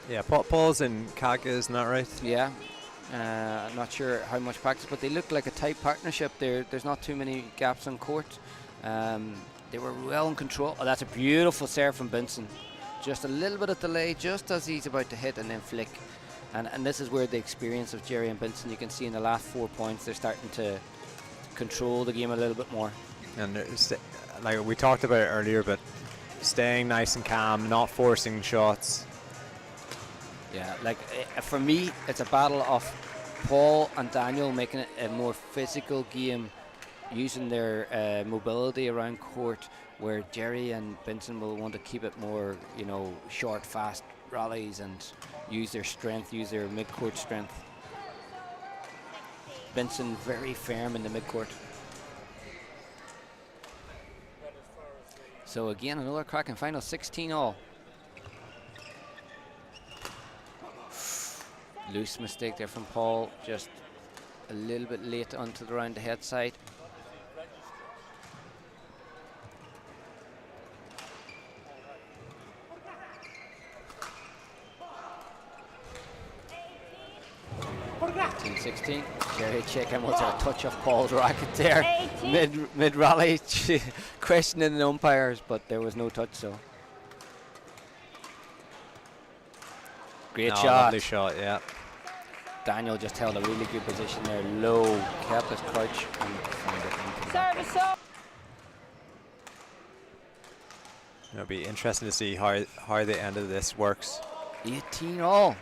Yeah, Paul's in Kaga, isn't that right? Yeah, I'm not sure how much practice, but they look like a tight partnership. There's not too many gaps on court. They were well in control. Oh, that's a beautiful serve from Benson. Just a little bit of delay, just as he's about to hit, and then flick. And this is where the experience of Jerry and Benson, you can see in the last 4 points, they're starting to control the game a little bit more. And like we talked about it earlier, but staying nice and calm, not forcing shots. Yeah, like for me, it's a battle of Paul and Daniel making it a more physical game, using their mobility around court, where Jerry and Benson will want to keep it more, you know, short, fast rallies and use their strength, use their mid-court strength. Benson very firm in the midcourt. So again, another cracking final, 16-all. Loose mistake there from Paul, just a little bit late onto the round the head side. (16) Jerry checking what's a touch of Paul's racket there. Mid rally, questioning the umpires, but there was no touch. So great shot. Lovely shot, yeah. Daniel just held a really good position there, low, kept his crouch and found it. Service up. It'll be interesting to see how the end of this works. 18-all.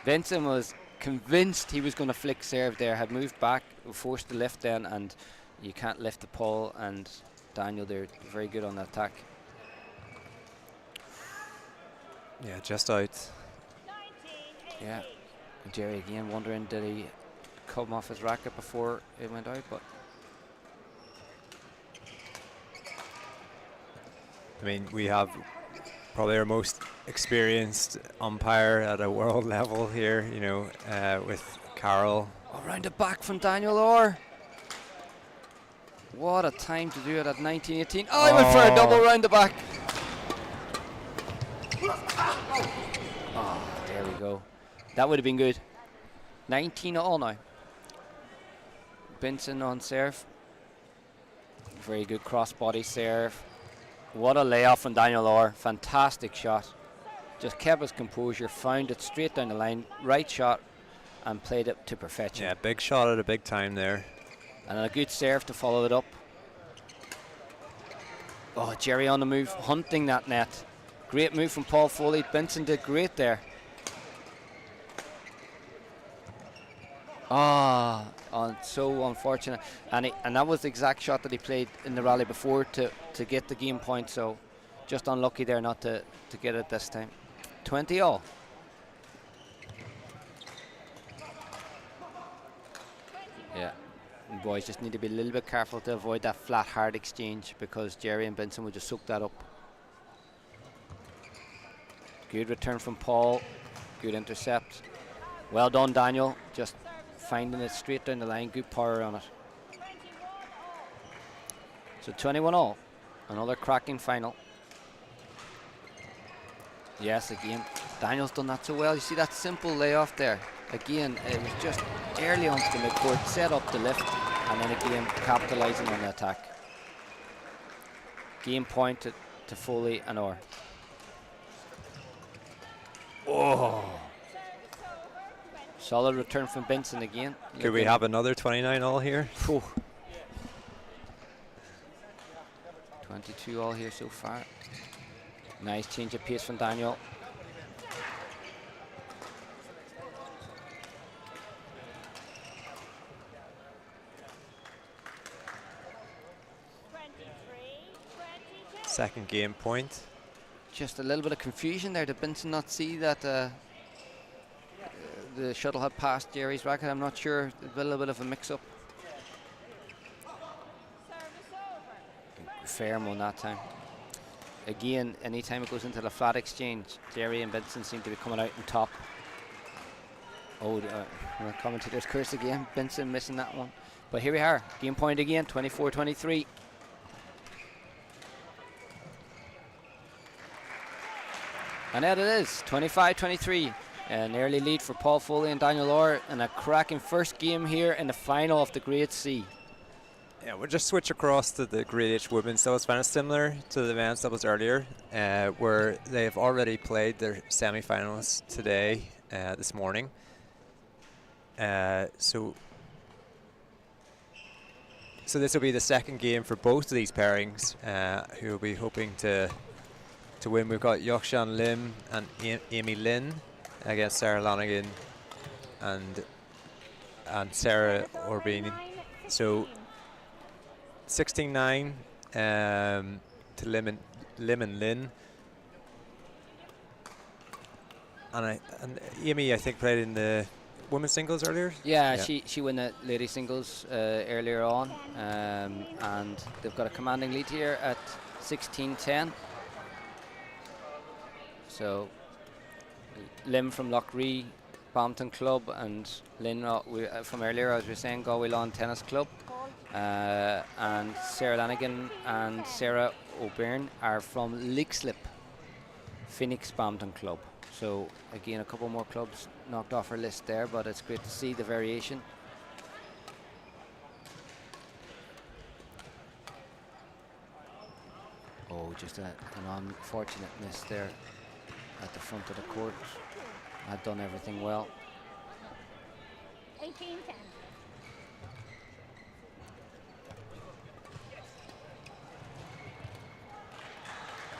Vincent was convinced he was going to flick serve there, had moved back, forced the lift then, and you can't lift the Paul and Daniel. They're very good on the attack. Yeah, just out. 19, Yeah, Jerry again wondering, did he come off his racket before it went out? But I mean, we have probably our most experienced umpire at a world level here, you know, with Carroll. around the back from Daniel Orr. What a time to do it at 19-18. Oh, he went for a double round the back. Oh, there we go. That would have been good. 19-all now. Benson on serve. Very good cross-body serve. What a layoff from Daniel Orr. Fantastic shot. Just kept his composure, found it straight down the line. Right shot, and played it to perfection. Yeah, big shot at a big time there. And a good serve to follow it up. Oh, Jerry on the move, hunting that net. Great move from Paul Foley. Benson did great there. So unfortunate. And that was the exact shot that he played in the rally before to get the game point. So just unlucky there not to get it this time. 20-all. Yeah. And boys just need to be a little bit careful to avoid that flat hard exchange, because Jerry and Benson would just soak that up. Good return from Paul. Good intercept. Well done, Daniel. Just finding it straight down the line. Good power on it. So 21-all. Another cracking final. Yes, again, Daniel's done that so well. You see that simple layoff there. Again, it was just early onto the midcourt, set up the lift, and then again capitalising on the attack. Game point to Foley and Orr. Oh! Solid return from Benson again. Could we have another 29-all here? 22-all here so far. Nice change of pace from Daniel. Second game point. Just a little bit of confusion there. Did Benson not see that the shuttle had passed Jerry's racket? I'm not sure. A little bit of a mix-up. Fair one that time. Again, anytime it goes into the flat exchange, Jerry and Benson seem to be coming out on top. Oh, the commentator's curse again. Benson missing that one. But here we are. Game point again, 24-23. And there it is, 25-23. An early lead for Paul Foley and Daniel Orr, and a cracking first game here in the final of the Grade C. Yeah, we'll just switch across to the Grade H women's. So it's kind of similar to the events that was earlier, where they've already played their semi-finals today, this morning. So this will be the second game for both of these pairings, who will be hoping to win. We've got Yokshan Lim and Amy Lin against Sarah Lanigan and Sarah Orbini. So 16-9 to Lim and Lin. And Amy, I think, played in the women's singles earlier. Yeah. She won the ladies singles earlier on, and they've got a commanding lead here at 16-10. So Lim from Loughrea Badminton Club and Lynn from earlier, as we were saying, Galway Lawn Tennis Club. And Sarah Lanigan and Sarah O'Byrne are from Leixlip Phoenix Badminton Club. So again, a couple more clubs knocked off our list there, but it's great to see the variation. Oh, just an unfortunate miss there at the front of the court. Had done everything well. 18-10.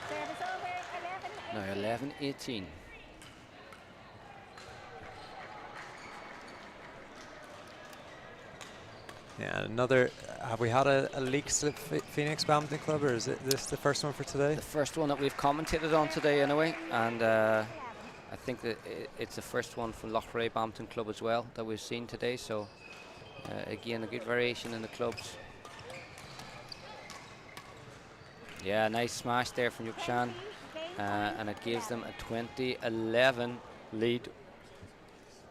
Service over, 11. Now 11-18. Yeah, another. Have we had a Leixlip Phoenix Badminton Club, or is this the first one for today? The first one that we've commentated on today, anyway, and I think that it's the first one from Loughrea Badminton Club as well that we've seen today. So again, a good variation in the clubs. Yeah, nice smash there from Yukshan, and it gives them a 20-11 lead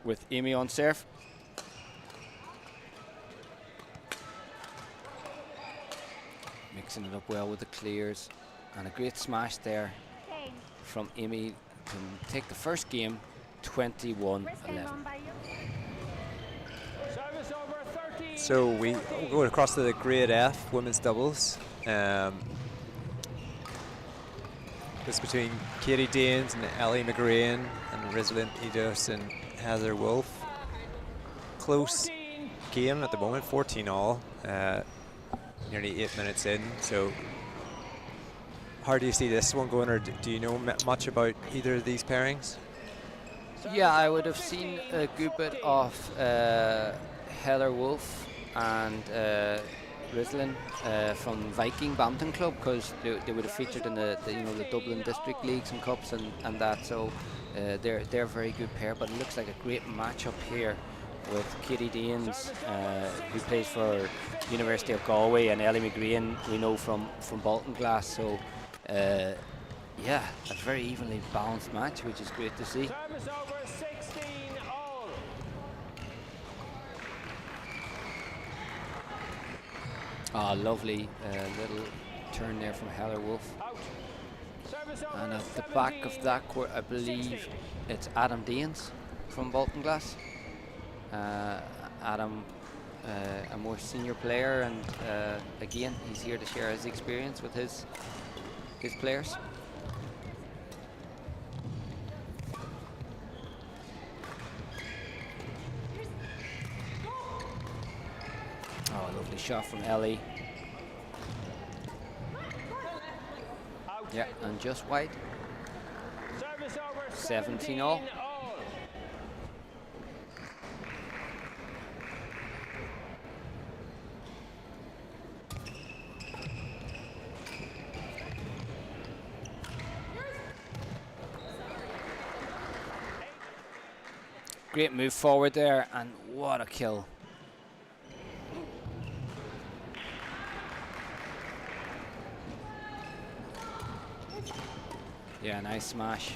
with Amy on serve. Mixing it up well with the clears, and a great smash there from Amy to take the first game 21-11. So we go across to the Grade F women's doubles. It's between Katie Danes and Ellie McGrain and Rosalind Edos and Heather Wolfe. close game at the moment, 14 all, nearly 8 minutes in. So how do you see this one going, or do you know much about either of these pairings? Yeah, I would have seen a good bit of Heather Wolf and Rislin from Viking Badminton Club, because they would have featured in the Dublin District Leagues and Cups and that. So they're a very good pair. But it looks like a great matchup here with Katie Danes, who plays for University of Galway, and Ellie McGreen we know from Bolton Glass. So yeah, a very evenly balanced match, which is great to see. Service over 16 all. Ah, lovely little turn there from Heather Wolf. Out. Service over And at the back of that court, I believe it's Adam Danes from Bolton Glass. Adam, a more senior player, and again, he's here to share his experience with his players. Oh, lovely shot from Ellie. out. Yeah, and just wide. Service over 17 all. Great move forward there, and what a kill. Yeah, nice smash.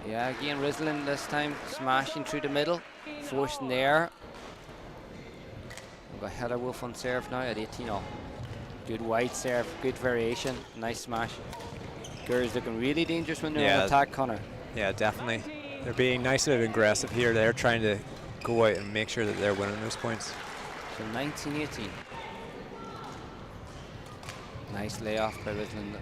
Yeah, again, Rislin this time smashing through the middle, forcing the air. We've got Heather Wolf on serve now at 18 all. Good wide serve, good variation, nice smash. Girls looking really dangerous when they're on attack, Connor. Yeah, definitely. They're being nice and aggressive here. They're trying to go out and make sure that they're winning those points. So 19-18. Nice layoff by Rislin.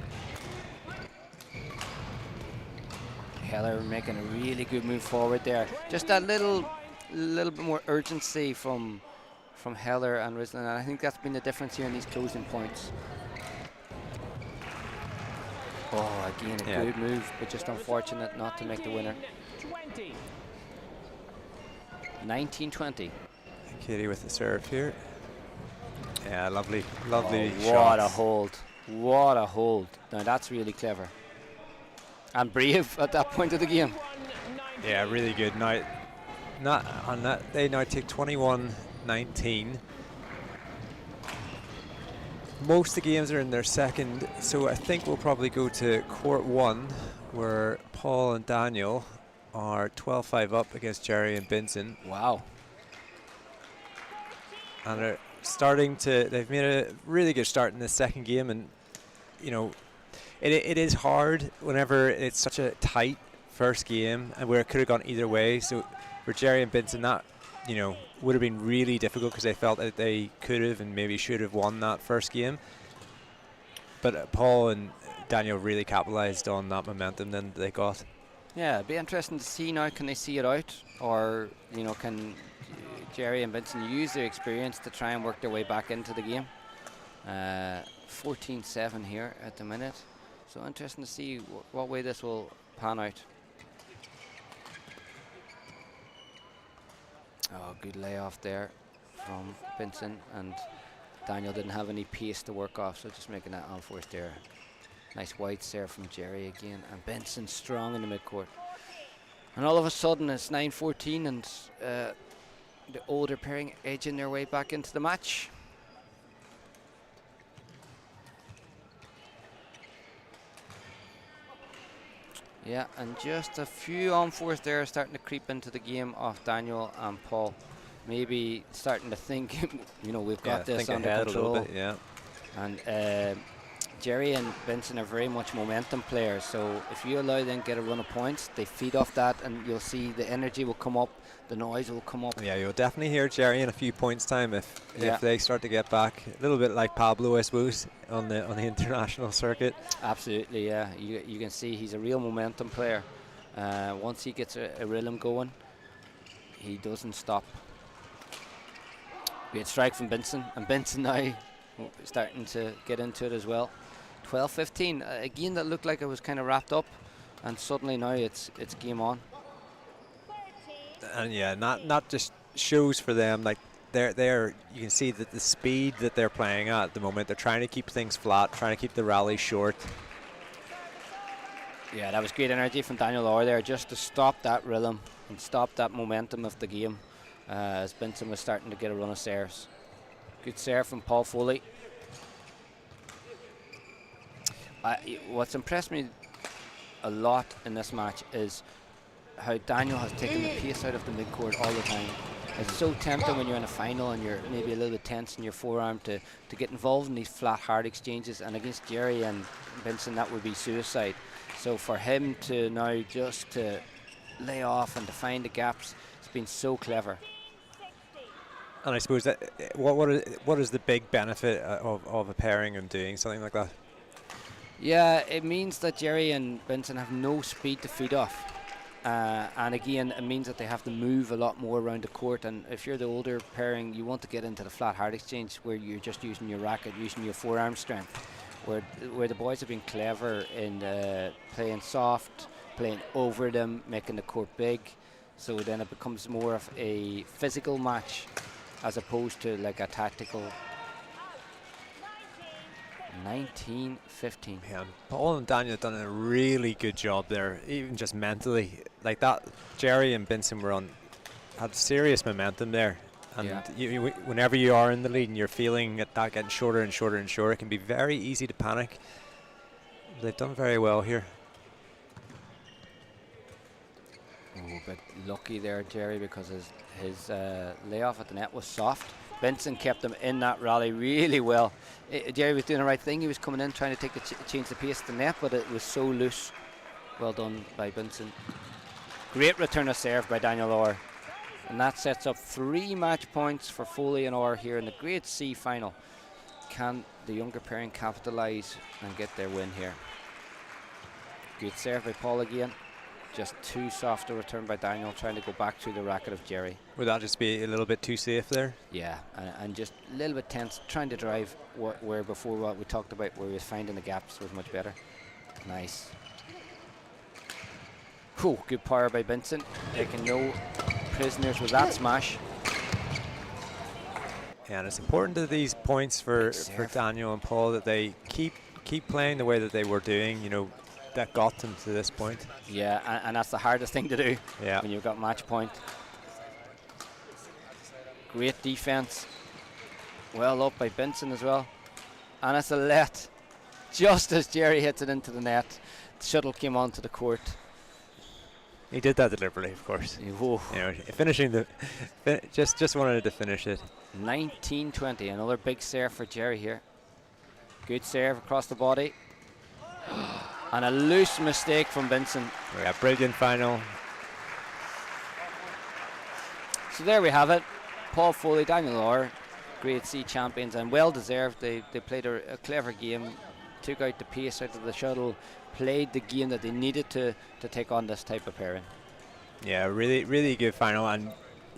Heather making a really good move forward there. Just that little bit more urgency from Heather and Rislin, and I think that's been the difference here in these closing points. Oh, again, a good move, but just unfortunate not to make the winner. 19-20. Katie with the serve here. Yeah, lovely Oh, shot. what a hold. What a hold. Now that's really clever. And brave at that point of the game. Yeah, really good. Now, not on that, they now take 21-19. Most of the games are in their second, so I think we'll probably go to court one, where Paul and Daniel are 12-5 up against Jerry and Benson. Wow. And they're starting to, they've made a really good start in the second game, and you know, it is hard whenever it's such a tight first game and where it could have gone either way. So for Jerry and Benson, that, you know, would have been really difficult because they felt that they could have and maybe should have won that first game. But Paul and Daniel really capitalized on that momentum then they got. Yeah, it'd be interesting to see now, can they see it out, or, you know, can Jerry and Benson use their experience to try and work their way back into the game. 14-7 here at the minute. So interesting to see what way this will pan out. Oh, good layoff there from Benson, and Daniel didn't have any pace to work off, so just making that unforced error. Nice wide serve from Jerry again, and Benson strong in the midcourt. And all of a sudden it's 9-14, and the older pairing edging their way back into the match. Yeah, and just a few unforced there starting to creep into the game of Daniel and Paul. Maybe starting to think, you know, we've got this under control. A little bit, yeah. And Jerry and Benson are very much momentum players, so if you allow them to get a run of points, they feed off that, and you'll see the energy will come up, the noise will come up. Yeah, you'll definitely hear Jerry in a few points time if they start to get back. A little bit like Pablo, I suppose, on the international circuit. Absolutely, yeah. You can see he's a real momentum player. Once he gets a rhythm going, he doesn't stop. Great strike from Benson, and Benson now starting to get into it as well. 12-15. Again, that looked like it was kind of wrapped up, and suddenly now it's game on. And yeah, not just shows for them, like they're you can see that the speed that they're playing at the moment, they're trying to keep things flat, trying to keep the rally short. Yeah, that was great energy from Daniel Orr there, just to stop that rhythm and stop that momentum of the game as Benson was starting to get a run of serves. Good serve from Paul Foley. What's impressed me a lot in this match is how Daniel has taken the pace out of the midcourt all the time. It's so tempting when you're in a final and you're maybe a little bit tense in your forearm to get involved in these flat, hard exchanges, and against Jerry and Benson that would be suicide. So for him to now just to lay off and to find the gaps, it's been so clever. And I suppose that what is the big benefit of a pairing and doing something like that? Yeah, it means that Jerry and Benson have no speed to feed off. And again, it means that they have to move a lot more around the court. And if you're the older pairing, you want to get into the flat hard exchange where you're just using your racket, using your forearm strength. Where the boys have been clever in playing soft, playing over them, making the court big. So then it becomes more of a physical match as opposed to like a tactical. 19-15. Yeah, Paul and Daniel have done a really good job there, even just mentally. Like that, Jerry and Benson had serious momentum there. And yeah. Whenever you are in the lead and you're feeling that getting shorter and shorter and shorter, it can be very easy to panic. They've done very well here. Oh, but lucky there, Jerry, because his layoff at the net was soft. Benson kept him in that rally really well. Jerry was doing the right thing. He was coming in trying to change the pace of the net, but it was so loose. Well done by Benson. Great return of serve by Daniel Orr. And that sets up 3 match points for Foley and Orr here in the Grade C final. Can the younger pairing capitalise and get their win here? Good serve by Paul again. Just too soft a return by Daniel, trying to go back to the racket of Jerry. Would that just be a little bit too safe there? Yeah, and just a little bit tense, trying to drive where before what we talked about, where he was finding the gaps, was much better. Nice. Whew, good power by Benson, taking no prisoners with that smash. Yeah, and it's important to these points for Daniel and Paul that they keep playing the way that they were doing, you know, that got them to this point. Yeah, and that's the hardest thing to do when you've got match point. Great defense. Well up by Benson as well. And it's a let. Just as Jerry hits it into the net, the shuttle came onto the court. He did that deliberately, of course. Whoa. You know, finishing just wanted to finish it. 19-20, another big serve for Jerry here. Good serve across the body. And a loose mistake from Benson. Yeah, brilliant final. So there we have it. Paul Foley, Daniel Orr, Grade C champions, and well deserved. They played a clever game, took out the pace out of the shuttle, played the game that they needed to take on this type of pairing. Yeah, really good final, and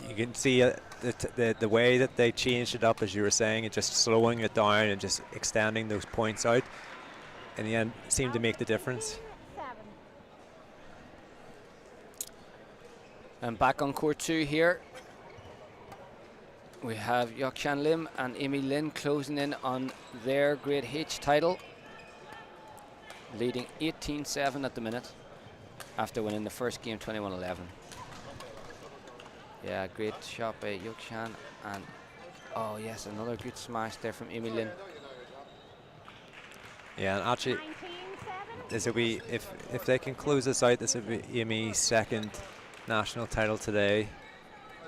you can see the way that they changed it up, as you were saying, and just slowing it down and just extending those points out. In the end, seemed to make the difference. And back on court 2 here, we have Yokshan Lim and Amy Lin closing in on their Grade H title, leading 18-7 at the minute after winning the first game 21-11. Yeah, great shot by Yokshan, and oh yes, another good smash there from Amy Lin. Yeah, and actually, this will be, if they can close this out, this will be Amy's second national title today.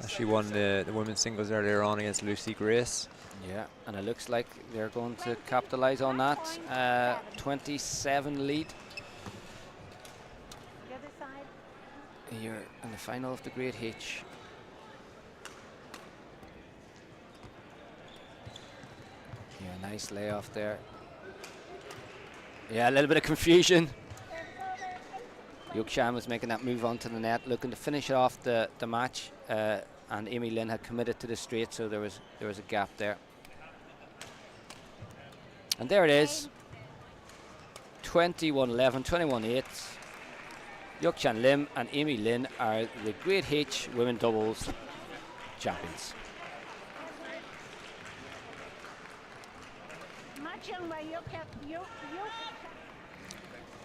She won the women's singles earlier on against Lucy Grace. Yeah, and it looks like they're going to capitalise on that. 27 lead. The other side. Here in the final of the Grade H. Yeah, nice layoff there. Yeah, a little bit of confusion. Yukshan was making that move onto the net, looking to finish off the match, and Amy Lynn had committed to the straight, so there was a gap there. And there it is, 21-11, 21-8. Yukshan Lim and Amy Lynn are the Grade H women doubles champions.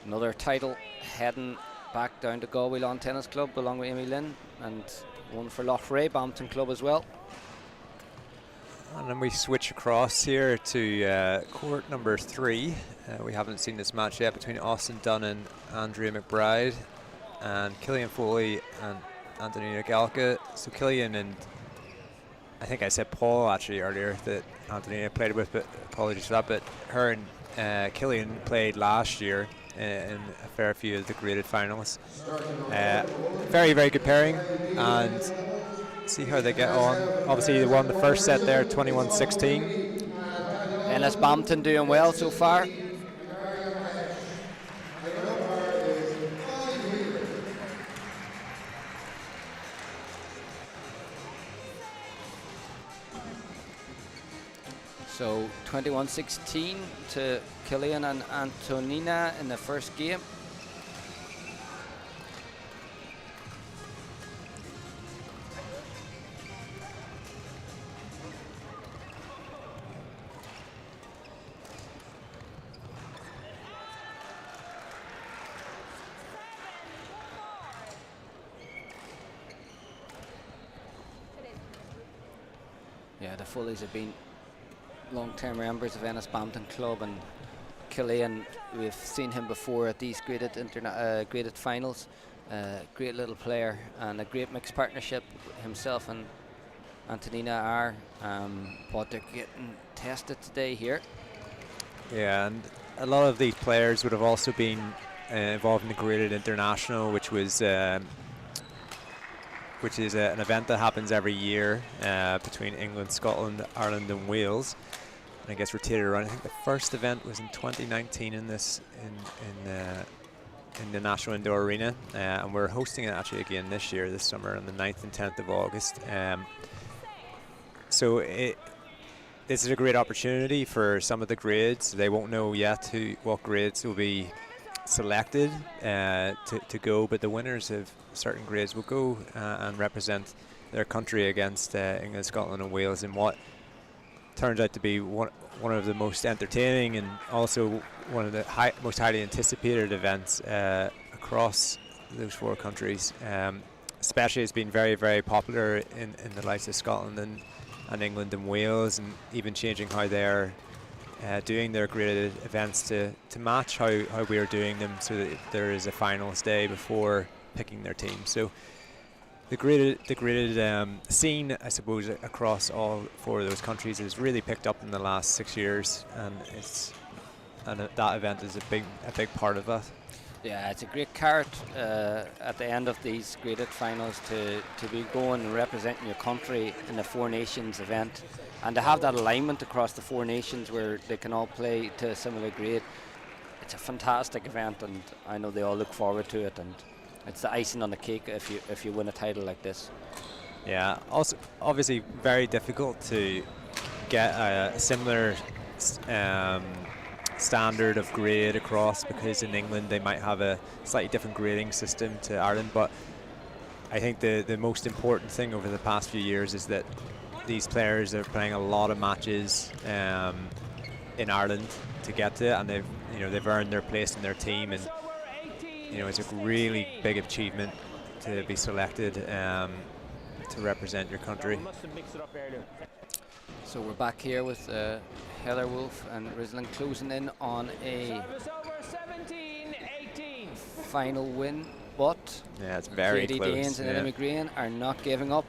Another title heading back down to Galway Lawn Tennis Club along with Amy Lynn, and one for Loughrea Badminton Club as well. And then we switch across here to court number 3. We haven't seen this match yet between Austin Dunn and Andrea McBride, and Killian Foley and Antonina Galka. So Killian and, I think I said Paul actually earlier that Antonina played with, but apologies for that, but her and Killian played last year in a fair few of the graded finals. Very, very good pairing, and see how they get on. Obviously they won the first set there, 21-16. Ennis Badminton doing well so far. So 21-16 to Killian and Antonina in the first game. Yeah, the Foleys have been long-term members of Ennis Badminton Club, and Killian, we've seen him before at these graded graded finals. Great little player and a great mixed partnership. Himself and Antonina are, but they're getting tested today here. Yeah, and a lot of these players would have also been involved in the graded international, which is an event that happens every year between England, Scotland, Ireland and Wales, and I guess rotated around. I think the first event was in 2019 in the National Indoor Arena, and we're hosting it actually again this year, this summer, on the 9th and 10th of August. So this is a great opportunity for some of the grades. They won't know yet what grades will be selected to go, but the winners of certain grades will go and represent their country against England, Scotland and Wales in what turns out to be one of the most entertaining and also one of the most highly anticipated events across those 4 countries. Especially it's been very, very popular in the likes of Scotland and England and Wales, and even changing how they're doing their graded events to match how we are doing them, so that there is a finals day before picking their team. So the graded scene, I suppose, across all 4 of those countries has really picked up in the last 6 years, and that event is a big part of that. Yeah, it's a great carrot at the end of these graded finals to be going and representing your country in the 4 Nations event, and to have that alignment across the 4 nations where they can all play to a similar grade. It's a fantastic event, and I know they all look forward to it, and it's the icing on the cake if you win a title like this. Yeah, also obviously very difficult to get a similar standard of grade across, because in England they might have a slightly different grading system to Ireland, but I think the most important thing over the past few years is that these players are playing a lot of matches in Ireland to get to it, and they've earned their place in their team, and it's a really big achievement to be selected to represent your country. So we're back here with Heather Wolf and Rislin closing in on a final win, but yeah, it's very Katie close. Danes and Emma Green are not giving up.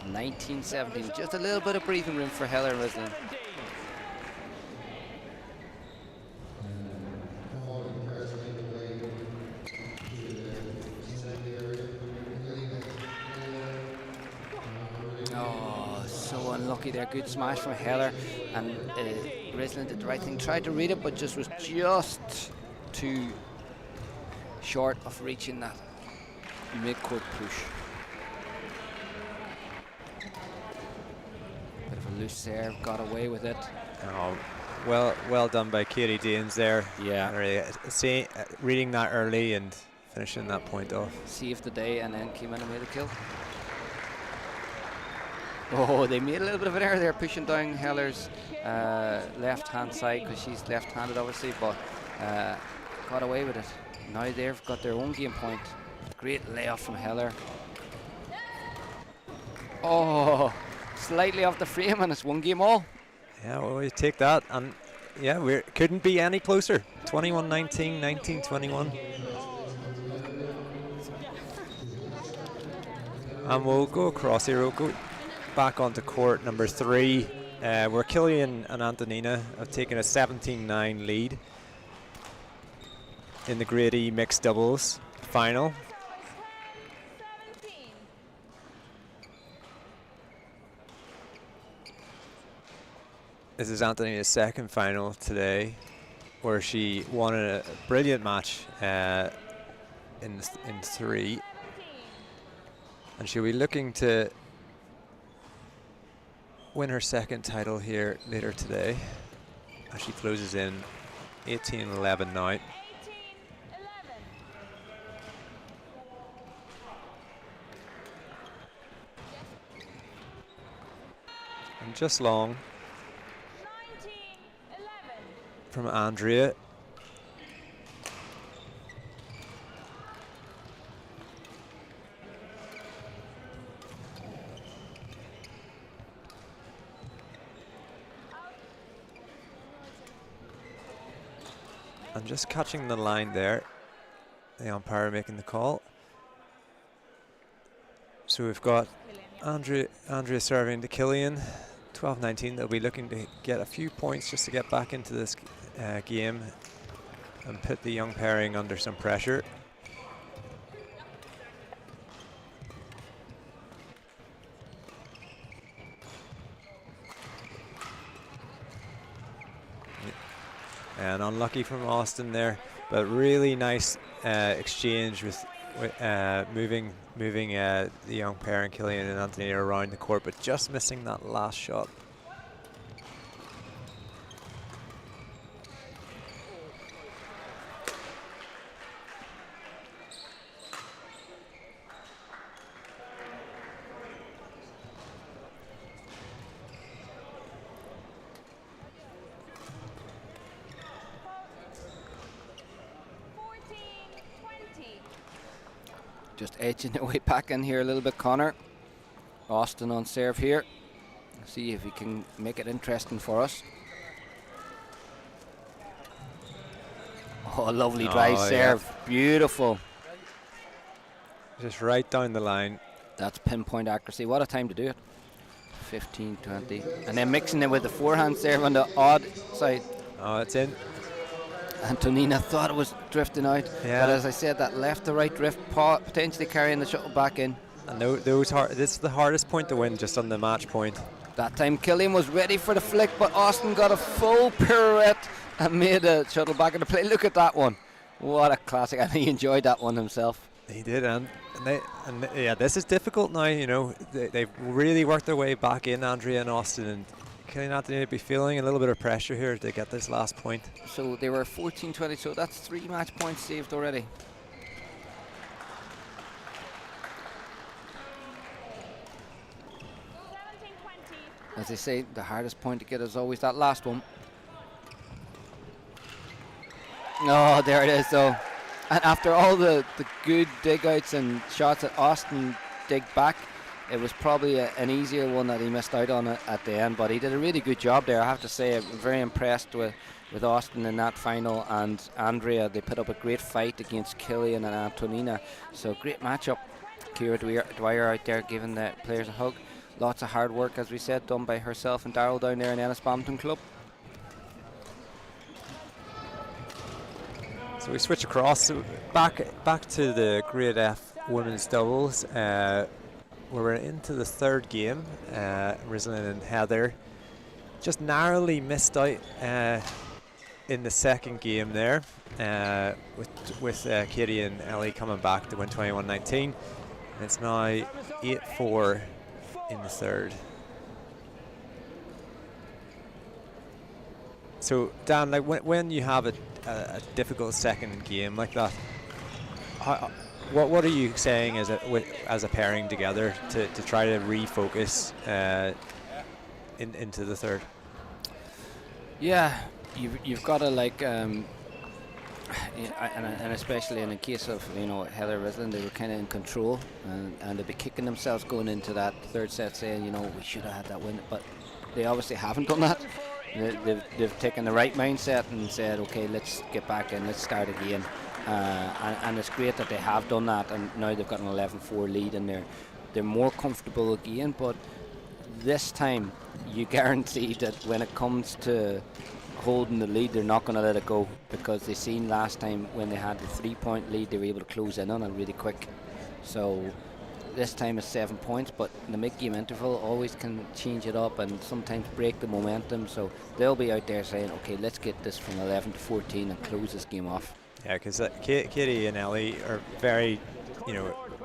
19-17, just a little bit of breathing room for Heather and Rislin. Oh, so unlucky there. Good smash from Heather, and Rislin did the right thing, tried to read it, but just was too short of reaching that mid-court push. Bit of a loose serve, got away with it. Oh, well done by Katie Danes there. Yeah. Really, reading that early and finishing that point off. Saved the day and then came in and made a kill. Oh, they made a little bit of an error there, pushing down Heller's left-hand side, because she's left-handed obviously, but got away with it. Now they've got their own game point. Great layoff from Heller. Oh, slightly off the frame, and it's 1 game all. Yeah, well, we take that, and yeah, we couldn't be any closer. 21-19, 19-21. And we'll go across here. We'll go back onto court number 3, where Killian and Antonina have taken a 17-9 lead in the Grade E mixed doubles final. This is Antonina's second final today, where she won a brilliant match in 3, and she'll be looking to win her second title here later today, as she closes in 18-11 now. And just long from Andrea. I'm just catching the line there. The umpire making the call. So we've got Andrea serving to Killian, 12-19. They'll be looking to get a few points just to get back into this game and put the young pairing under some pressure. And unlucky from Austin there, but really nice exchange with moving the young pair and Killian and Antonina around the court, but just missing that last shot. Just edging their way back in here a little bit, Connor. Austin on serve here. See if he can make it interesting for us. Oh, lovely drive serve. Yeah. Beautiful. Just right down the line. That's pinpoint accuracy. What a time to do it. 15-20. And then mixing it with the forehand serve on the odd side. Oh, it's in. Antonina thought it was drifting out, but as I said, that left to right drift potentially carrying the shuttle back in. And this is the hardest point to win, just on the match point. That time Killian was ready for the flick, but Austin got a full pirouette and made a shuttle back into play. Look at that one. What a classic. And he enjoyed that one himself. He did, and this is difficult now. You know, they've really worked their way back in, Andrea and Austin, and Killian and Antonina be feeling a little bit of pressure here to get this last point. So they were 14-20, so that's 3 match points saved already. As they say, the hardest point to get is always that last one. Oh, there it is though. And after all the good dig-outs and shots that Austin digged back, it was probably an easier one that he missed out on at the end, but he did a really good job there. I have to say, I'm very impressed with Austin in that final, and Andrea. They put up a great fight against Killian and Antonina, so great matchup. Ciara Dwyer out there giving the players a hug. Lots of hard work, as we said, done by herself and Darryl down there in Ennis Badminton Club. So we switch across back to the Grade F women's doubles. We're into the 3rd game. Rosalind and Heather just narrowly missed out in the second game there, with Katie and Ellie coming back to win 21-19. It's now 8-4 in the third. So Dan, like when you have a difficult second game like that, what are you saying as a pairing together to try to refocus into the third? Yeah, you've got to like, and especially in the case of Heather Rislin, they were kind of in control, and they'd be kicking themselves going into that third set, saying we should have had that win, but they obviously haven't done that. They've taken the right mindset and said, okay, let's get back in, let's start again, and it's great that they have done that, and now they've got an 11-4 lead, and they're more comfortable again. But this time, you guarantee that when it comes to holding the lead, they're not going to let it go, because they seen last time when they had the 3-point lead, they were able to close in on it really quick. So this time it's 7 points, but in the mid-game interval always can change it up and sometimes break the momentum. So they'll be out there saying, okay, let's get this from 11-14 and close this game off. Yeah, because Katie and Ellie are very,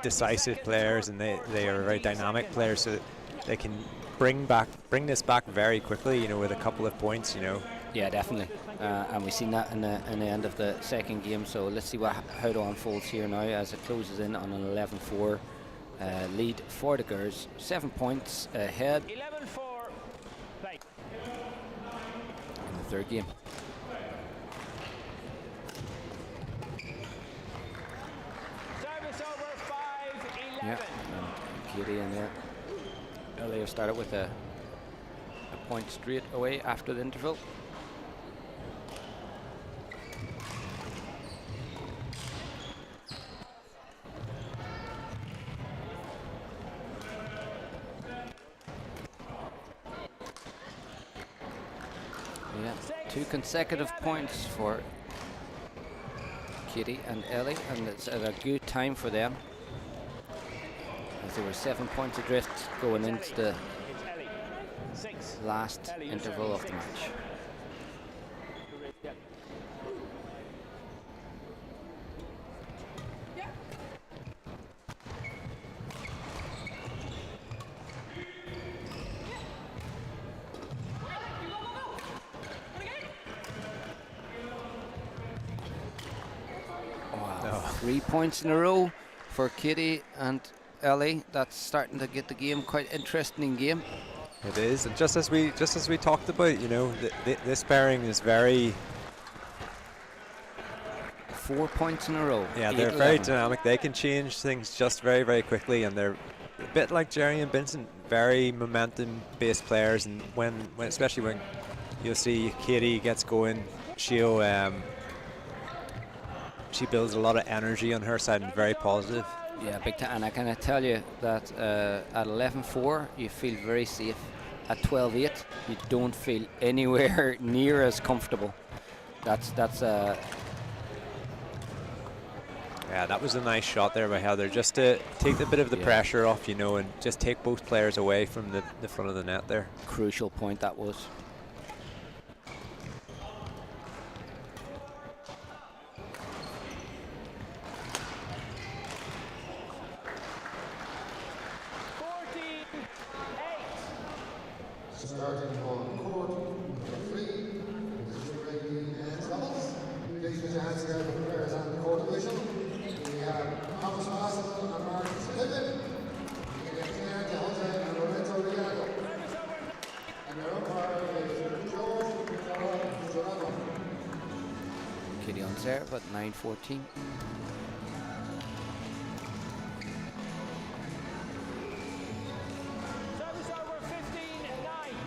decisive players, and they are very dynamic players, so they can bring this back very quickly, with a couple of points, Yeah, definitely, and we've seen that in the end of the second game. So let's see how it unfolds here now as it closes in on an 11-4 lead for the girls. 7 points ahead 11-4. Play. in the third game. Service over 5-11. Yeah, Katie in there. Ellie have started with a point straight away after the interval. Yeah, 2 consecutive points for Katie and Ellie, and it's at a good time for them, as they were 7 points adrift going into the last interval of the match. Wow, 3 points in a row for Katie and Ellie. That's starting to get the game quite interesting game. It is, and just as we talked about, this pairing is very. 4 points in a row. Yeah, they're very dynamic. They can change things just very, very quickly, and they're a bit like Jerry and Vincent, very momentum-based players. And when especially when you'll see Katie gets going, she builds a lot of energy on her side and very positive. Yeah, big time. And I can tell you that at 11-4, you feel very safe. At 12-8, you don't feel anywhere near as comfortable. Yeah, that was a nice shot there by Heather, just to take a bit of the pressure off, and just take both players away from the front of the net there. Crucial point that was. Starting on court number 3, this is Reggie and Thomas. Please put your hands together for the players on the court division. We have Thomas Massel and Martin Slippen. We have Tina Delta and Lorenzo Riago. And their umpire is George Zorano. Katie on serve at 9-14.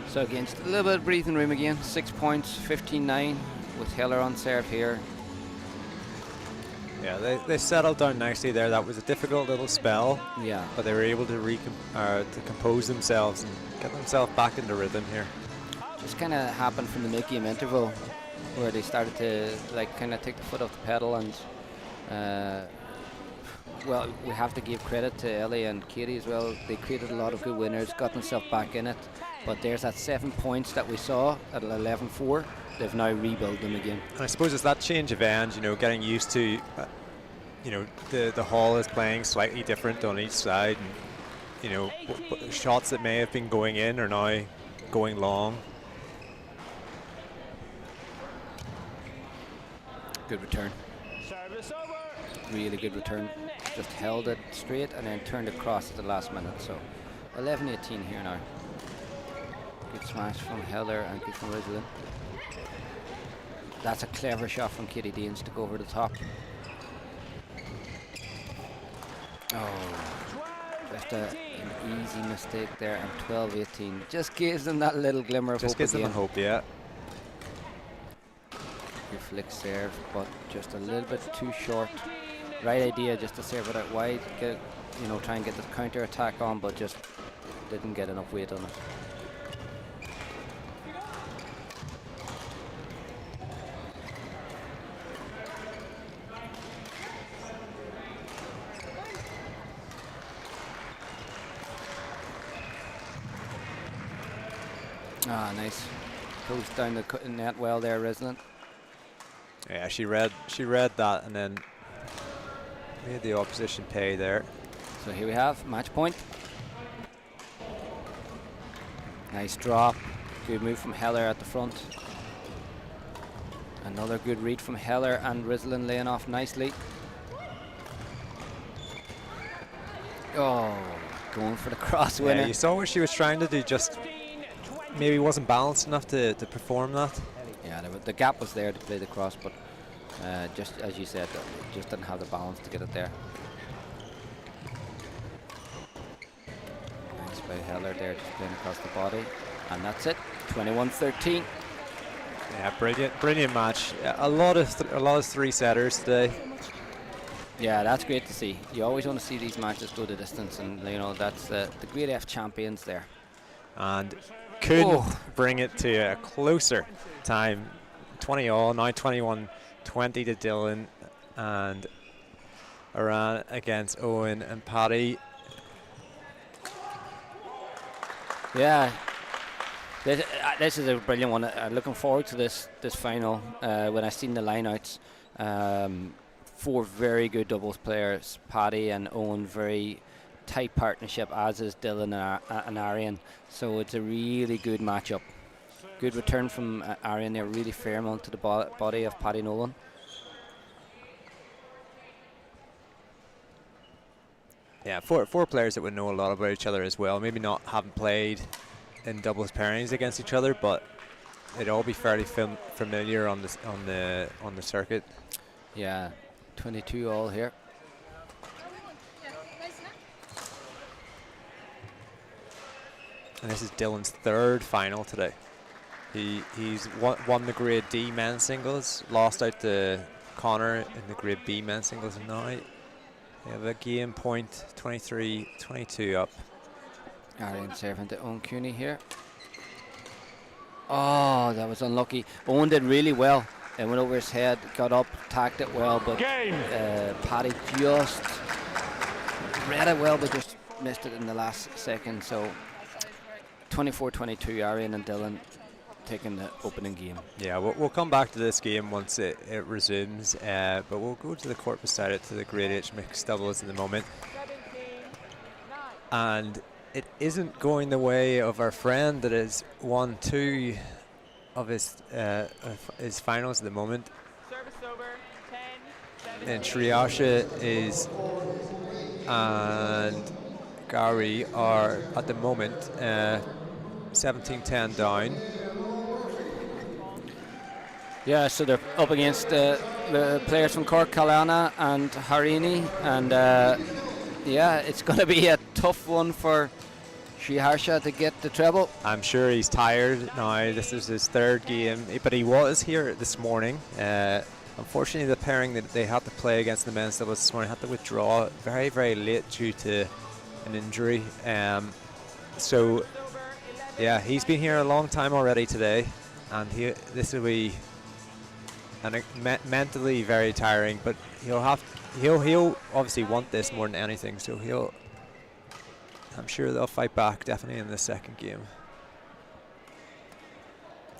So again, just a little bit of breathing room again. 6 points, 15-9 with Heller on serve here. Yeah, they settled down nicely there. That was a difficult little spell. Yeah. But they were able to compose themselves and get themselves back into rhythm here. Just kind of happened from the mid-game interval, where they started to kind of take the foot off the pedal, and well, we have to give credit to Ellie and Katie as well. They created a lot of good winners, got themselves back in it. But there's that 7 points that we saw at 11-4. They've now rebuilt them again. And I suppose it's that change of end, you know, getting used to, you know, the hall is playing slightly different on each side. And, you know, shots that may have been going in are now going long. Good return. Service over. Really good return. Just held it straight and then turned across at the last minute. So 11-18 here now. Good smash from Heller and good from Rizlin. That's a clever shot from Katie Deans to go over the top. Oh, just an easy mistake there, and 12-18 just gives them that little glimmer of hope. Just gives them hope, yeah. Good flick serve, but just a little bit too short. Right idea, just to serve it out wide, get, you know, try and get the counter attack on, but just didn't get enough weight on it. Ah, nice. Goes down the net well there, Rislin. Yeah, she read that and then made the opposition pay there. So here we have match point. Nice drop. Good move from Heller at the front. Another good read from Heller, and Rislin laying off nicely. Oh, going for the cross winner. Yeah, you saw what she was trying to do, just maybe wasn't balanced enough to perform that. Yeah, the gap was there to play the cross, but just as you said, just didn't have the balance to get it there. Nice by Heller there, just playing across the body, and that's it. 21-13. Yeah, brilliant match. A lot of three setters today. Yeah, that's great to see. You always want to see these matches go the distance, and you know that's the Grade F champions there. And couldn't bring it to a closer time. 20-all, now 21-20 to Dylan, and Aran against Owen and Paddy. Yeah, this is a brilliant one. Looking forward to this final. When I seen the lineouts, 4 very good doubles players. Paddy and Owen, very tight partnership, as is Dylan and Arian. So it's a really good matchup. Good return from Arian there, really firm onto the body of Paddy Nolan. Yeah, four players that would know a lot about each other as well. Maybe haven't played in doubles pairings against each other, but they'd all be fairly familiar on the circuit. Yeah, 22 all here. And this is Dylan's 3rd final today. He's won the Grade D men's singles, lost out to Connor in the Grade B men's singles, and now they have a game point, 23-22 up. Arian serving to Owen Cooney here. Oh, that was unlucky. Owen did really well. It went over his head, got up, tacked it well, but Paddy just read it well, but just missed it in the last second. So 24-22, Arian and Dylan taking the opening game. Yeah, we'll come back to this game once it resumes, but we'll go to the court beside it, to the Grade H mixed doubles in the moment. And it isn't going the way of our friend that has won 2 of his finals at the moment. Service over. 10, 7. And Shriyasha and Gary are at the moment 17-10 down. Yeah, so they're up against the players from Cork, Kalana and Harini, and yeah, it's going to be a tough one for Sriharsha to get the treble. I'm sure he's tired now. This is his 3rd game, but he was here this morning. Unfortunately, the pairing that they had to play against the men's doubles this morning had to withdraw very, very late due to an injury. So, yeah, he's been here a long time already today, and this will be mentally very tiring. But he'll obviously want this more than anything. So I'm sure they'll fight back definitely in the 2nd game.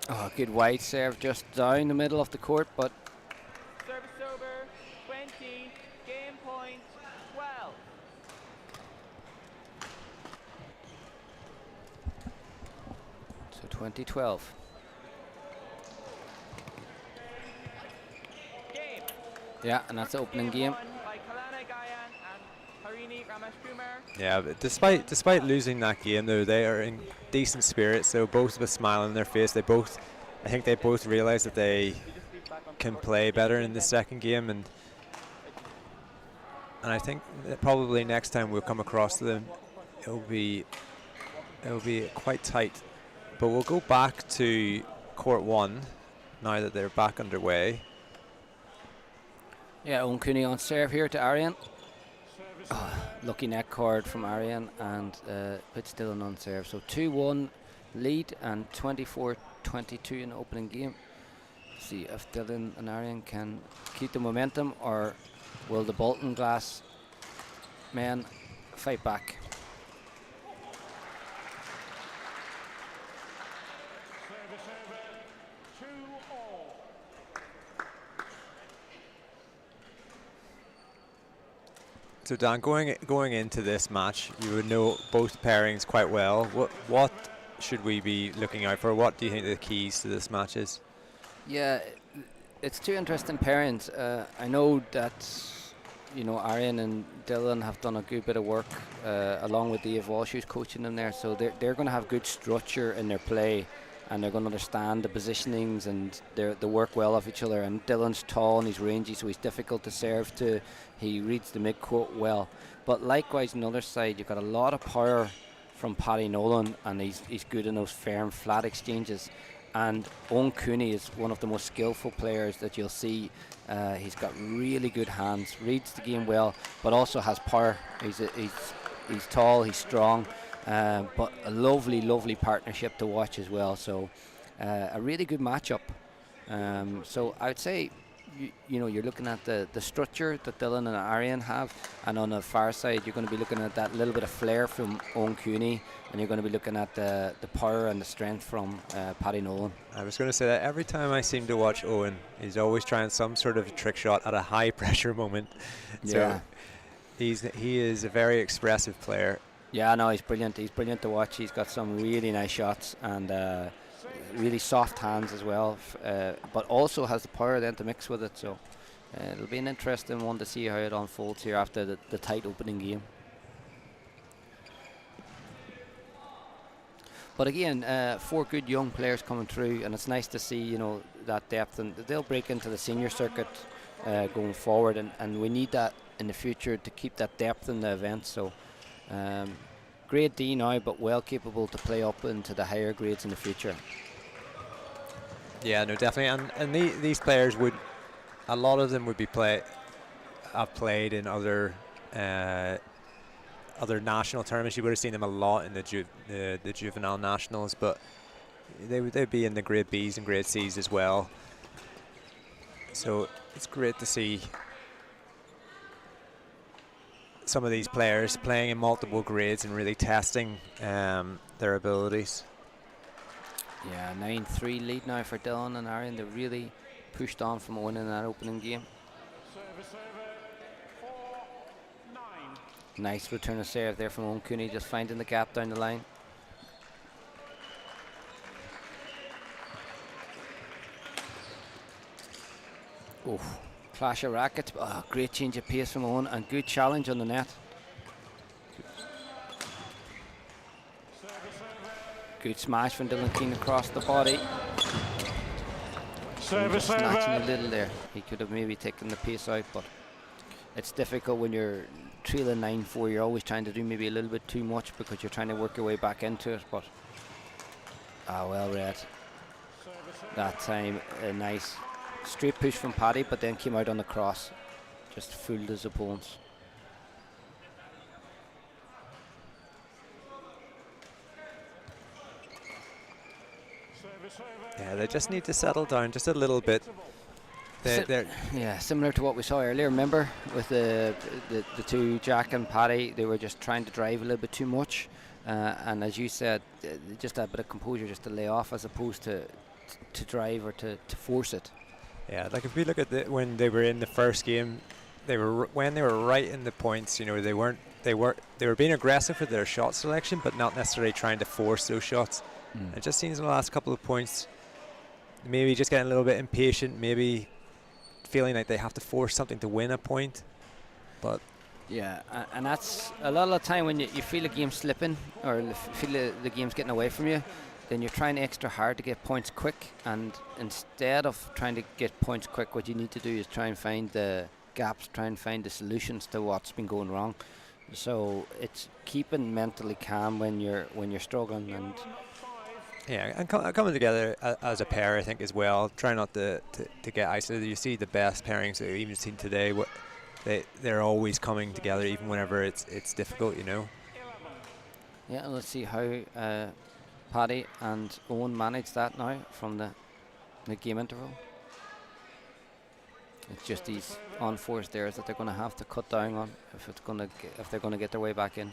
Oh, good wide serve just down the middle of the court, but Service over, 20, game point, 12. so 2012. Game. Yeah, and that's the opening game. Won by Kalana Gayan and Harini Rameshkumar. Yeah, but despite losing that game, though, they are in decent spirits. They were both with a smile on their face. I think they both realised that they can play better in the second game, and I think that probably next time we'll come across them, it'll be quite tight. But we'll go back to court one now that they're back underway. Yeah, Owen Cooney on serve here to Arian. Oh, lucky net cord from Arian, and puts Dylan on serve. So 2-1 lead and 24-22 in the opening game. See if Dylan and Arian can keep the momentum, or will the Bolton Glass men fight back? So Dan, going into this match, you would know both pairings quite well. What should we be looking out for? What do you think the keys to this match is? Yeah, it's two interesting pairings. I know that Arian and Dylan have done a good bit of work along with Dave Walsh, who's coaching them there. So they're going to have good structure in their play, and they're going to understand the positionings, and they work well off each other. And Dylan's tall and he's rangy, so he's difficult to serve to. He reads the mid-court well. But likewise, on the other side, you've got a lot of power from Paddy Nolan, and he's good in those firm, flat exchanges. And Owen Cooney is one of the most skillful players that you'll see. He's got really good hands, reads the game well, but also has power. He's tall, he's strong, but a lovely partnership to watch as well. So a really good matchup. So I would say, you're looking at the structure that Dylan and Arian have, and on the far side you're going to be looking at that little bit of flair from Owen Cooney, and you're going to be looking at the power and the strength from Paddy Nolan. I was going to say that every time I seem to watch Owen, he's always trying some sort of trick shot at a high pressure moment. Yeah. So he is a very expressive player. Yeah, no, he's brilliant. He's brilliant to watch. He's got some really nice shots, and really soft hands as well, but also has the power then to mix with it. So it'll be an interesting one to see how it unfolds here after the tight opening game. But again, 4 good young players coming through, and it's nice to see that depth, and they'll break into the senior circuit going forward, and we need that in the future to keep that depth in the event. So grade D now, but well capable to play up into the higher grades in the future. Yeah, no, definitely, and these players a lot of them would have played in other national tournaments. You would have seen them a lot in the juvenile nationals, but they'd be in the grade Bs and grade Cs as well. So it's great to see some of these players playing in multiple grades and really testing their abilities. Yeah, 9-3 lead now for Dylan and Arian. They really pushed on from winning that opening game. Nice return of serve there from Owen Cooney, just finding the gap down the line. Oh, clash of rackets. Oh, great change of pace from Owen, and good challenge on the net. Good smash from Dylan Keane across the body. Snatching a little there. He could have maybe taken the pace out, but it's difficult when you're trailing 9-4. You're always trying to do maybe a little bit too much because you're trying to work your way back into it. But well read. That time a nice straight push from Paddy, but then came out on the cross. Just fooled his opponents. Yeah, they just need to settle down just a little bit. Yeah, similar to what we saw earlier. Remember, with the two, Jack and Paddy, they were just trying to drive a little bit too much, and as you said, just a bit of composure, just to lay off, as opposed to to drive or to force it. Yeah, like if we look at when they were in the first game, when they were right in the points, you know, they were being aggressive with their shot selection, but not necessarily trying to force those shots. It just seems in the last couple of points, maybe just getting a little bit impatient, maybe feeling like they have to force something to win a point. But yeah, and that's a lot of the time when you feel the game slipping or feel the game's getting away from you, then you're trying extra hard to get points quick, and instead of trying to get points quick, what you need to do is try and find the gaps, try and find the solutions to what's been going wrong. So it's keeping mentally calm when you're struggling, and yeah, and coming together as a pair, I think, as well. Try not to get isolated. You see the best pairings that we've even seen today. They're always coming together, even whenever it's difficult, you know. Yeah, and let's see how Paddy and Owen manage that now from the game interval. It's just these unforced errors that they're going to have to cut down on if they're going to get their way back in.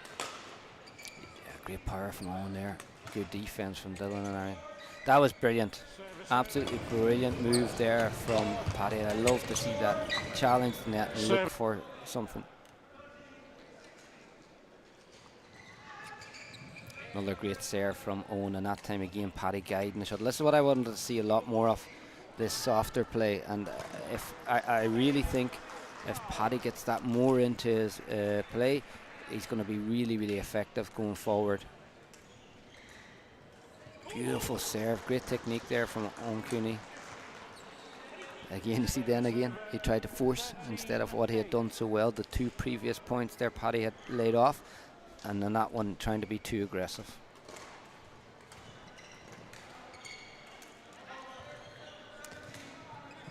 Yeah, great power from Owen there. Good defense from Dylan and Aaron. That was brilliant. Absolutely brilliant move there from Paddy. I love to see that challenge the net and look for something. Another great serve from Owen, and that time again Paddy guiding the shuttle. This is what I wanted to see a lot more of, this softer play, and if I really think if Paddy gets that more into his play, he's going to be really, really effective going forward. Beautiful serve, great technique there from Owen Cooney. Again, you see then again, he tried to force instead of what he had done so well. The two previous points there Paddy had laid off, and then that one trying to be too aggressive.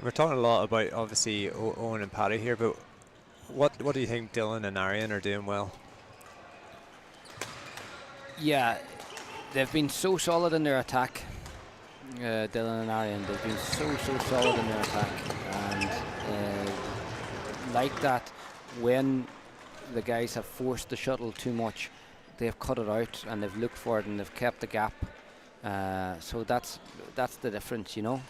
We're talking a lot about, obviously, Owen and Paddy here, but what do you think Dylan and Arian are doing well? Yeah, they've been so solid in their attack, Dylan and Arian. They've been so solid in their attack, and like that, when the guys have forced the shuttle too much, they've cut it out and they've looked for it and they've kept the gap. So that's the difference, you know.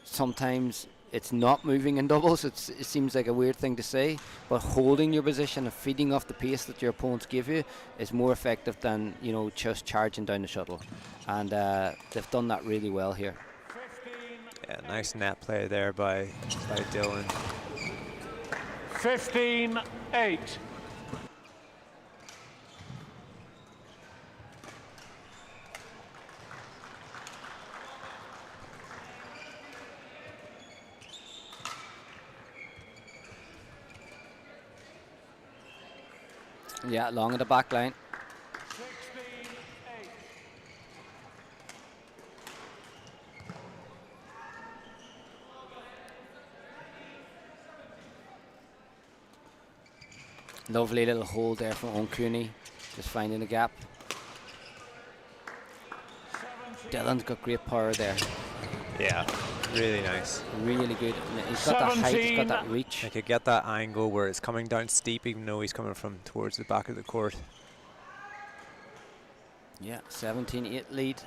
Sometimes it's not moving in doubles. It seems like a weird thing to say, but holding your position and feeding off the pace that your opponents give you is more effective than, you know, just charging down the shuttle. And they've done that really well here. Yeah, nice net play there by Dylan. 15-8. Yeah, long at the back line. 16-8. Lovely little hold there from Owen Cooney, just finding the gap. Dylan's got great power there. Yeah, really nice. Really good. And he's got that height, he's got that reach. He could get that angle where it's coming down steep, even though he's coming from towards the back of the court. Yeah, 17-8 lead.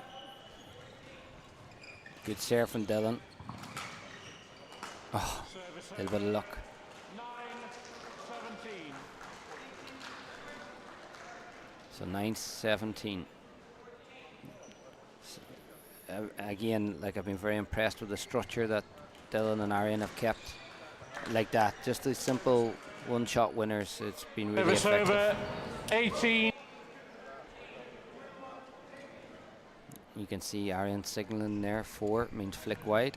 Good serve from Dylan. Oh, a little bit of luck. 9-17. So 9-17. Again, like, I've been very impressed with the structure that Dylan and Arian have kept. Like that, just the simple one-shot winners. It's been really effective. Over 18. You can see Arian signaling there. 4 means flick wide.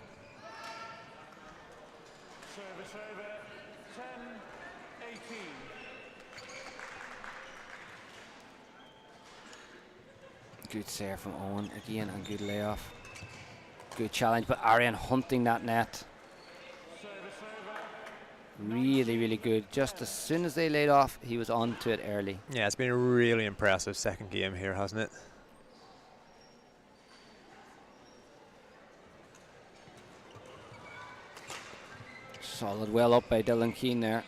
Service over 10-18. Good serve from Owen again, and good layoff. Good challenge, but Arian hunting that net. Really, really good. Just as soon as they laid off, he was on to it early. Yeah, it's been a really impressive second game here, hasn't it? Solid, well up by Dylan Keane there.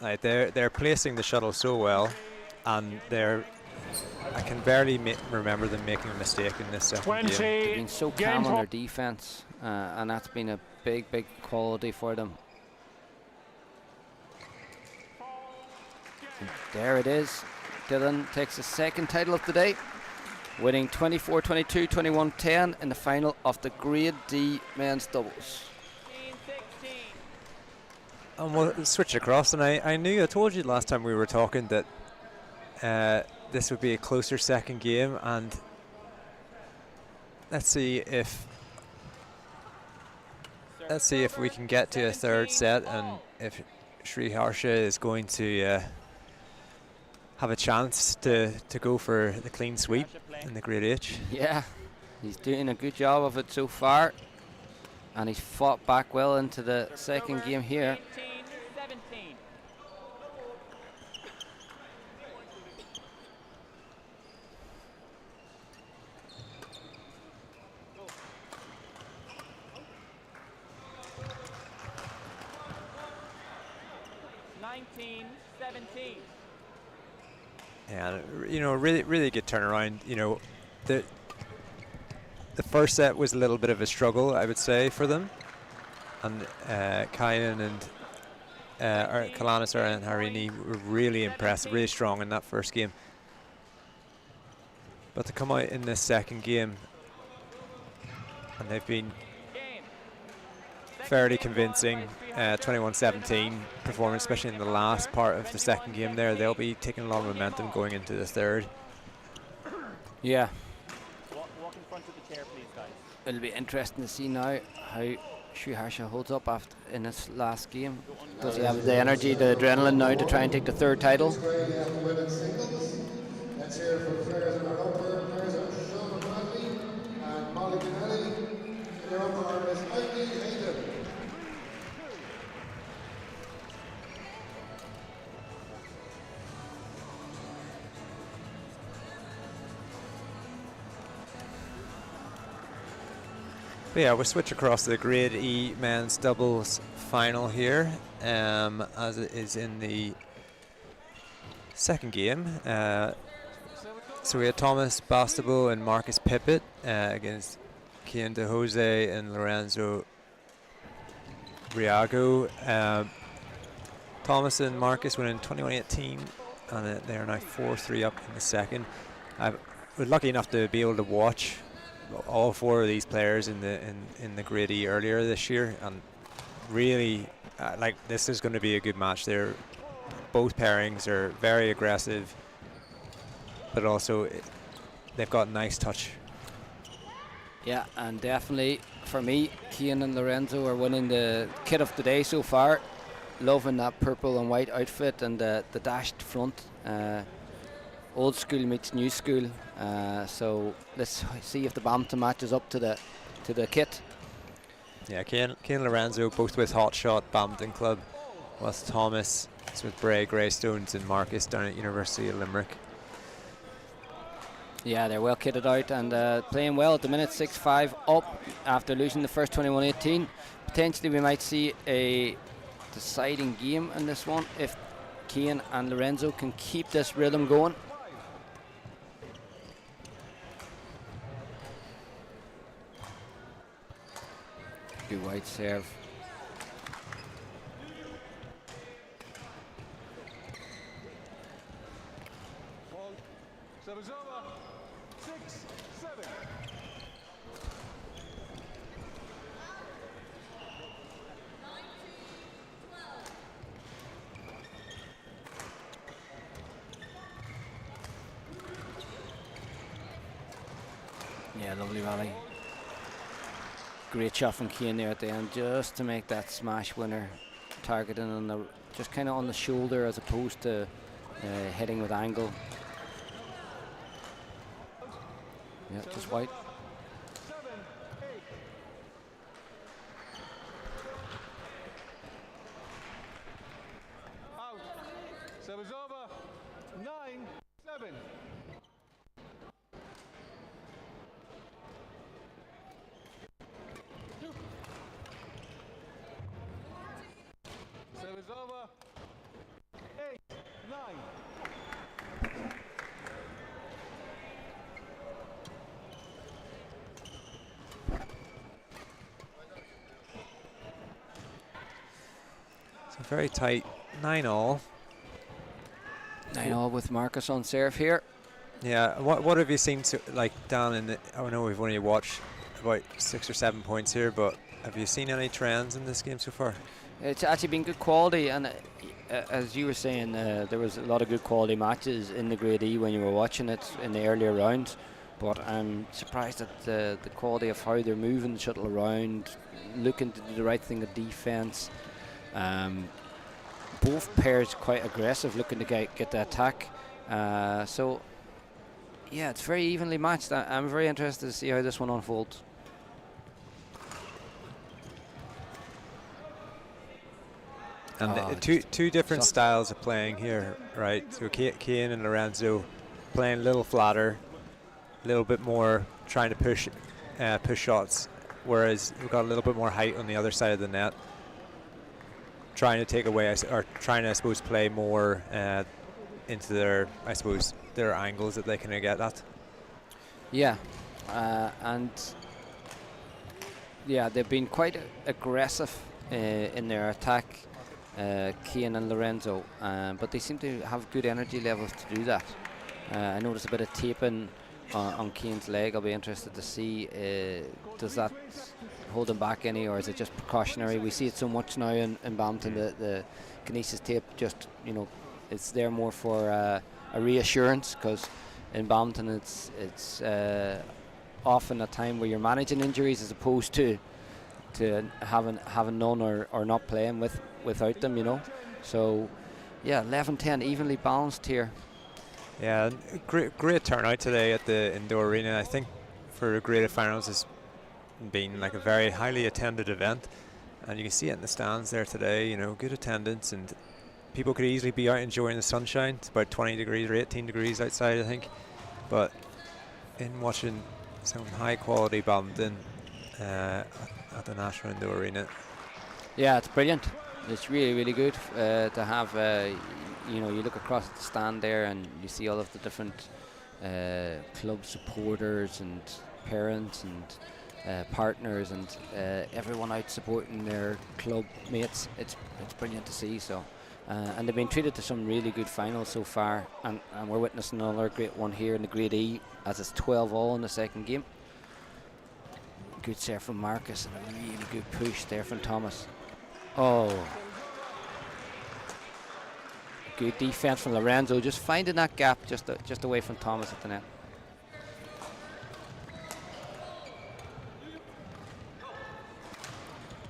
Like they're placing the shuttle so well, and I can barely remember them making a mistake in this second game. They've been so calm on their defense, and that's been a big quality for them. And there it is. Dylan takes the second title of the day, winning 24-22, 21-10 in the final of the Grade D men's doubles. And we'll switch across, and I told you last time we were talking that this would be a closer second game, and let's see if we can get to a third set, and if Sri Harsha is going to have a chance to go for the clean sweep in the Grade H. Yeah, he's doing a good job of it so far, and he's fought back well into the second game here. 17. Yeah, you know, really good turnaround. You know, the first set was a little bit of a struggle, I would say, for them, and Kyan and Kalanisar and Harini were really impressive, really strong in that first game. But to come out in this second game, and they've been fairly convincing, 21-17 performance, especially in the last part of the second game there. They'll be taking a lot of momentum going into the third. Yeah. Walk in front of the chair, please, guys. It'll be interesting to see now how Sri Harsha holds up after in this last game. Does he have the energy, the adrenaline now to try and take the third title? Let's hear from players in our upper players are Sean Bradley and Molly Kennelly. And your upper arm is Ivy Hayden. But yeah, we'll switch across to the Grade E men's doubles final here, as it is in the second game. So we had Thomas Bastable and Marcus Pippett against Kian De Jose and Lorenzo Riago. Thomas and Marcus went in 21-18, and they are now 4-3 up in the second. I was lucky enough to be able to watch all four of these players in the Grade E earlier this year, and really like this is going to be a good match. Both pairings are very aggressive, but also they've got nice touch. Yeah, and definitely for me, Kian and Lorenzo are winning the kit of the day so far. Loving that purple and white outfit and the dashed front. Old school meets new school. So let's see if the badminton matches up to the kit. Yeah, Kian and Lorenzo both with Hot Shot Badminton Club, whilst Thomas is with Bray Greystones and Marcus down at University of Limerick. Yeah, they're well kitted out and playing well at the minute. 6-5 up after losing the first 21-18. Potentially we might see a deciding game in this one if Kian and Lorenzo can keep this rhythm going. Good white serve. Ball. Service over. 6-7. Yeah, lovely rally. Great shot from Kian there at the end, just to make that smash winner, targeting on the just kind of on the shoulder as opposed to hitting with angle. Yeah, just white. 7-8. Out. Service over. 9-7. Service over. very tight 9-all. 9-all with Marcus on serve here. Yeah, what have you seen down in the, I know we've only watched about 6 or 7 points here, but have you seen any trends in this game so far? It's actually been good quality, and as you were saying, there was a lot of good quality matches in the Grade E when you were watching it in the earlier rounds, but I'm surprised at the quality of how they're moving the shuttle around, looking to do the right thing of defence. Both pairs quite aggressive, looking to get the attack. So yeah, it's very evenly matched. I'm very interested to see how this one unfolds. And two different styles of playing here, right? So Cian and Lorenzo playing a little flatter, a little bit more trying to push shots, whereas we've got a little bit more height on the other side of the net, trying to take away, or trying to, I suppose, play more into their, I suppose, their angles that they can get at. Yeah, and yeah, they've been quite aggressive in their attack, Cian and Lorenzo, but they seem to have good energy levels to do that. I noticed a bit of taping on Cian's leg. I'll be interested to see, does that hold him back any, or is it just precautionary? We see it so much now in badminton, the kinesis tape, just, you know, it's there more for a reassurance, because in badminton it's often a time where you're managing injuries as opposed to having none or not playing without them, you know. So yeah, 11-10, evenly balanced here. Yeah, great turnout today at the indoor arena. I think for graded finals has been like a very highly attended event, and you can see it in the stands there today, you know, good attendance, and people could easily be out enjoying the sunshine. It's about 20 degrees or 18 degrees outside, I think, but in watching some high quality badminton at the National Indoor Arena. Yeah, it's brilliant. It's really, really good to have, you know, you look across the stand there and you see all of the different club supporters and parents and partners and everyone out supporting their club mates. It's brilliant to see. So, and they've been treated to some really good finals so far, and we're witnessing another great one here in the Grade E, as it's 12-all in the second game. Good serve from Marcus and a really good push there from Thomas. Oh, good defense from Lorenzo, just finding that gap just away from Thomas at the net.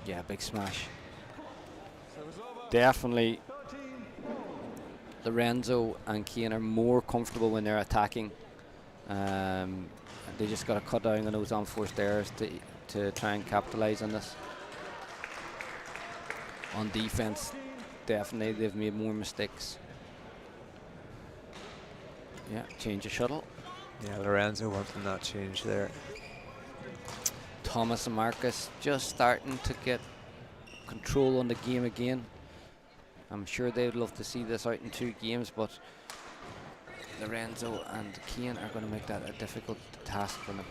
Yeah, big smash. Definitely Lorenzo and Cian are more comfortable when they're attacking. They just got to cut down on those unforced errors to try and capitalise on this. On defence, definitely they've made more mistakes. Yeah, change of shuttle. Yeah, Lorenzo wanting that change there. Thomas and Marcus just starting to get control on the game again. I'm sure they'd love to see this out in 2 games, but Lorenzo and Cian are going to make that a difficult task for them.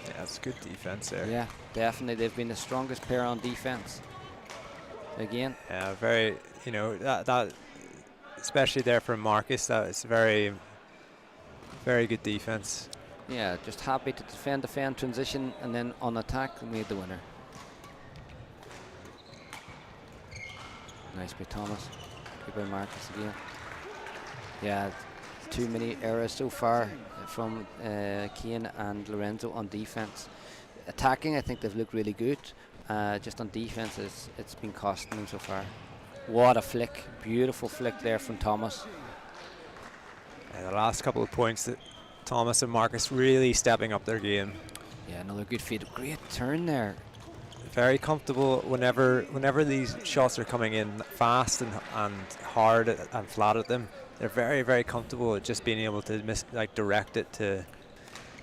Yeah, that's good defense there. Yeah, definitely. They've been the strongest pair on defense. Again. Yeah, very, you know, that especially there for Marcus, that is very, very good defense. Yeah, just happy to defend, transition, and then on attack, made the winner. Nice by Thomas. Good by Marcus again. Yeah, too many errors so far from Cian and Lorenzo on defense. Attacking, I think they've looked really good. Just on defense, it's been costing them so far. What a flick. Beautiful flick there from Thomas. The last couple of points, that Thomas and Marcus really stepping up their game. Yeah, another good feed. Great turn there. Very comfortable whenever these shots are coming in fast and hard and flat at them. They're very, very comfortable at just being able to direct it to.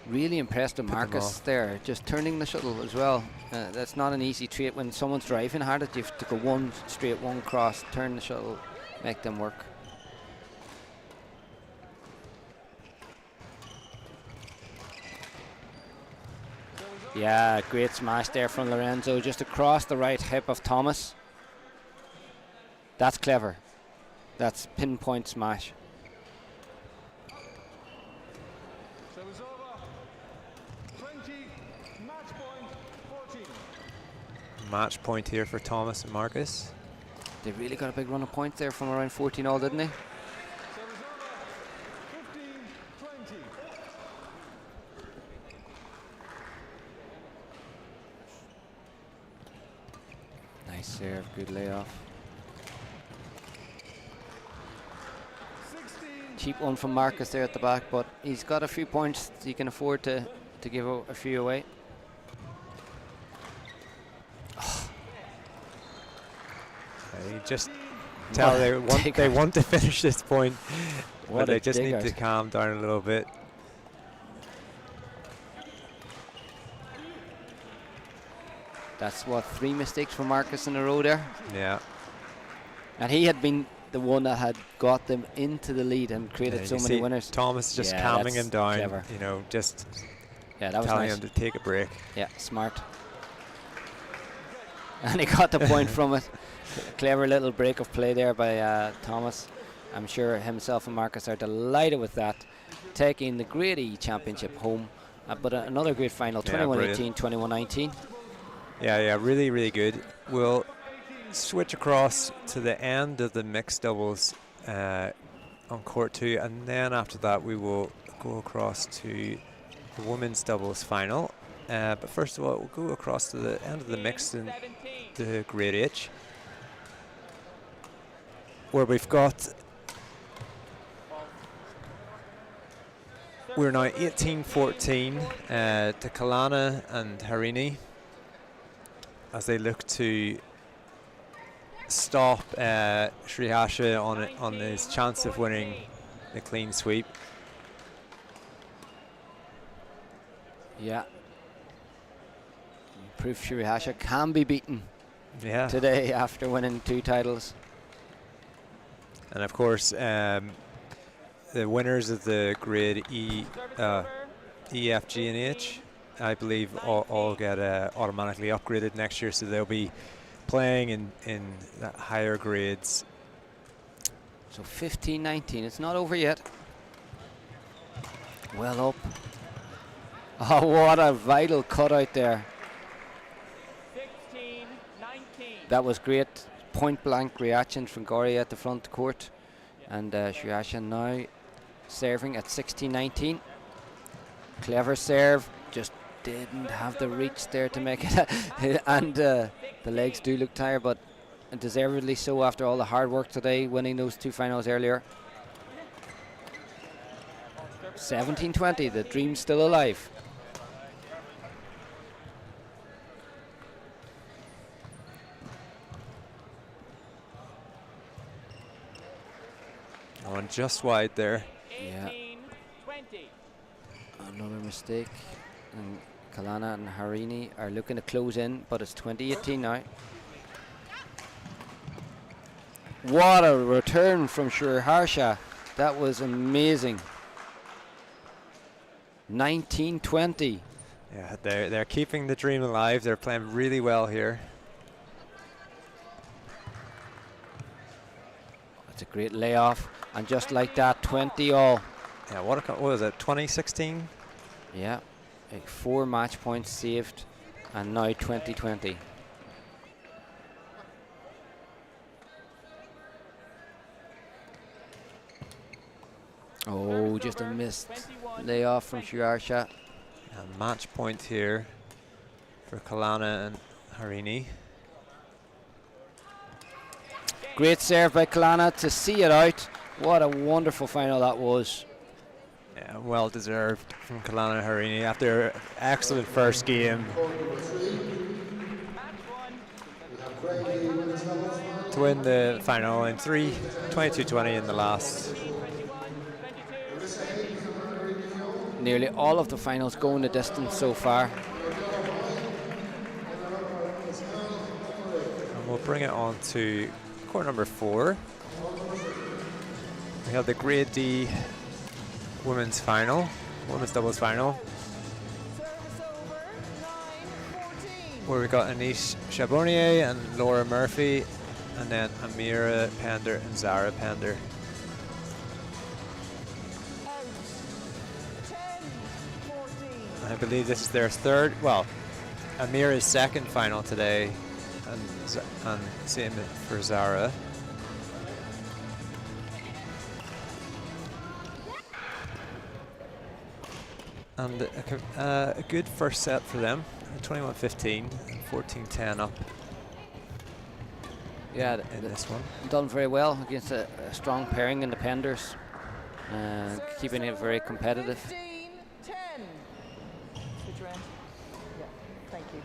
Really impressed with Marcus there, just turning the shuttle as well. That's not an easy trait when someone's driving hard at you. You have to go one straight, one cross, turn the shuttle, make them work. Yeah, great smash there from Lorenzo, just across the right hip of Thomas. That's clever. That's pinpoint smash. Service over. 20, match point, 14. Match point here for Thomas and Marcus. They really got a big run of points there from around 14 all, didn't they? Service over. 15, 20. Nice serve, good layoff. 16. Cheap one from Marcus there at the back, but he's got a few points he can afford to give a few away. You just tell they want to finish this point, but they just need to calm down a little bit. That's what, 3 mistakes for Marcus in a row there. Yeah. And he had been the one that had got them into the lead and created so many winners. Thomas just calming him down, clever. you know, just that was telling nice. him to take a break. Yeah, smart. And he got the point from it. Clever little break of play there by Thomas. I'm sure himself and Marcus are delighted with that. Taking the Grade E Championship home. But another great final, 21-18, 21-19. Yeah, really, really good. We'll switch across to the end of the mixed doubles on court 2, and then after that we will go across to the women's doubles final. But first of all, we'll go across to the end of the mixed in the Grade H, where we've got, we're now 18-14 to Kalana and Harini as they look to stop Srihasha on his chance of winning the clean sweep. Yeah. Proof Srihasha can be beaten today after winning 2 titles. And of course, the winners of the Grade E, F, G, and H, I believe all get automatically upgraded next year, so they'll be playing in that higher grades. So 15-19, it's not over yet. Well up. Oh, what a vital cutout there. 16-19. That was great. Point blank reaction from Gori at the front court. And Srihasha now serving at 16-19. Clever serve, just didn't have the reach there to make it. And the legs do look tired, but deservedly so after all the hard work today, winning those 2 finals earlier. 17-20, the dream's still alive. On just wide there. Yeah. Another mistake. And Kalana and Harini are looking to close in, but it's 20-18 now. What a return from Srihasha. That was amazing. 19-20. Yeah, they're keeping the dream alive. They're playing really well here. That's a great layoff. And just like that, 20 all. Yeah, what was it, 2016? Yeah, 4 match points saved, and now 20-20. Oh, just a missed layoff from Srihasha. And match point here for Kalana and Harini. Great serve by Kalana to see it out. What a wonderful final that was. Yeah, well deserved from Kalana and Harini after an excellent first game. To win the final in 22-20 in the last. Nearly all of the finals going the distance so far. And we'll bring it on to court number 4. We have the Grade D women's final, women's doubles final, where we got Anish Chabonnier and Laura Murphy and then Amira Pender and Zara Pender. Out. 10-14. I believe this is their third, well, Amira's second final today, and same for Zara. And a good first set for them, 21-15, 14-10 up. Yeah, in this one. Done very well against a strong pairing in the Penders, keeping it very competitive. 15-10. Switch around. Yeah, thank you.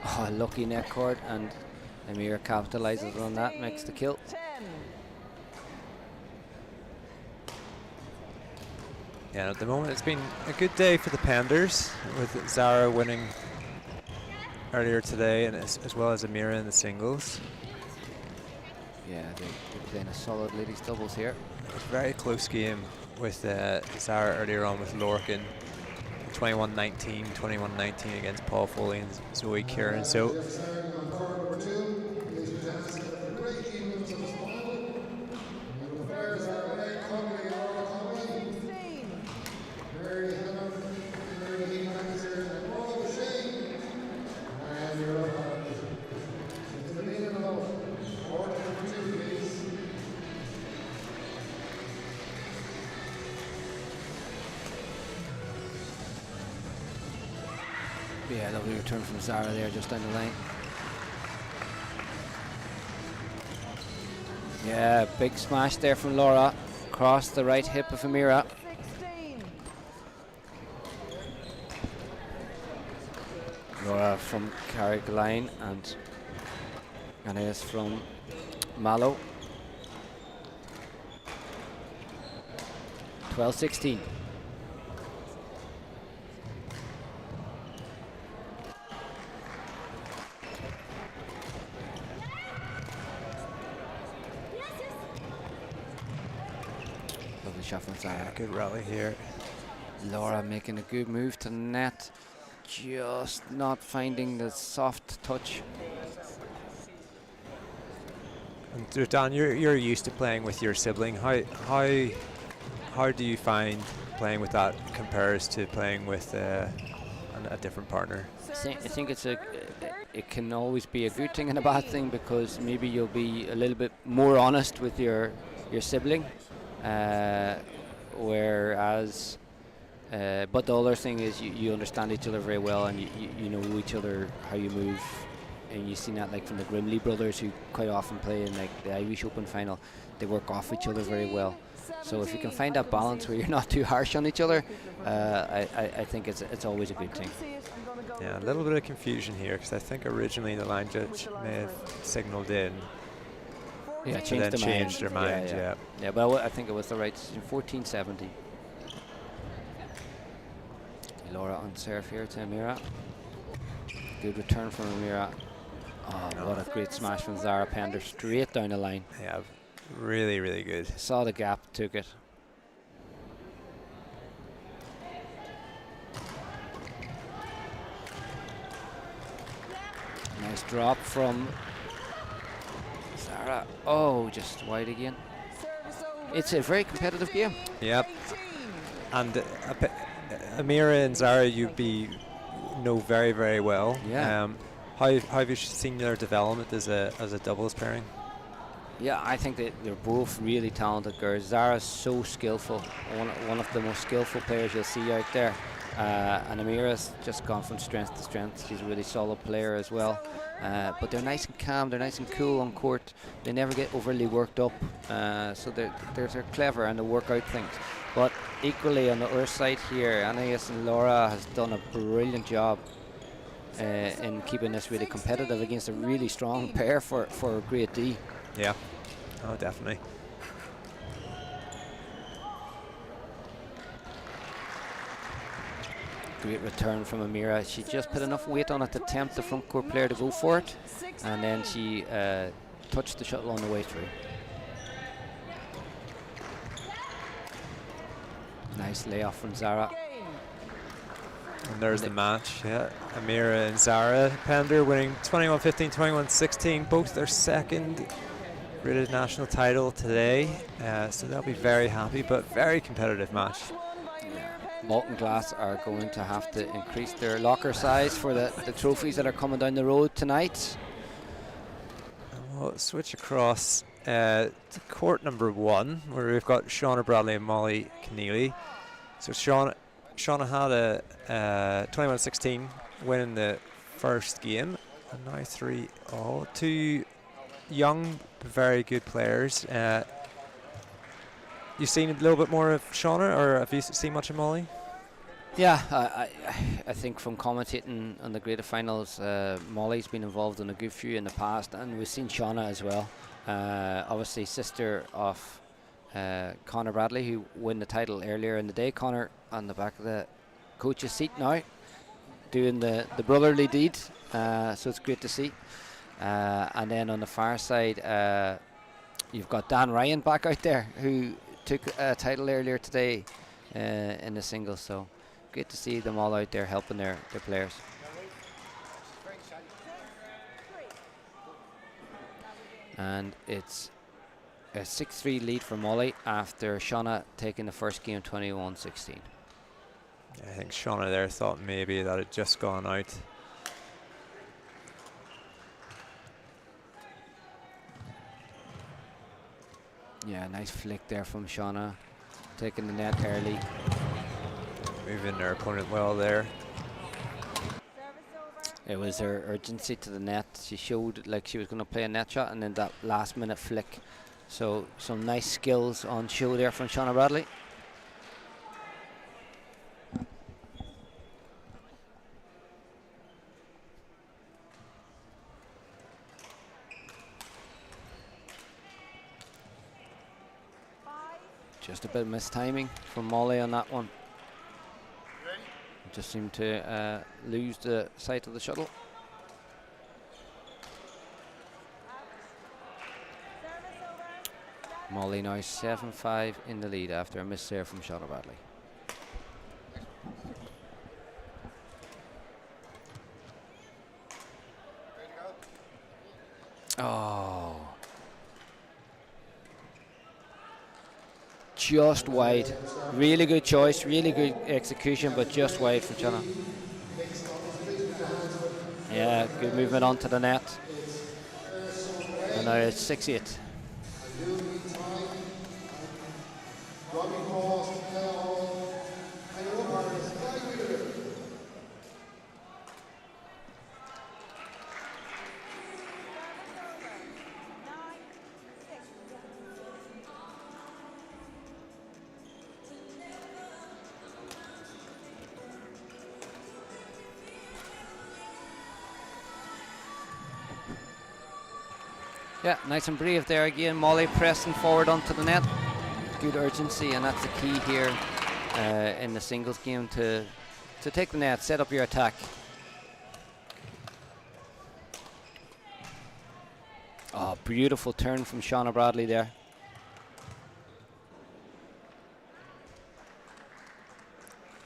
Oh, lucky net cord, and Amira capitalizes on that, makes the kill. 10. Yeah, at the moment it's been a good day for the Penders, with Zara winning earlier today, and as well as Amira in the singles. Yeah, they're playing a solid ladies doubles here. It was a very close game with Zara earlier on with Lorcan. 21-19, 21-19 against Paul Foley and Zoe Kieran. So yeah, lovely return from Zara there, just down the line. Yeah, big smash there from Laura, across the right hip of Amira. 16. Laura from Carrigaline and Anais from Mallow. 12-16. Lovely shot from Zara. good rally here. Laura making a good move to the net, just not finding the soft touch. And so Dan, you're used to playing with your sibling. How do you find playing with that compares to playing with a different partner? I think it can always be a good thing and a bad thing, because maybe you'll be a little bit more honest with your sibling, whereas but the other thing is you understand each other very well, and you know each other, how you move, and you've seen that like from the Grimley brothers, who quite often play in like the Irish Open final. They work off each other very well. So if you can find that balance where you're not too harsh on each other, I think it's always a good thing. Yeah, a little bit of confusion here, because I think originally the line judge may have signalled in. Yeah, changed their mind. Yeah. Yeah, but I think it was the right decision. 14-17. Laura on serve here to Amira. Good return from Amira. Oh, what a great smash from Zara Pender, straight down the line. Yeah, really, really good. Saw the gap, took it. Nice drop from Zara. Oh, just wide again. It's a very competitive game. Yep. And Amira and Zara, you know very, very well. Yeah. How have you seen their development as a doubles pairing? Yeah, I think that they're both really talented girls. Zara's so skillful, one of the most skillful players you'll see out there. And Amira's just gone from strength to strength. She's a really solid player as well. But they're nice and calm, they're nice and cool on court. They never get overly worked up. So they're clever and they work out things. But equally on the other side here, Anais and Laura has done a brilliant job in keeping this really competitive against a really strong pair for Grade D. Yeah, oh definitely. Great return from Amira. She just put enough weight on it to tempt the front court player to go for it, and then she touched the shuttle on the way through. Nice layoff from Zara. And there's the match, yeah. Amira and Zara Pender winning 21-15, 21-16, both their second British national title today. So they'll be very happy, but very competitive match. Yeah. Molten Glass are going to have to increase their locker size for the trophies that are coming down the road tonight. And we'll switch across to court number 1, where we've got Shauna Bradley and Molly Keneally. So Shauna had a 21-16 win in the first game, and now 3-all. Two young, very good players. You've seen a little bit more of Shauna, or have you seen much of Molly? Yeah, I think from commentating on the greater finals, Molly's been involved in a good few in the past, and we've seen Shauna as well. Obviously, sister of Conor Bradley, who won the title earlier in the day. Conor on the back of the coach's seat now, doing the brotherly deed, so it's great to see. And then on the far side, you've got Dan Ryan back out there, who took a title earlier today in the singles, so great to see them all out there helping their players. And it's a 6-3 lead for Molly after Shauna taking the first game 21-16. I think Shauna there thought maybe that had just gone out. Yeah, nice flick there from Shauna, taking the net early. Moving their opponent well there. It was her urgency to the net. She showed like she was going to play a net shot, and then that last minute flick. So some nice skills on show there from Shauna Bradley. Just a bit of mistiming from Molly on that one. Just seemed to lose the sight of the shuttle. Molly now 7-5 in the lead after a miss serve from Shauna Bradley. Oh. Just wide. Really good choice, really good execution, but just wide from Shauna. Yeah, good movement onto the net. And now it's 6-8. Yeah, nice and brave there again. Molly pressing forward onto the net. Good urgency, and that's the key here in the singles game, to take the net, set up your attack. Oh, beautiful turn from Shauna Bradley there.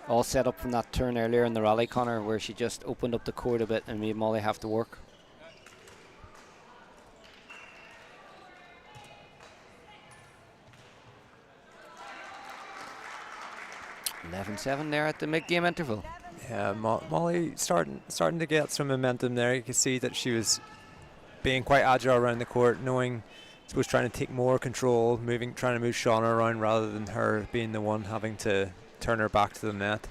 All set up from that turn earlier in the rally, Connor, where she just opened up the court a bit and made Molly have to work. 11-7 there at the mid-game interval. Yeah, Molly starting to get some momentum there. You can see that she was being quite agile around the court, knowing, I suppose, trying to take more control, trying to move Shauna around rather than her being the one having to turn her back to the net.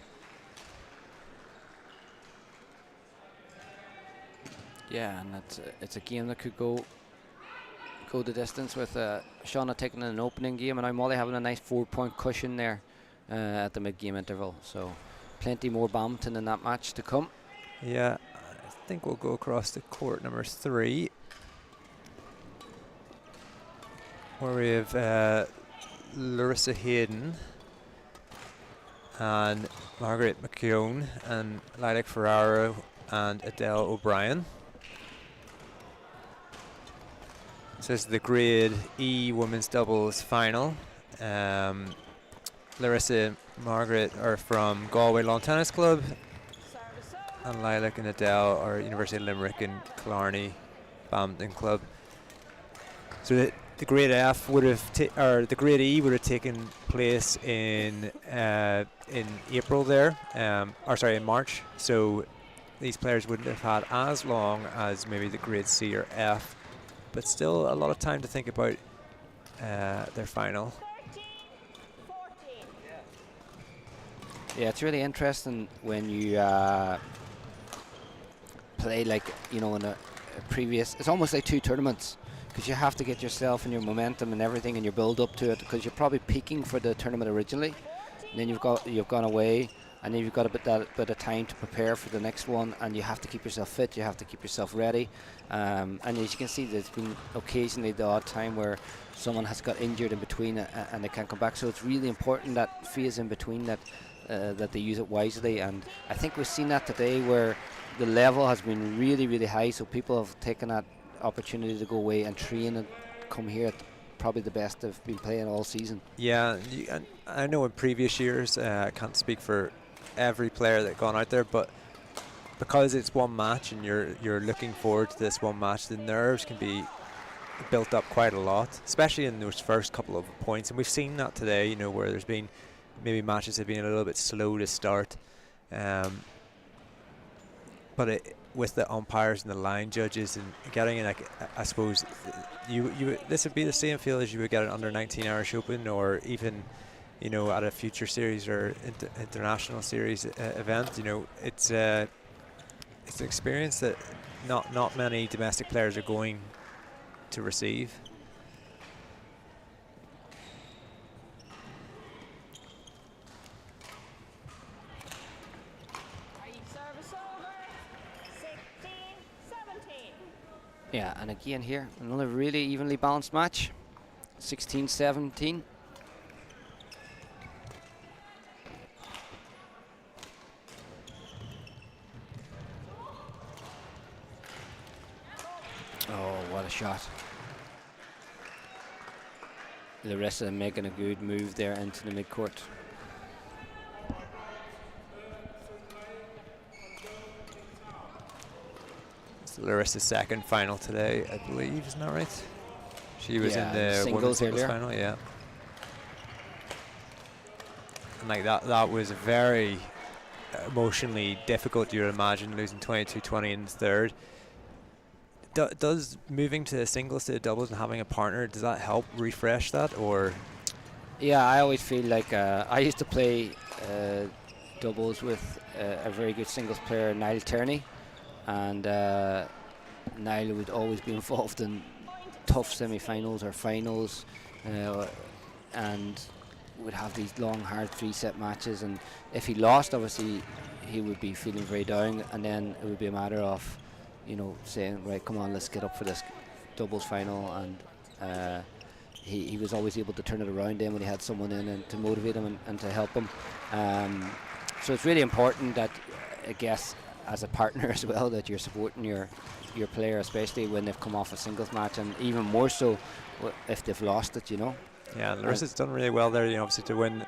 Yeah, and it's a game that could go the distance, with Shauna taking an opening game and now Molly having a nice 4-point cushion there at the mid-game interval. So plenty more badminton in that match to come. Yeah, I think we'll go across to court number 3, where we have Larissa Hayden and Margaret McKeown and Lilac Ferraro and Adele O'Brien. So this is the Grade E women's doubles final. Larissa and Margaret are from Galway Lawn Tennis Club. and Lilac and Adele are University of Limerick and Killarney Badminton Club. So the grade F would have, or the grade E would have taken place in April there, or sorry, in March. So these players wouldn't have had as long as maybe the grade C or F, but still a lot of time to think about their final. Yeah, it's really interesting when you play, like, you know, in a previous, it's almost like 2 tournaments, because you have to get yourself and your momentum and everything and your build up to it, because you're probably peaking for the tournament originally, and then you've gone away, and then you've got a bit of time to prepare for the next one, and you have to keep yourself fit, you have to keep yourself ready, and as you can see, there's been occasionally the odd time where someone has got injured in between and they can't come back. So it's really important that phase in between that they use it wisely, and I think we've seen that today where the level has been really, really high, so people have taken that opportunity to go away and train and come here at probably the best they've been playing all season. Yeah, and I know in previous years, I can't speak for every player that gone out there, but because it's one match and you're looking forward to this one match, the nerves can be built up quite a lot, especially in those first couple of points, and we've seen that today, you know, where there's been maybe matches have been a little bit slow to start, but with the umpires and the line judges and getting in, like, I suppose this would be the same feel as you would get an under-19 Irish Open, or even, you know, at a future series or international series event. You know, it's an experience that not many domestic players are going to receive. Yeah, and again here, another really evenly balanced match, 16-17. Oh, what a shot. Larissa making a good move there into the midcourt. Larissa's second final today, I believe, isn't that right? She was in the women's singles final, yeah. And like that was very emotionally difficult, you would imagine, losing 22-20 in the third. Does moving to singles to doubles and having a partner, does that help refresh that, or? Yeah, I always feel like I used to play doubles with a very good singles player, Niall Tierney. And Niall would always be involved in tough semi-finals or finals, and would have these long, hard 3-set matches. And if he lost, obviously, he would be feeling very down. And then it would be a matter of, you know, saying, right, come on, let's get up for this doubles final. And he was always able to turn it around then when he had someone in and to motivate him and to help him. So it's really important that, I guess, as a partner as well, that you're supporting your player, especially when they've come off a singles match, and even more so if they've lost it, you know. Yeah, Larissa's done really well there, you know, obviously to win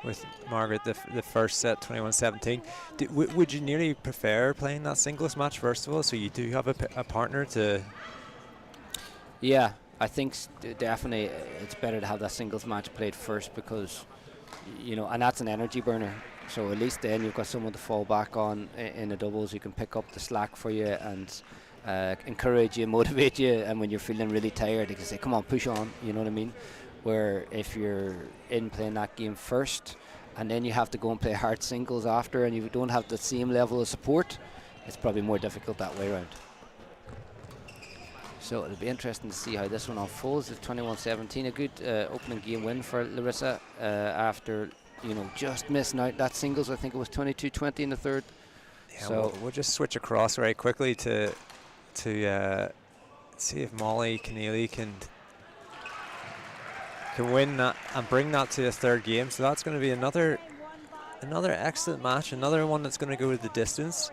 with Margaret the first set, 21-17. Would you nearly prefer playing that singles match first of all, so you do have a partner to? Yeah, I think definitely it's better to have that singles match played first, because, you know, and that's an energy burner. So at least then you've got someone to fall back on in the doubles who can pick up the slack for you and encourage you, motivate you, and when you're feeling really tired, they can say, come on, push on, you know what I mean? Where if you're in playing that game first and then you have to go and play hard singles after, and you don't have the same level of support, it's probably more difficult that way around. So it'll be interesting to see how this one unfolds. It's 21-17, a good opening game win for Larissa after, you know, just missing out that singles. I think it was 22-20 in the third. Yeah, so we'll just switch across very quickly to see if Molly Keneally can win that and bring that to a third game. So that's going to be another excellent match, another one that's going to go the distance.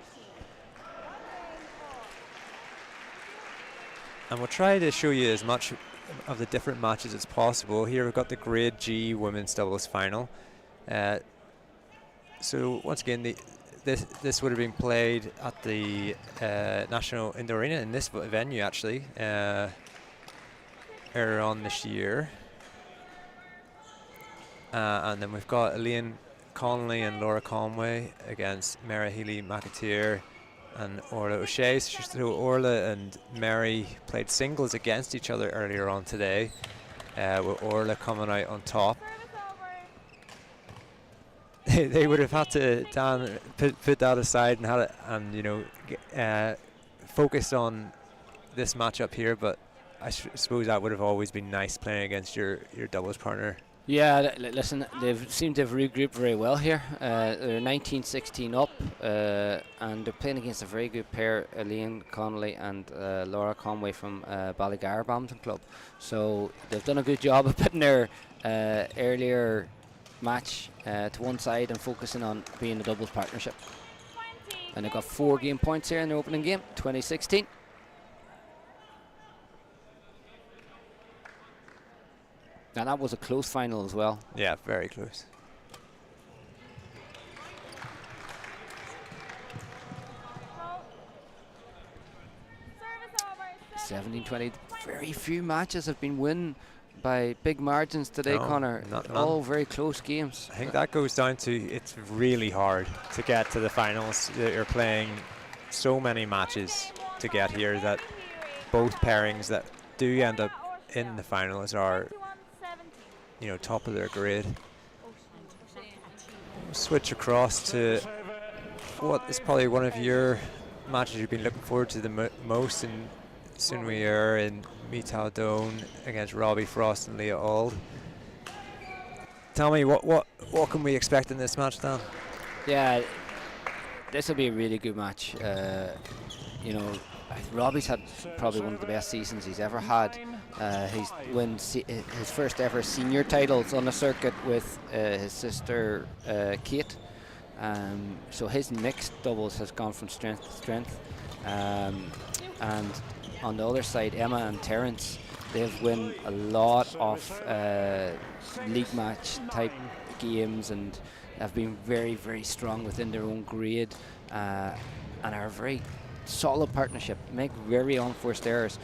And we'll try to show you as much of the different matches as possible. Here we've got the Grade G Women's Doubles Final. So once again, the this would have been played at the National Indoor Arena in this venue actually earlier on this year. And then we've got Elaine Connolly and Laura Conway against Mara Healy-McAteer and Orla O'Shea. So Orla and Mary played singles against each other earlier on today, with Orla coming out on top. They would have had to put that aside and had it, and you know, focus on this matchup here. But I suppose that would have always been nice playing against your doubles partner. Yeah, listen, they've seemed to have regrouped very well here. They're 19-16 up, and they're playing against a very good pair, Elaine Connolly and Laura Conway from Ballygar Badminton Club. So they've done a good job of putting their earlier match to one side and focusing on being a doubles partnership. And they've got 4 game points here in their opening game, 2016. And that was a close final as well. Yeah, very close. 17-20. Very few matches have been won by big margins today, No, Connor. All very close games. I think that goes down to it's really hard to get to the finals. You're playing so many matches to get here that both pairings that do end up in the finals are, you know, top of their grade. We'll switch across to what is probably one of your matches you've been looking forward to the most, and soon we are in Mital Doan against Robbie Frost and Leah Auld. Tell me, what can we expect in this match, Dan? Yeah, this will be a really good match. You know, Robbie's had probably one of the best seasons he's ever had. He's won his first ever senior titles on the circuit with his sister Kate. So his mixed doubles has gone from strength to strength. And on the other side, Emma and Terence, they've won a lot of league match type games and have been very, very strong within their own grade, and are a very solid partnership, make very unforced errors.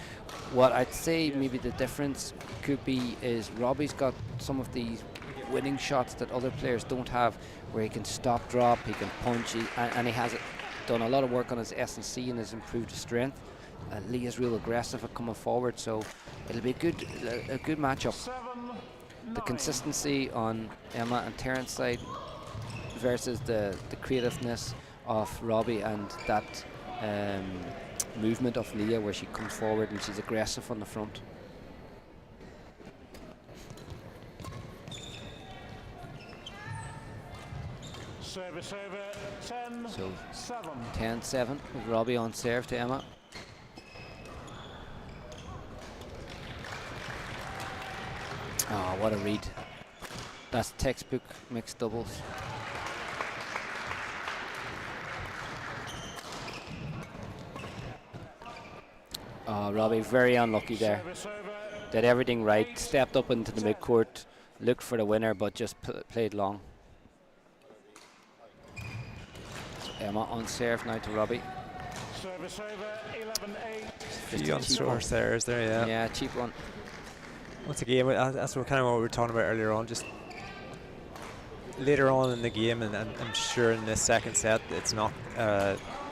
What I'd say maybe the difference could be is Robbie's got some of these winning shots that other players don't have, where he can stop drop, he can punch, and he has done a lot of work on his S&C and has improved his strength. Leah's real aggressive at coming forward, so it'll be a good matchup. The consistency on Emma and Terrence's side versus the creativeness of Robbie and that movement of Leah, where she comes forward and she's aggressive on the front. Service over 10-7. So 10-7 with Robbie on serve to Emma. Oh, what a read. That's textbook mixed doubles. Oh, Robbie, very unlucky there. Did everything right, stepped up into the midcourt, looked for the winner, but just played long. So Emma on serve now to Robbie. Service over 11-8. Few unsourced errors there, yeah. Yeah, cheap one. Once again, that's kind of what we were talking about earlier on. Just later on in the game, and I'm sure in this second set, it's not.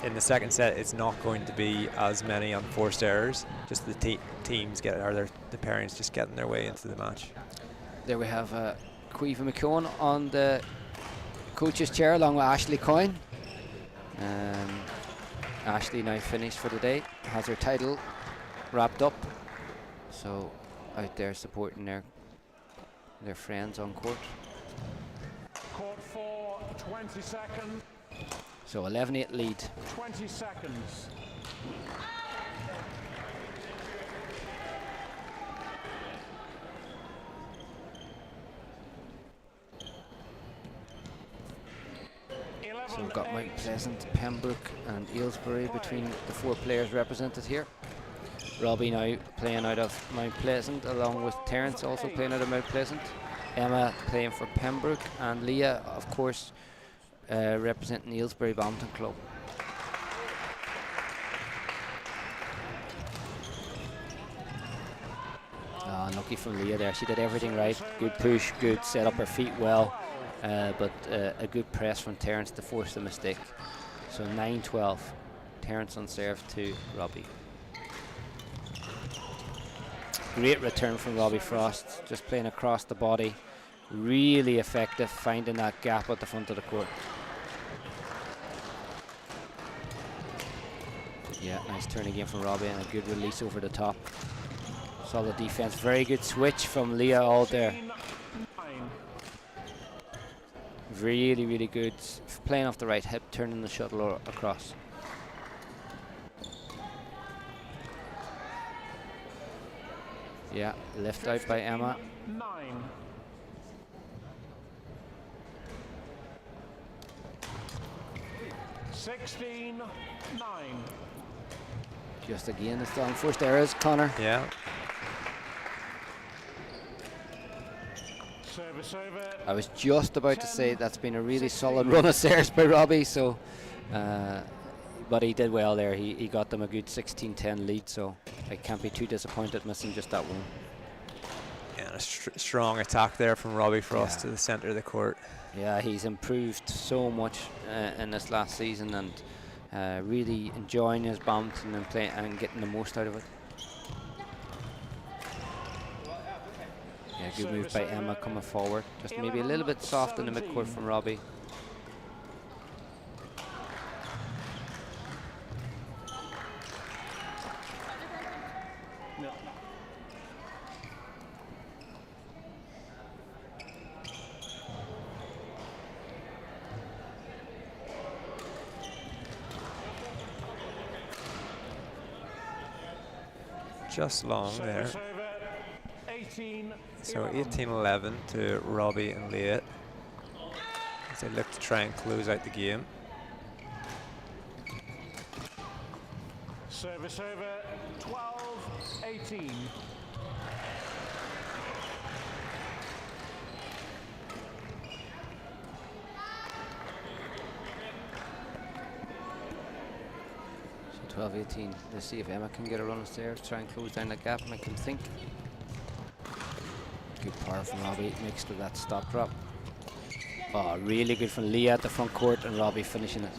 In the second set, it's not going to be as many unforced errors. Just the teams the pairings just getting their way into the match. There we have Caoimhe McKeown on the coach's chair along with Ashley Coyne. Ashley now finished for the day, has her title wrapped up. So out there supporting their friends on court. Court 4, 20 seconds. So 11-8 lead. 20 seconds. So we've got Mount Pleasant, Pembroke and Aylesbury between the 4 players represented here. Robbie now playing out of Mount Pleasant, along with Terence also playing out of Mount Pleasant. Emma playing for Pembroke, and Leah, of course, representing Aylesbury Badminton Club. Unlucky from Leah there. She did everything right. Good push, good set up her feet well, but a good press from Terence to force the mistake. So 9-12. Terence on serve to Robbie. Great return from Robbie Frost, just playing across the body. Really effective, finding that gap at the front of the court. Yeah, nice turn again from Robbie and a good release over the top. Solid defense, very good switch from Leah all there. Really, really good. Playing off the right hip, turning the shuttle across. Yeah, left out by Emma. 16-9. Just again the strong first errors, Connor. Yeah. Service over. I was just about to say that's been a really solid run of serves by Robbie, so but he did well there. He got them a good 16-10 lead, so I can't be too disappointed missing just that one. Yeah, a strong attack there from Robbie Frost to the centre of the court. Yeah, he's improved so much in this last season, and really enjoying his badminton and playing and getting the most out of it. Yeah, good move by Emma coming forward. Just maybe a little bit soft in the midcourt from Robbie. Just long there. So 18-11 to Robbie and Leah as they look to try and close out the game. Service over 12-18. So 12-18. Let's see if Emma can get a run of serves, try and close down that gap, make them think. Good power from Robbie mixed with that stop drop. Oh, really good from Leah at the front court and Robbie finishing it.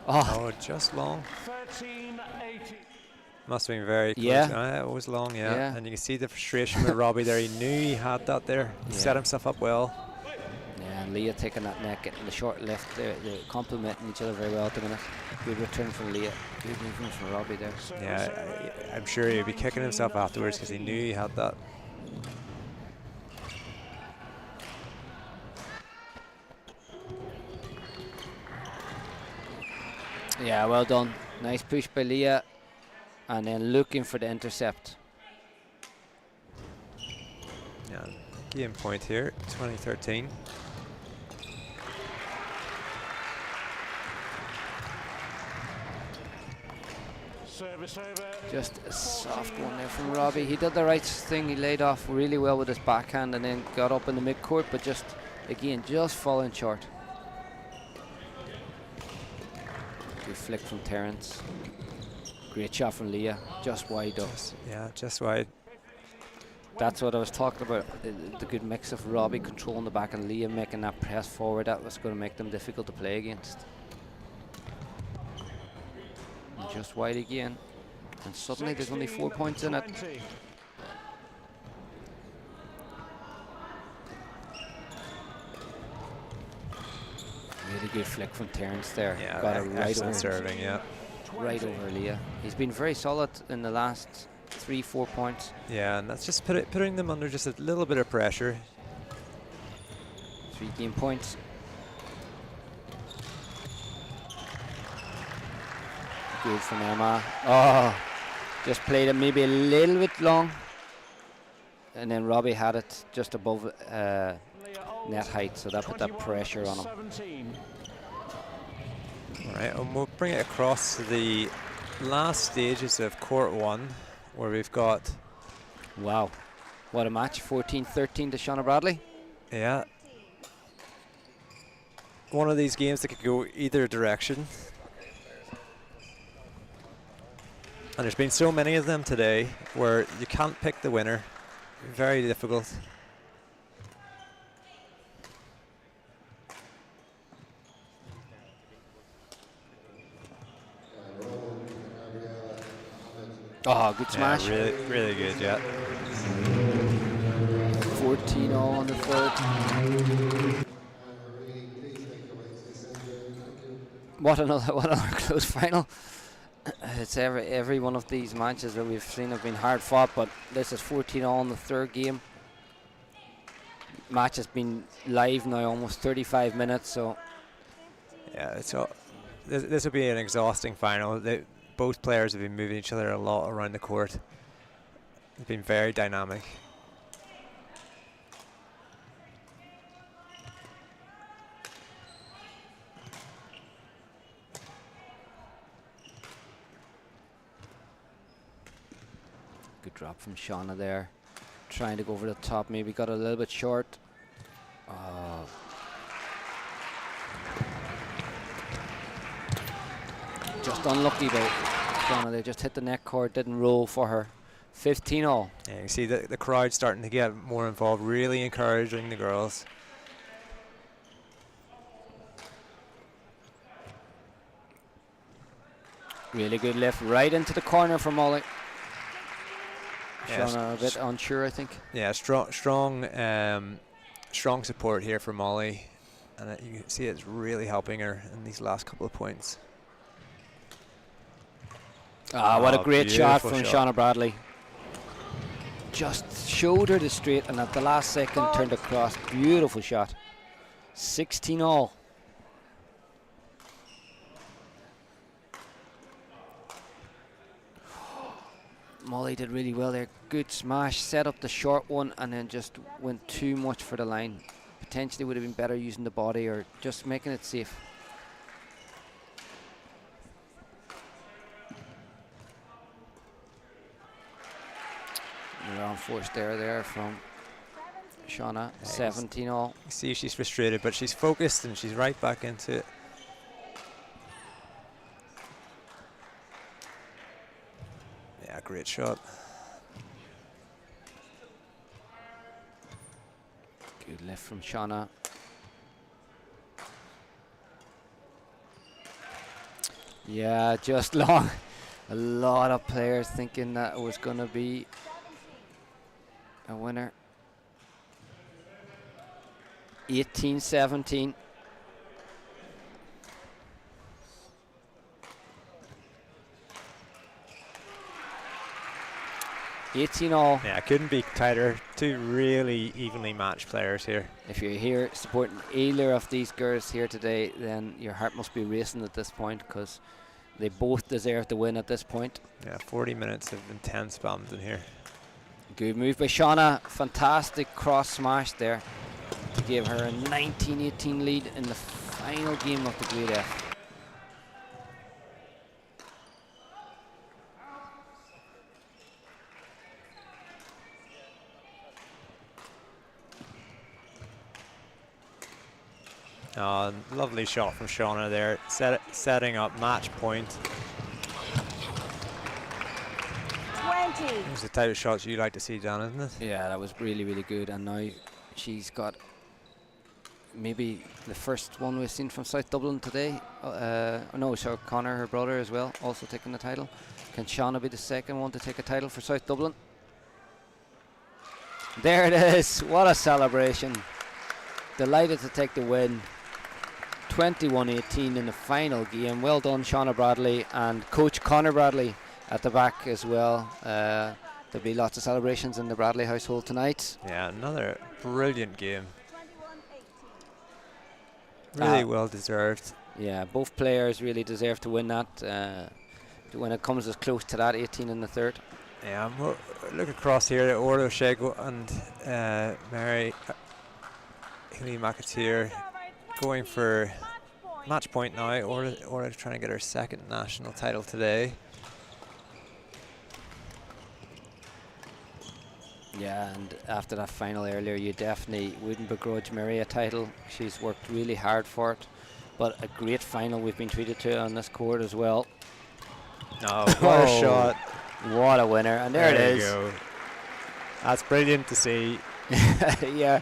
Oh, just long. 13-18. Must have been very close. Yeah. It was long, yeah. And you can see the frustration with Robbie there. He knew he had that there. He set himself up well. Yeah, and Leah taking that net, getting the short left. They're complementing each other very well at the minute. Good return from Leah. Good movement from Robbie there. Yeah, I'm sure he'd be kicking himself afterwards because he knew he had that. Yeah, well done. Nice push by Leah. And then looking for the intercept. Yeah, game point here, 2013. Service over. Just a soft one there from Robbie. He did the right thing. He laid off really well with his backhand and then got up in the midcourt, but just, again, just falling short. Good flick from Terence. Great shot from Leah, just wide up. Just wide. That's what I was talking about, the good mix of Robbie controlling the back and Leah making that press forward. That was going to make them difficult to play against. And just wide again. And suddenly there's only 4 points in it. Really good flick from Terence there. Yeah, got it right over serving, right over Leah. He's been very solid in the last 3-4 points. Yeah, and that's just putting them under just a little bit of pressure. 3 game points. Good from Emma. Oh, just played it maybe a little bit long. And then Robbie had it just above net height, so that put that pressure on him. All right, and we'll bring it across to the last stages of Court 1, where we've got... Wow, what a match. 14-13 to Shauna Bradley. Yeah. one of these games that could go either direction. And there's been so many of them today where you can't pick the winner. Very difficult. Oh, good smash. Yeah, really, really good, yeah. 14 all on the third. What another close final. It's every one of these matches that we've seen have been hard fought, but this is 14 all in the third game. Match has been live now almost 35 minutes, so Yeah, this will be an exhausting final. Both players have been moving each other a lot around the court. It's been very dynamic. good drop from Shauna there. Trying to go over the top, maybe got a little bit short. Just unlucky though. Shauna, they just hit the neck cord, didn't roll for her. 15 all. Yeah, you can see the crowd starting to get more involved, really encouraging the girls. Really good lift right into the corner for Molly. Yeah, Shauna a bit unsure, I think. Yeah, strong support here for Molly, and you can see it's really helping her in these last couple of points. What a great shot from Shauna Bradley. Just showed her the straight, and at the last second turned across. Beautiful shot. 16 all. Molly did really well there. Good smash, set up the short one, and then just went too much for the line. Potentially would have been better using the body or just making it safe. Around forced there from Shauna. 17 all. You see she's frustrated, but she's focused and she's right back into it. Yeah, great shot. Good lift from Shauna. Yeah, just long. A lot of players thinking that was going to be a winner. 18-17. All. Yeah, couldn't be tighter. Two really evenly matched players here. If you're here supporting either of these girls here today, then your heart must be racing at this point because they both deserve to win at this point. Yeah, 40 minutes of intense badminton here. Good move by Shauna. Fantastic cross smash there to give her a 19-18 lead in the final game of the Grade F. Oh, lovely shot from Shauna there, setting up match point. 20. It's the type of shots you like to see, Dan, isn't it? Yeah, that was really, really good. And now she's got maybe the first one we've seen from South Dublin today. No, so Connor, her brother as well, also taking the title. Can Shauna be the second one to take a title for South Dublin? There it is. What a celebration. Delighted to take the win. 21-18 in the final game. Well done, Shauna Bradley, and Coach Connor Bradley at the back as well. There'll be lots of celebrations in the Bradley household tonight. Yeah, another brilliant game. Really well deserved. Yeah, both players really deserve to win that. When it comes as close to that, 18 in the third. Yeah, look across here at Orla Shego and Mary Hilly McAteer going for match point now. Orla trying to get her second national title today. Yeah, and after that final earlier, you definitely wouldn't begrudge Mary a title. She's worked really hard for it. But a great final we've been treated to on this court as well. Oh, what a shot. What a winner. And there it you is. go. That's brilliant to see. Yeah.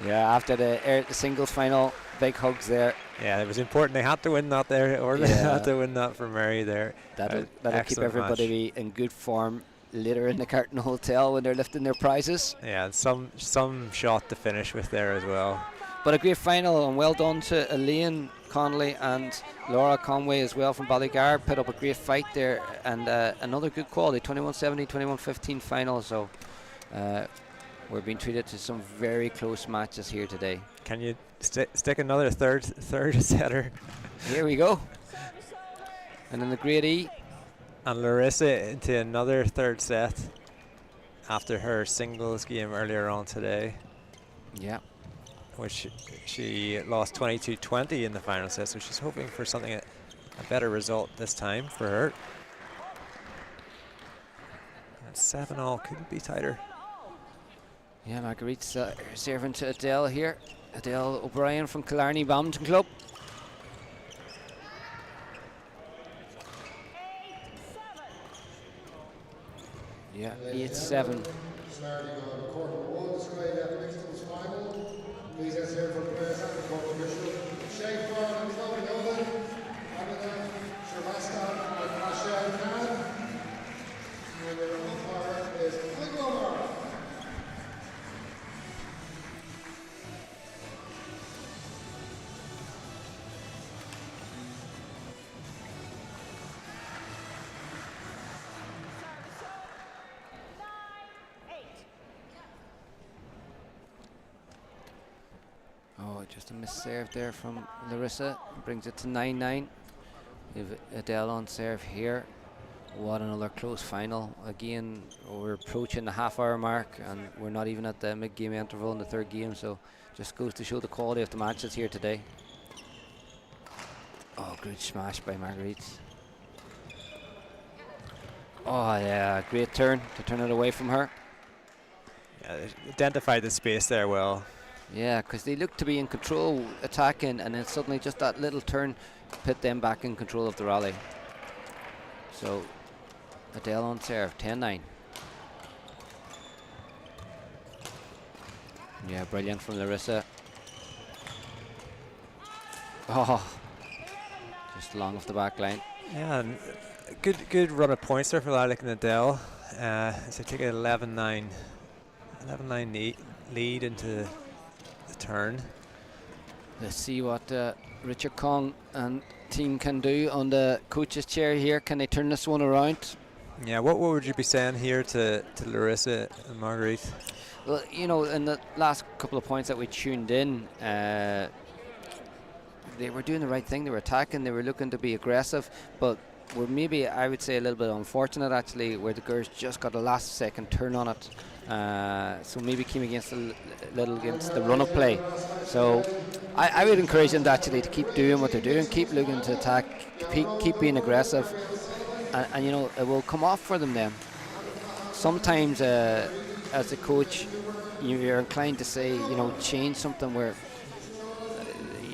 Yeah, after the singles final, big hugs there. Yeah, it was important. They had to win that there, or they had to win that for Mary there. That'll keep everybody in good form later in the Carton Hotel when they're lifting their prizes. Yeah, and some shot to finish with there as well. But a great final, and well done to Elaine Connolly and Laura Conway as well from Ballygar. Put up a great fight there, and another good quality 21-17, 21-15 final. So we're being treated to some very close matches here today. Can you stick another third setter? Here we go. And then the grade E. And Larissa into another third set after her singles game earlier on today. Yeah. Which she lost 22-20 in the final set, so she's hoping for something, a better result this time for her. And 7-all, couldn't be tighter. Yeah, Marguerite's serving to Adele here. Adele O'Brien from Killarney Badminton Club. Yeah, 8-7. Starting on court number 1, Sky Left Mixed final. Please let's hear from the players and the court official. Shay Farr and Chloe Nolan, Amina Shrivastava and Rachel Khan. And their umpire is Click Omar. Oh, just a miss serve there from Larissa. Brings it to 9-9. We have Adele on serve here. What another close final. Again, we're approaching the half-hour mark, and we're not even at the mid-game interval in the third game, so just goes to show the quality of the matches here today. Oh, good smash by Marguerite. Oh, yeah, great turn to turn it away from her. Yeah, they identified the space there well. Yeah, because they look to be in control, attacking, and then suddenly just that little turn put them back in control of the rally. So Adele on serve, 10-9. Yeah, brilliant from Larissa. Oh, just long off the back line. Yeah, and good run of points there for Lilac and Adele. As they take an 11-9 lead into the turn. Let's see what Richard Kong and team can do on the coach's chair here. Can they turn this one around? Yeah, what would you be saying here to Larissa and Marguerite? Well, you know, in the last couple of points that we tuned in, they were doing the right thing. They were attacking. They were looking to be aggressive, but were maybe, I would say, a little bit unfortunate actually, where the girls just got a last second turn on it. So maybe came against a little against the run-up play. So I would encourage them actually to keep doing what they're doing, keep looking to attack, keep being aggressive, and you know, it will come off for them then. Sometimes as a coach, you're inclined to say, you know, change something where,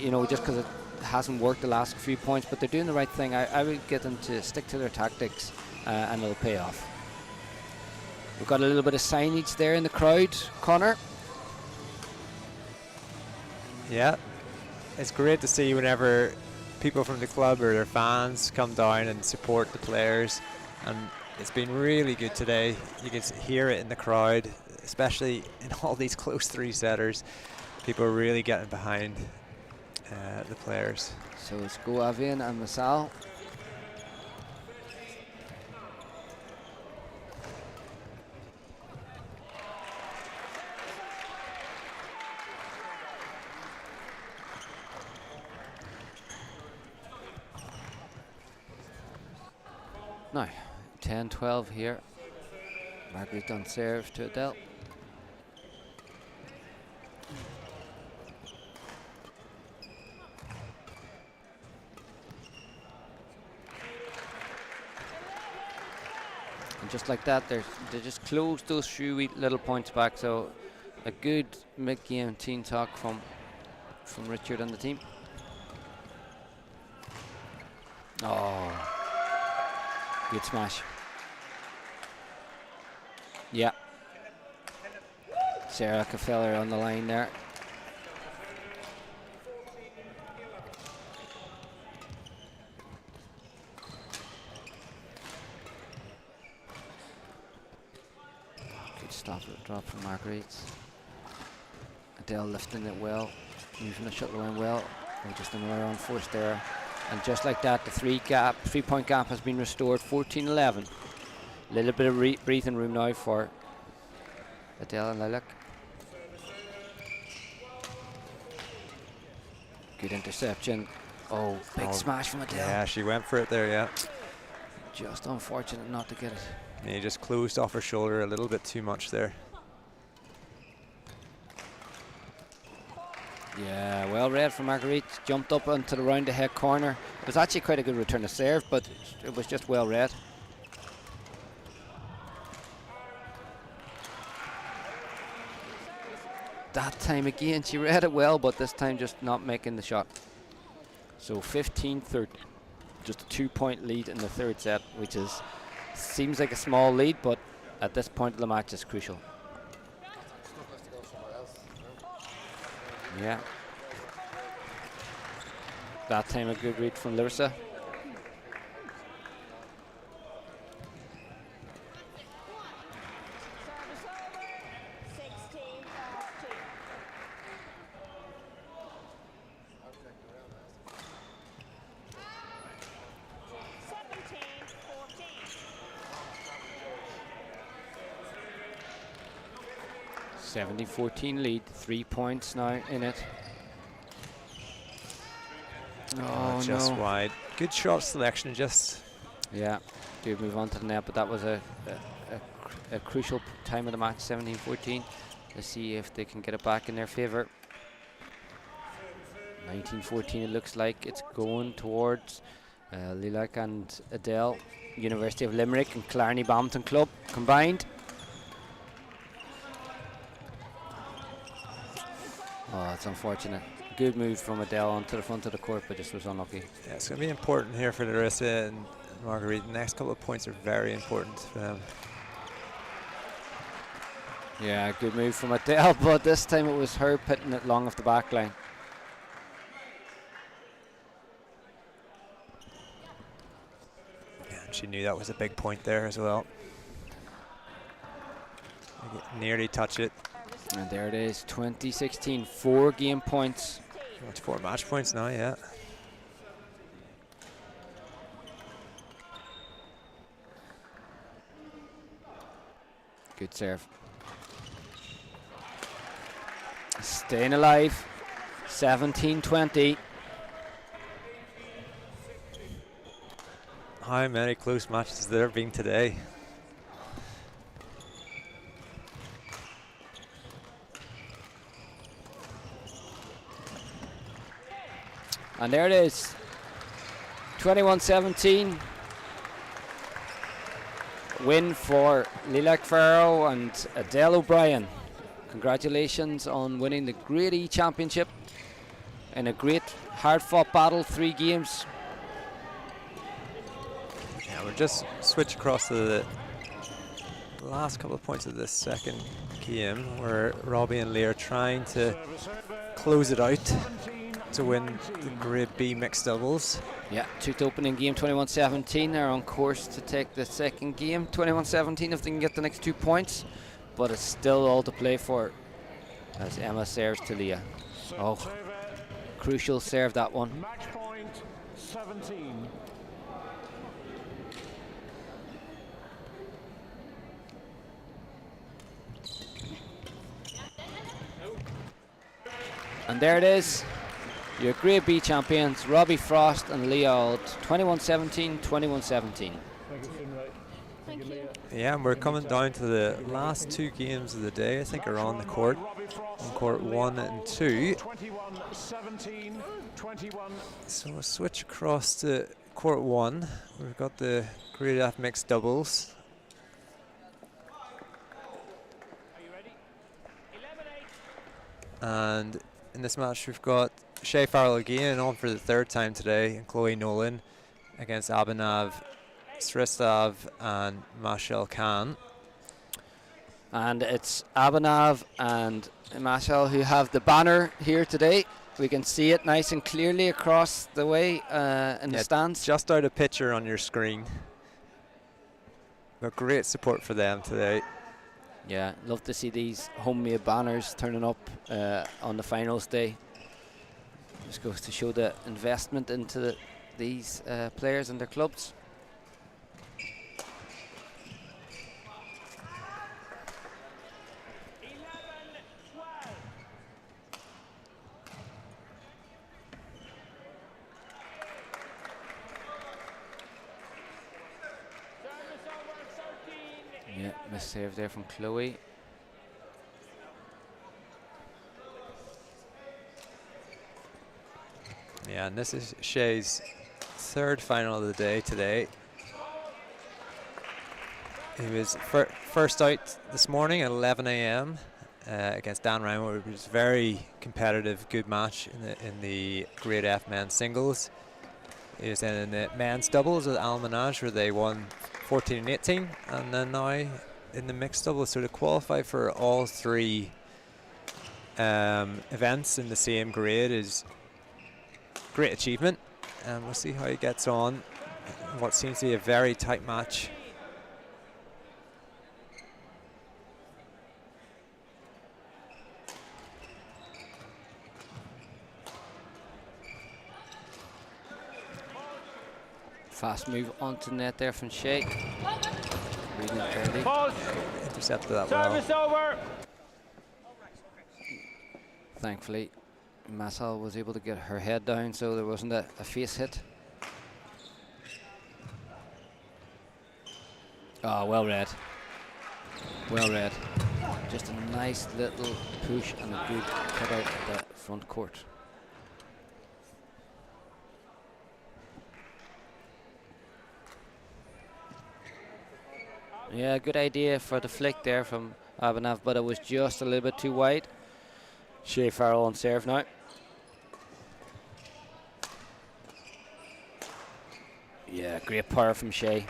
you know, just because it hasn't worked the last few points, but they're doing the right thing. I would get them to stick to their tactics, and it'll pay off. We've got a little bit of signage there in the crowd, Connor. Yeah, it's great to see whenever people from the club or their fans come down and support the players, and it's been really good today. You can hear it in the crowd, especially in all these close three-setters. People are really getting behind the players. So it's Go Avian and Masal. Now, 10-12 here. Margaret on serve to Adele. And just like that, they just closed those few wee little points back. So a good mid-game team talk from Richard and the team. Oh, good smash. Yeah. Sarah Cafeller on the line there. Good stop at drop from Marguerite. Adele lifting it well, moving the shuttle around well. Oh, just another unforced error. And just like that, the 3-point gap has been restored, 14-11. A little bit of breathing room now for Adele and Lilac. Good interception. Oh, big smash from Adele. Yeah, she went for it there, yeah. Just unfortunate not to get it. And he just closed off her shoulder a little bit too much there. Yeah, well read from Marguerite. Jumped up onto the round the head corner. It was actually quite a good return to serve, but it was just well read. That time again, she read it well, but this time just not making the shot. So 15-13. Just a 2-point lead in the third set, which seems like a small lead, but at this point of the match is crucial. Yeah. That time a good read from Larissa. Seventeen 14 lead, 3 points now in it. Oh, just no. wide. Good shot selection, just. Yeah, good move on to the net, but that was a crucial time of the match, 17-14. Let's see if they can get it back in their favour. 19-14, it looks like it's going towards Lilac and Adele, University of Limerick and Clarny Badminton Club combined. Oh, it's unfortunate. Good move from Adele onto the front of the court, but just was unlucky. Yeah, it's going to be important here for Larissa and Marguerite. The next couple of points are very important for them. Yeah, good move from Adele, but this time it was her pitting it long off the back line. Yeah, and she knew that was a big point there as well. Nearly touch it. And there it is, 2016, 4 game points. It's 4 match points now, yeah. Good serve. Staying alive, 17-20. How many close matches has there been today? And there it is, 21-17. Win for Lilac Farrow and Adele O'Brien. Congratulations on winning the Grade E Championship in a great hard-fought battle, 3 games. Yeah, we'll just switch across to the last couple of points of this second game, where Robbie and Lee are trying to close it out to win the Grade B mixed doubles. Yeah, took the opening game 21-17. They're on course to take the second game 21-17 if they can get the next 2 points, but it's still all to play for as Emma serves to Leah. Oh, crucial serve, that one. Match point 17. And there it is, your Grade B champions, Robbie Frost and Leah Auld, 21-17, 21-17. Thank you. Yeah, and we're coming down to the last 2 games of the day, I think, are on the court. On court 1 and 2. 21-17, 21. So we'll switch across to court 1. We've got the Grade F mixed doubles. Are you ready? 11-8. And in this match we've got Shay Farrell again on for the 3rd time today, and Chloe Nolan. against Abhinav Sristov and Marshall Khan. And it's Abhinav and Marshall who have the banner here today. We can see it nice and clearly across the way in the stands. Just out of picture on your screen. But great support for them today. Yeah, love to see these homemade banners turning up on the finals day. Just goes to show the investment into these players and their clubs. Yeah, missed save there from Chloe. Yeah, and this is Shea's third final of the day today. He was first out this morning at 11 a.m. Against Dan Ryan, which was a very competitive, good match in the Grade F men's singles. He was in the men's doubles with Al Minaj, where they won 14 and 18, and then now in the mixed doubles, so to qualify for all three events in the same grade is great achievement, and we'll see how he gets on in what seems to be a very tight match. Fast move onto net there from Shea. Reading it early. Intercepted that Service well. over. Thankfully, Massal was able to get her head down, so there wasn't a face hit. Oh, well read. Well read. Just a nice little push and a good cut out at the front court. Yeah, good idea for the flick there from Abhinav, but it was just a little bit too wide. Shea Farrell on serve now. Yeah, great power from Shea.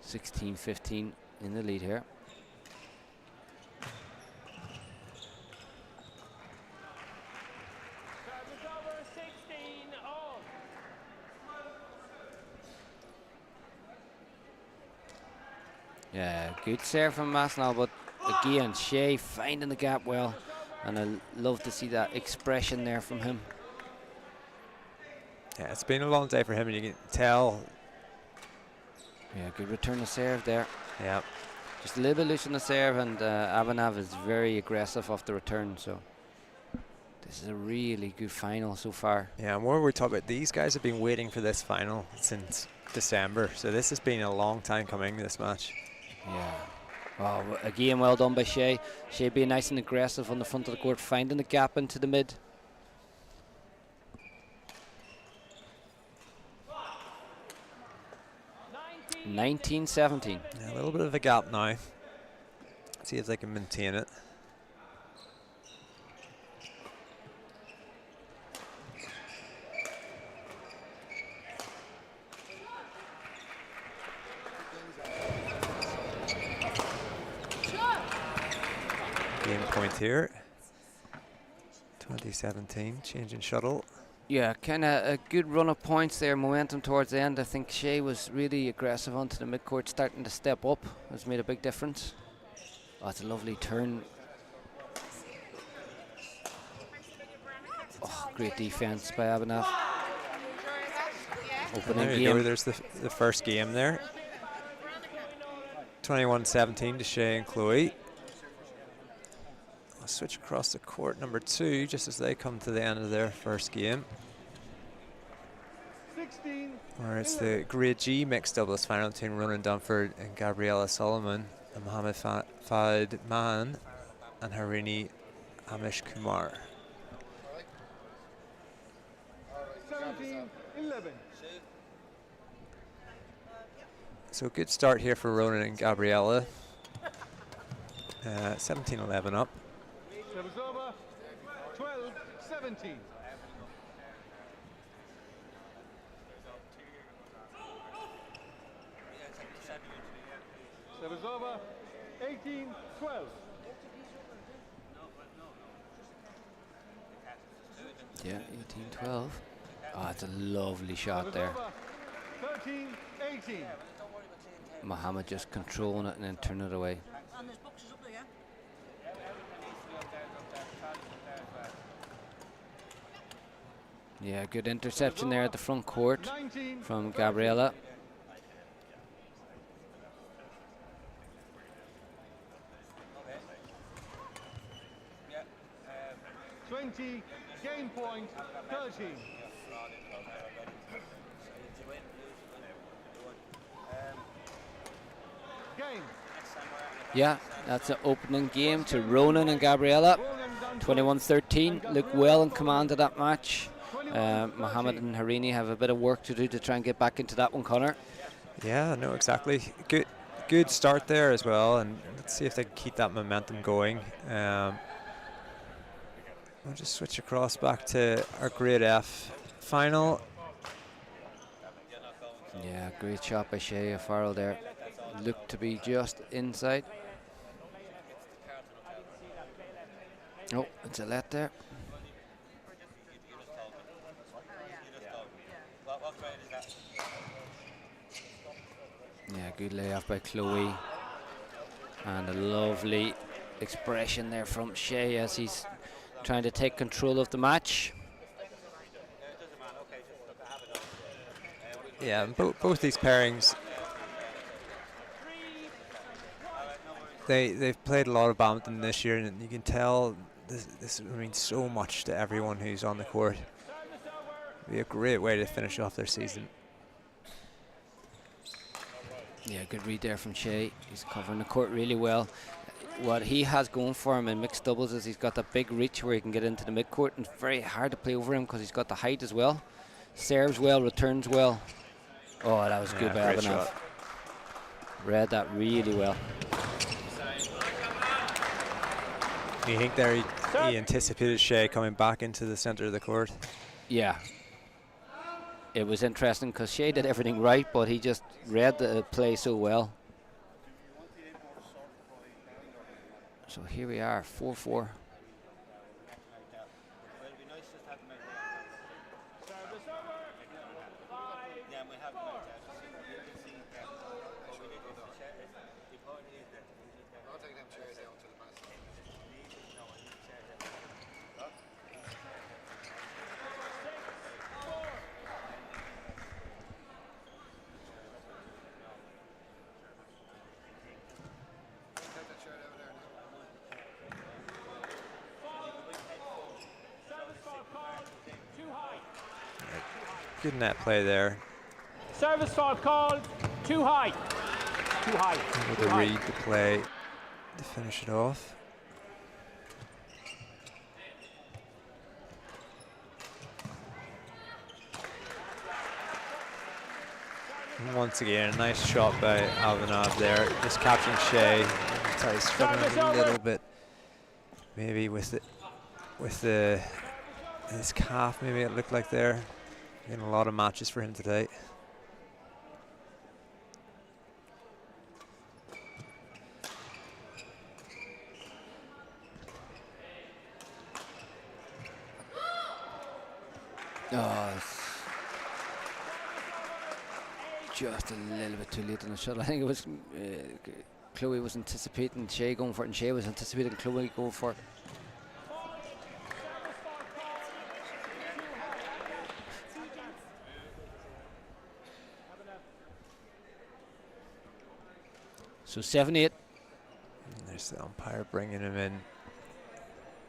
16-15 in the lead here. Yeah, good serve from Masnal, but again, Shea finding the gap well, and I love to see that expression there from him. Yeah, it's been a long day for him, and you can tell. Yeah, good return of serve there. Yeah. Just a little bit loose on the serve, and Abhinav is very aggressive off the return, so this is a really good final so far. Yeah, and what we're talking about, these guys have been waiting for this final since December, so this has been a long time coming, this match. Yeah. Oh, again, well done by Shea. Shea being nice and aggressive on the front of the court, finding the gap into the mid. (19-17). Yeah, a little bit of a gap now. See if they can maintain it. Game point here. 2017, changing shuttle. Yeah, kind of a good run of points there, momentum towards the end. I think Shea was really aggressive onto the midcourt, starting to step up. Has made a big difference. Oh, it's a lovely turn. Oh, great defense by Abhinav. Opening There you game. go, there's the first game there. 21-17 to Shea and Chloe. I'll switch across the court, number 2, just as they come to the end of their first game. 16. Where it's the Grade G mixed doubles final between Ronan Dunford and Gabriella Solomon, and Mohammed Fahd Mahan and Harini Amish Kumar. 17-11. So good start here for Ronan and Gabriella. 17-11 up. Service over. 12-17. Service over. 18-12. Yeah, 18-12. Oh, it's a lovely shot there. 13-18. Mohammed just controlling it and then turning it away. And there's boxes up there, yeah? Yeah, good interception there at the front court from Gabriella. Game point, 13. Game. Yeah, that's an opening game to Ronan and Gabriella. 21-13. Look well in command of that match. Mohammed and Harini have a bit of work to do to try and get back into that one, Connor. Yeah, no, exactly. Good start there as well, and let's see if they can keep that momentum going. We'll just switch across back to our Grade F final. Yeah, great shot by Shea Farrell there. Looked to be just inside. Oh, it's a let there. Yeah, good layoff by Chloe. And a lovely expression there from Shea as he's trying to take control of the match. Yeah, both these pairings, they've played a lot of badminton this year, and you can tell this means so much to everyone who's on the court. It'd be a great way to finish off their season. Yeah, good read there from Shea. He's covering the court really well. What he has going for him in mixed doubles is he's got that big reach where he can get into the mid-court, and it's very hard to play over him because he's got the height as well. Serves well, returns well. Oh, that was good by Abhinav. Read that really well. You think there he anticipated Shea coming back into the centre of the court? Yeah. It was interesting because Shea did everything right, but he just read the play so well. So here we are, 4-4. Good net play there. Service fault called. Too high. Too high. Able to read the play to finish it off. And once again, a nice shot by Abhinav there, just catching Shea. He's struggling a little bit, maybe with his calf. Maybe it looked like there. In a lot of matches for him today. Oh, just a little bit too late on the shot. I think it was Chloe was anticipating Shea going for it, and Shea was anticipating Chloe going for it. So 7-8. There's the umpire bringing him in,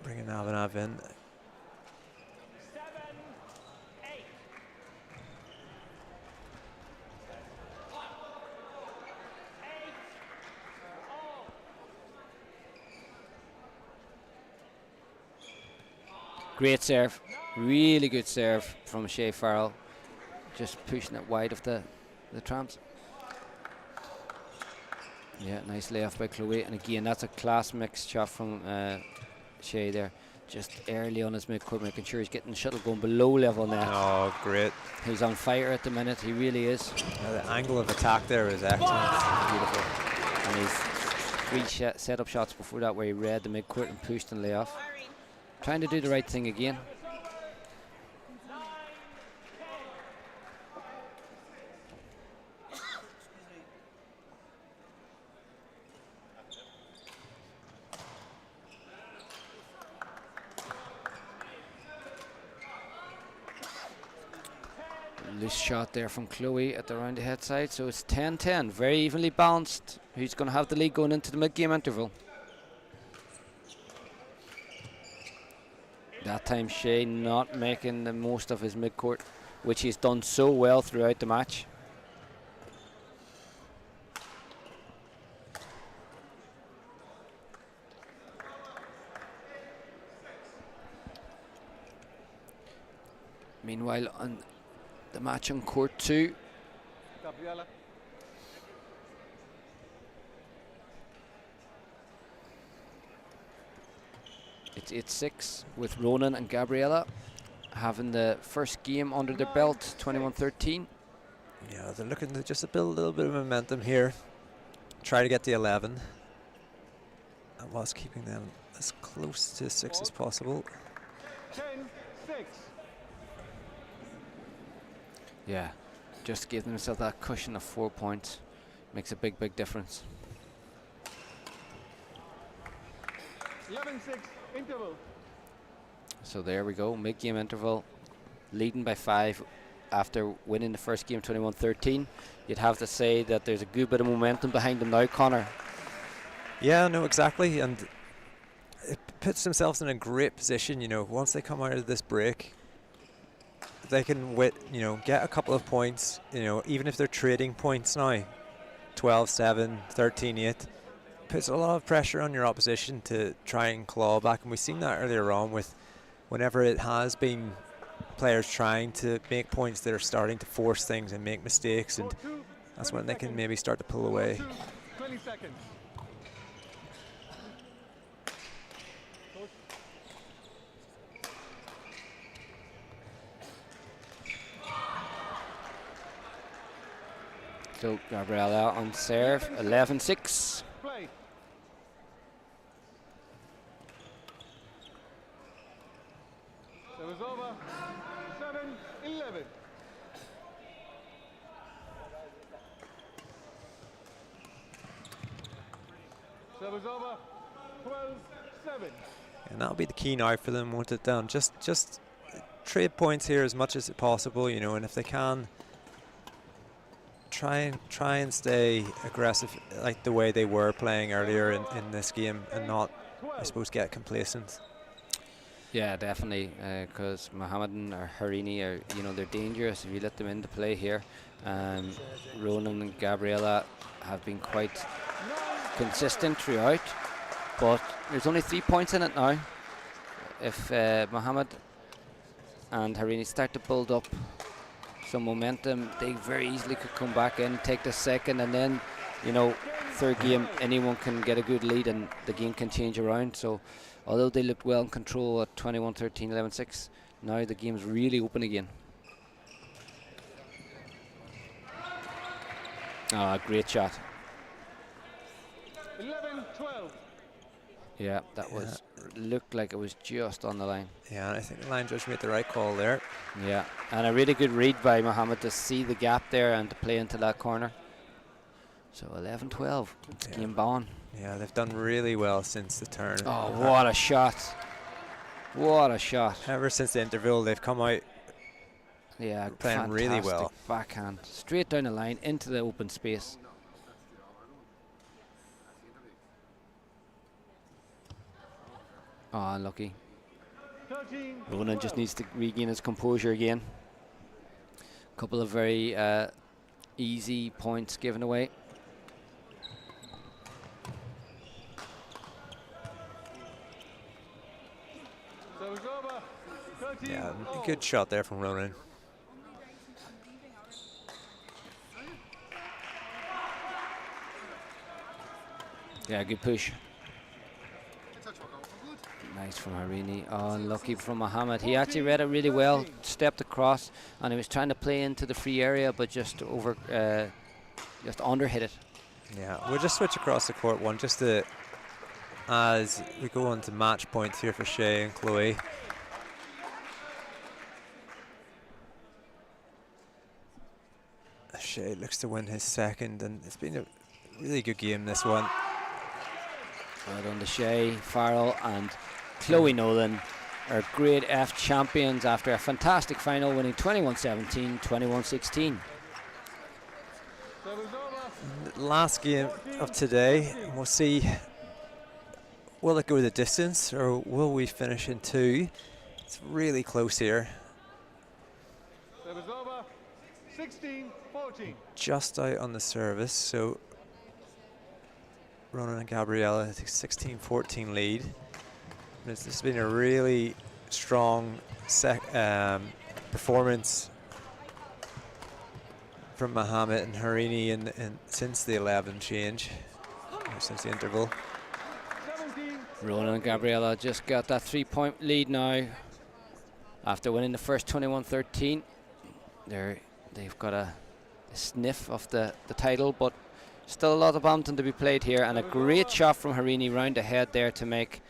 bringing Abhinav in. 7-8. Great serve, really good serve from Shea Farrell. Just pushing it wide of the tramps. Yeah, nice layoff by Chloe, and again that's a class mixed shot from Shea there. just early on his midcourt, making sure he's getting the shuttle going below level net. Oh, great. He's on fire at the minute, he really is. The angle of attack there is excellent. Beautiful. And he's 3 setup shots before that where he read the midcourt and pushed and lay off. Trying to do the right thing again. Loose shot there from Chloe at the round the head side, so it's 10-10, very evenly balanced. Who's going to have the lead going into the mid-game interval? That time Shea not making the most of his midcourt, which he's done so well throughout the match. Meanwhile, on the match on court 2. Gabriella. It's 8-6 with Ronan and Gabriella having the first game under their belt, 21-13. Yeah, they're looking to just build a little bit of momentum here. Try to get the 11. And whilst keeping them as close to 6 as possible. 10-6. Yeah, just give themselves that cushion of 4 points. Makes a big, big difference. 11-6 interval. So there we go, mid-game interval, leading by 5 after winning the first game 21-13. You'd have to say that there's a good bit of momentum behind them now, Connor. Yeah, no, exactly, and it puts themselves in a great position, you know, once they come out of this break. They can get a couple of points, you know, even if they're trading points now, 12-7, 13-8, puts a lot of pressure on your opposition to try and claw back. And we've seen that earlier on with whenever it has been players trying to make points, that are starting to force things and make mistakes, and that's when they can maybe start to pull away. 20 seconds. So Gabriella on serve, 11-6. Play. Service over. 7-11. Service over. 12-7. And that'll be the key now for them, won't it, down? Just trade points here as much as possible, you know, and if they can, try and stay aggressive like the way they were playing earlier in this game, and not, I suppose, get complacent. Yeah, definitely, because Mohammedan or Harini are, you know, they're dangerous if you let them into play here. Ronan and Gabriella have been quite consistent throughout, but there's only 3 points in it now. If Mohammed and Harini start to build up some momentum, they very easily could come back in, take the second, and then, you know, third game, anyone can get a good lead and the game can change around. So although they looked well in control at 21-13, 11-6, now the game's really open again. Great shot. 11-12. Yeah, that was looked like it was just on the line. Yeah, and I think the line judge made the right call there. Yeah, and a really good read by Mohammed to see the gap there and to play into that corner. So 11-12, it's game on. Yeah, they've done really well since the turn. Oh, what a shot. What a shot. Ever since the interval, they've come out playing really well. Backhand, straight down the line into the open space. Oh, unlucky. Ronan just needs to regain his composure again. A couple of very easy points given away. Yeah, good shot there from Ronan. Yeah, good push. Nice from Harini. Oh, unlucky from Mohammed. He actually read it really well, stepped across, and he was trying to play into the free area, but just under hit it. Yeah, we'll just switch across the court one, just to, as we go on to match points here for Shay and Chloe. Shay looks to win his second, and it's been a really good game, this one. Well done to Shay, Farrell and Chloe Nolan are grade F champions after a fantastic final, winning 21-17, 21-16. Last game of today, and we'll see, will it go the distance or will we finish in 2? It's really close here. Service over. 16-14. Just out on the service, so Ronan and Gabriella take 16-14 lead. This has been a really strong performance from Mohammed and Harini in since the 11 change, or since the interval. Ronan and Gabriella just got that 3-point lead now after winning the first 21-13. They've got a sniff of the title, but still a lot of badminton to be played here, and a great shot from Harini round ahead there to make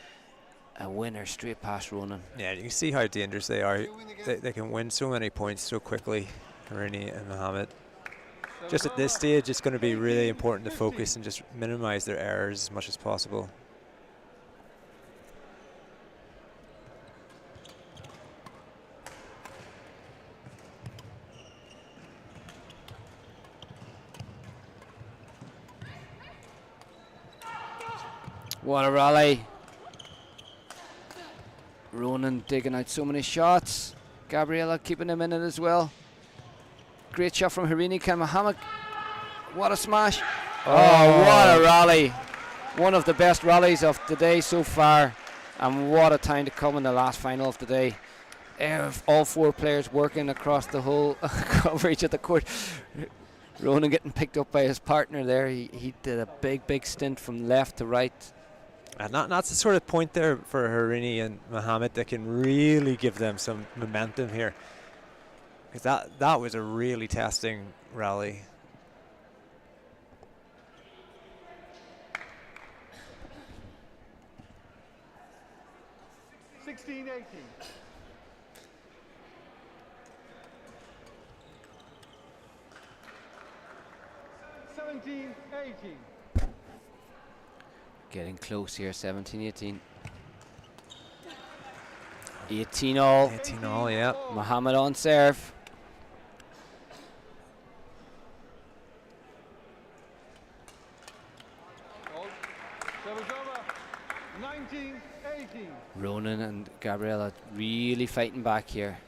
a winner straight past Ronan. Yeah, you can see how dangerous they are. They can win so many points so quickly, Harini and Mohammed. Just at this stage, it's going to be really important to focus and just minimize their errors as much as possible. What a rally. Ronan digging out so many shots. Gabriella keeping him in it as well. Great shot from Harini. Can Mohammed? What a smash. Oh, what a rally. One of the best rallies of the day so far. And what a time to come in the last final of the day. All 4 players working across the whole coverage of the court. Ronan getting picked up by his partner there. He did a big stint from left to right. And that's the sort of point there for Harini and Mohammed that can really give them some momentum here. Because that was a really testing rally. Getting close here, 17-18. 18-all. 18-all, yeah. Mohammed on serve. Ronan and Gabriella really fighting back here.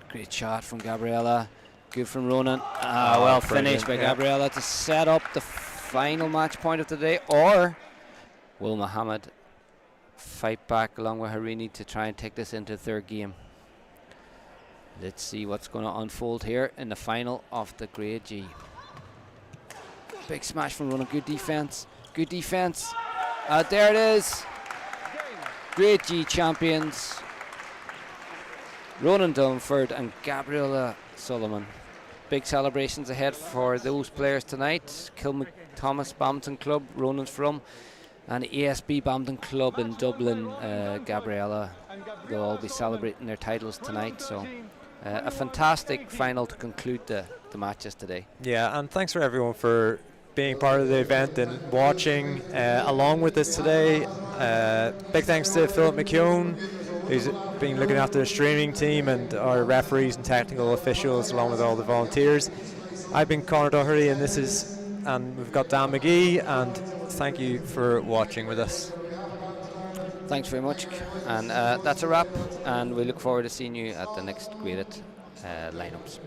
Great shot from Gabriella. Good from Ronan. Well finished by Gabriella to set up the final match point of the day. Or will Mohammed fight back along with Harini to try and take this into the 3rd game? Let's see what's going to unfold here in the final of the Grade G. Big smash from Ronan. Good defense. Good defense. There it is. Grade G champions. Ronan Dunford and Gabriella Solomon. Big celebrations ahead for those players tonight. Kilmac Thomas Badminton Club, Ronan's from, and ASB Badminton Club in Dublin. Gabriella, they'll all be celebrating their titles tonight. So a fantastic final to conclude the matches today. Yeah, and thanks for everyone for being part of the event and watching along with us today. Big thanks to Philip McKeown, who's been looking after the streaming team, and our referees and technical officials, along with all the volunteers. I've been Conor Doherty, and we've got Dan McGee, and thank you for watching with us. Thanks very much, and that's a wrap, and we look forward to seeing you at the next graded lineups.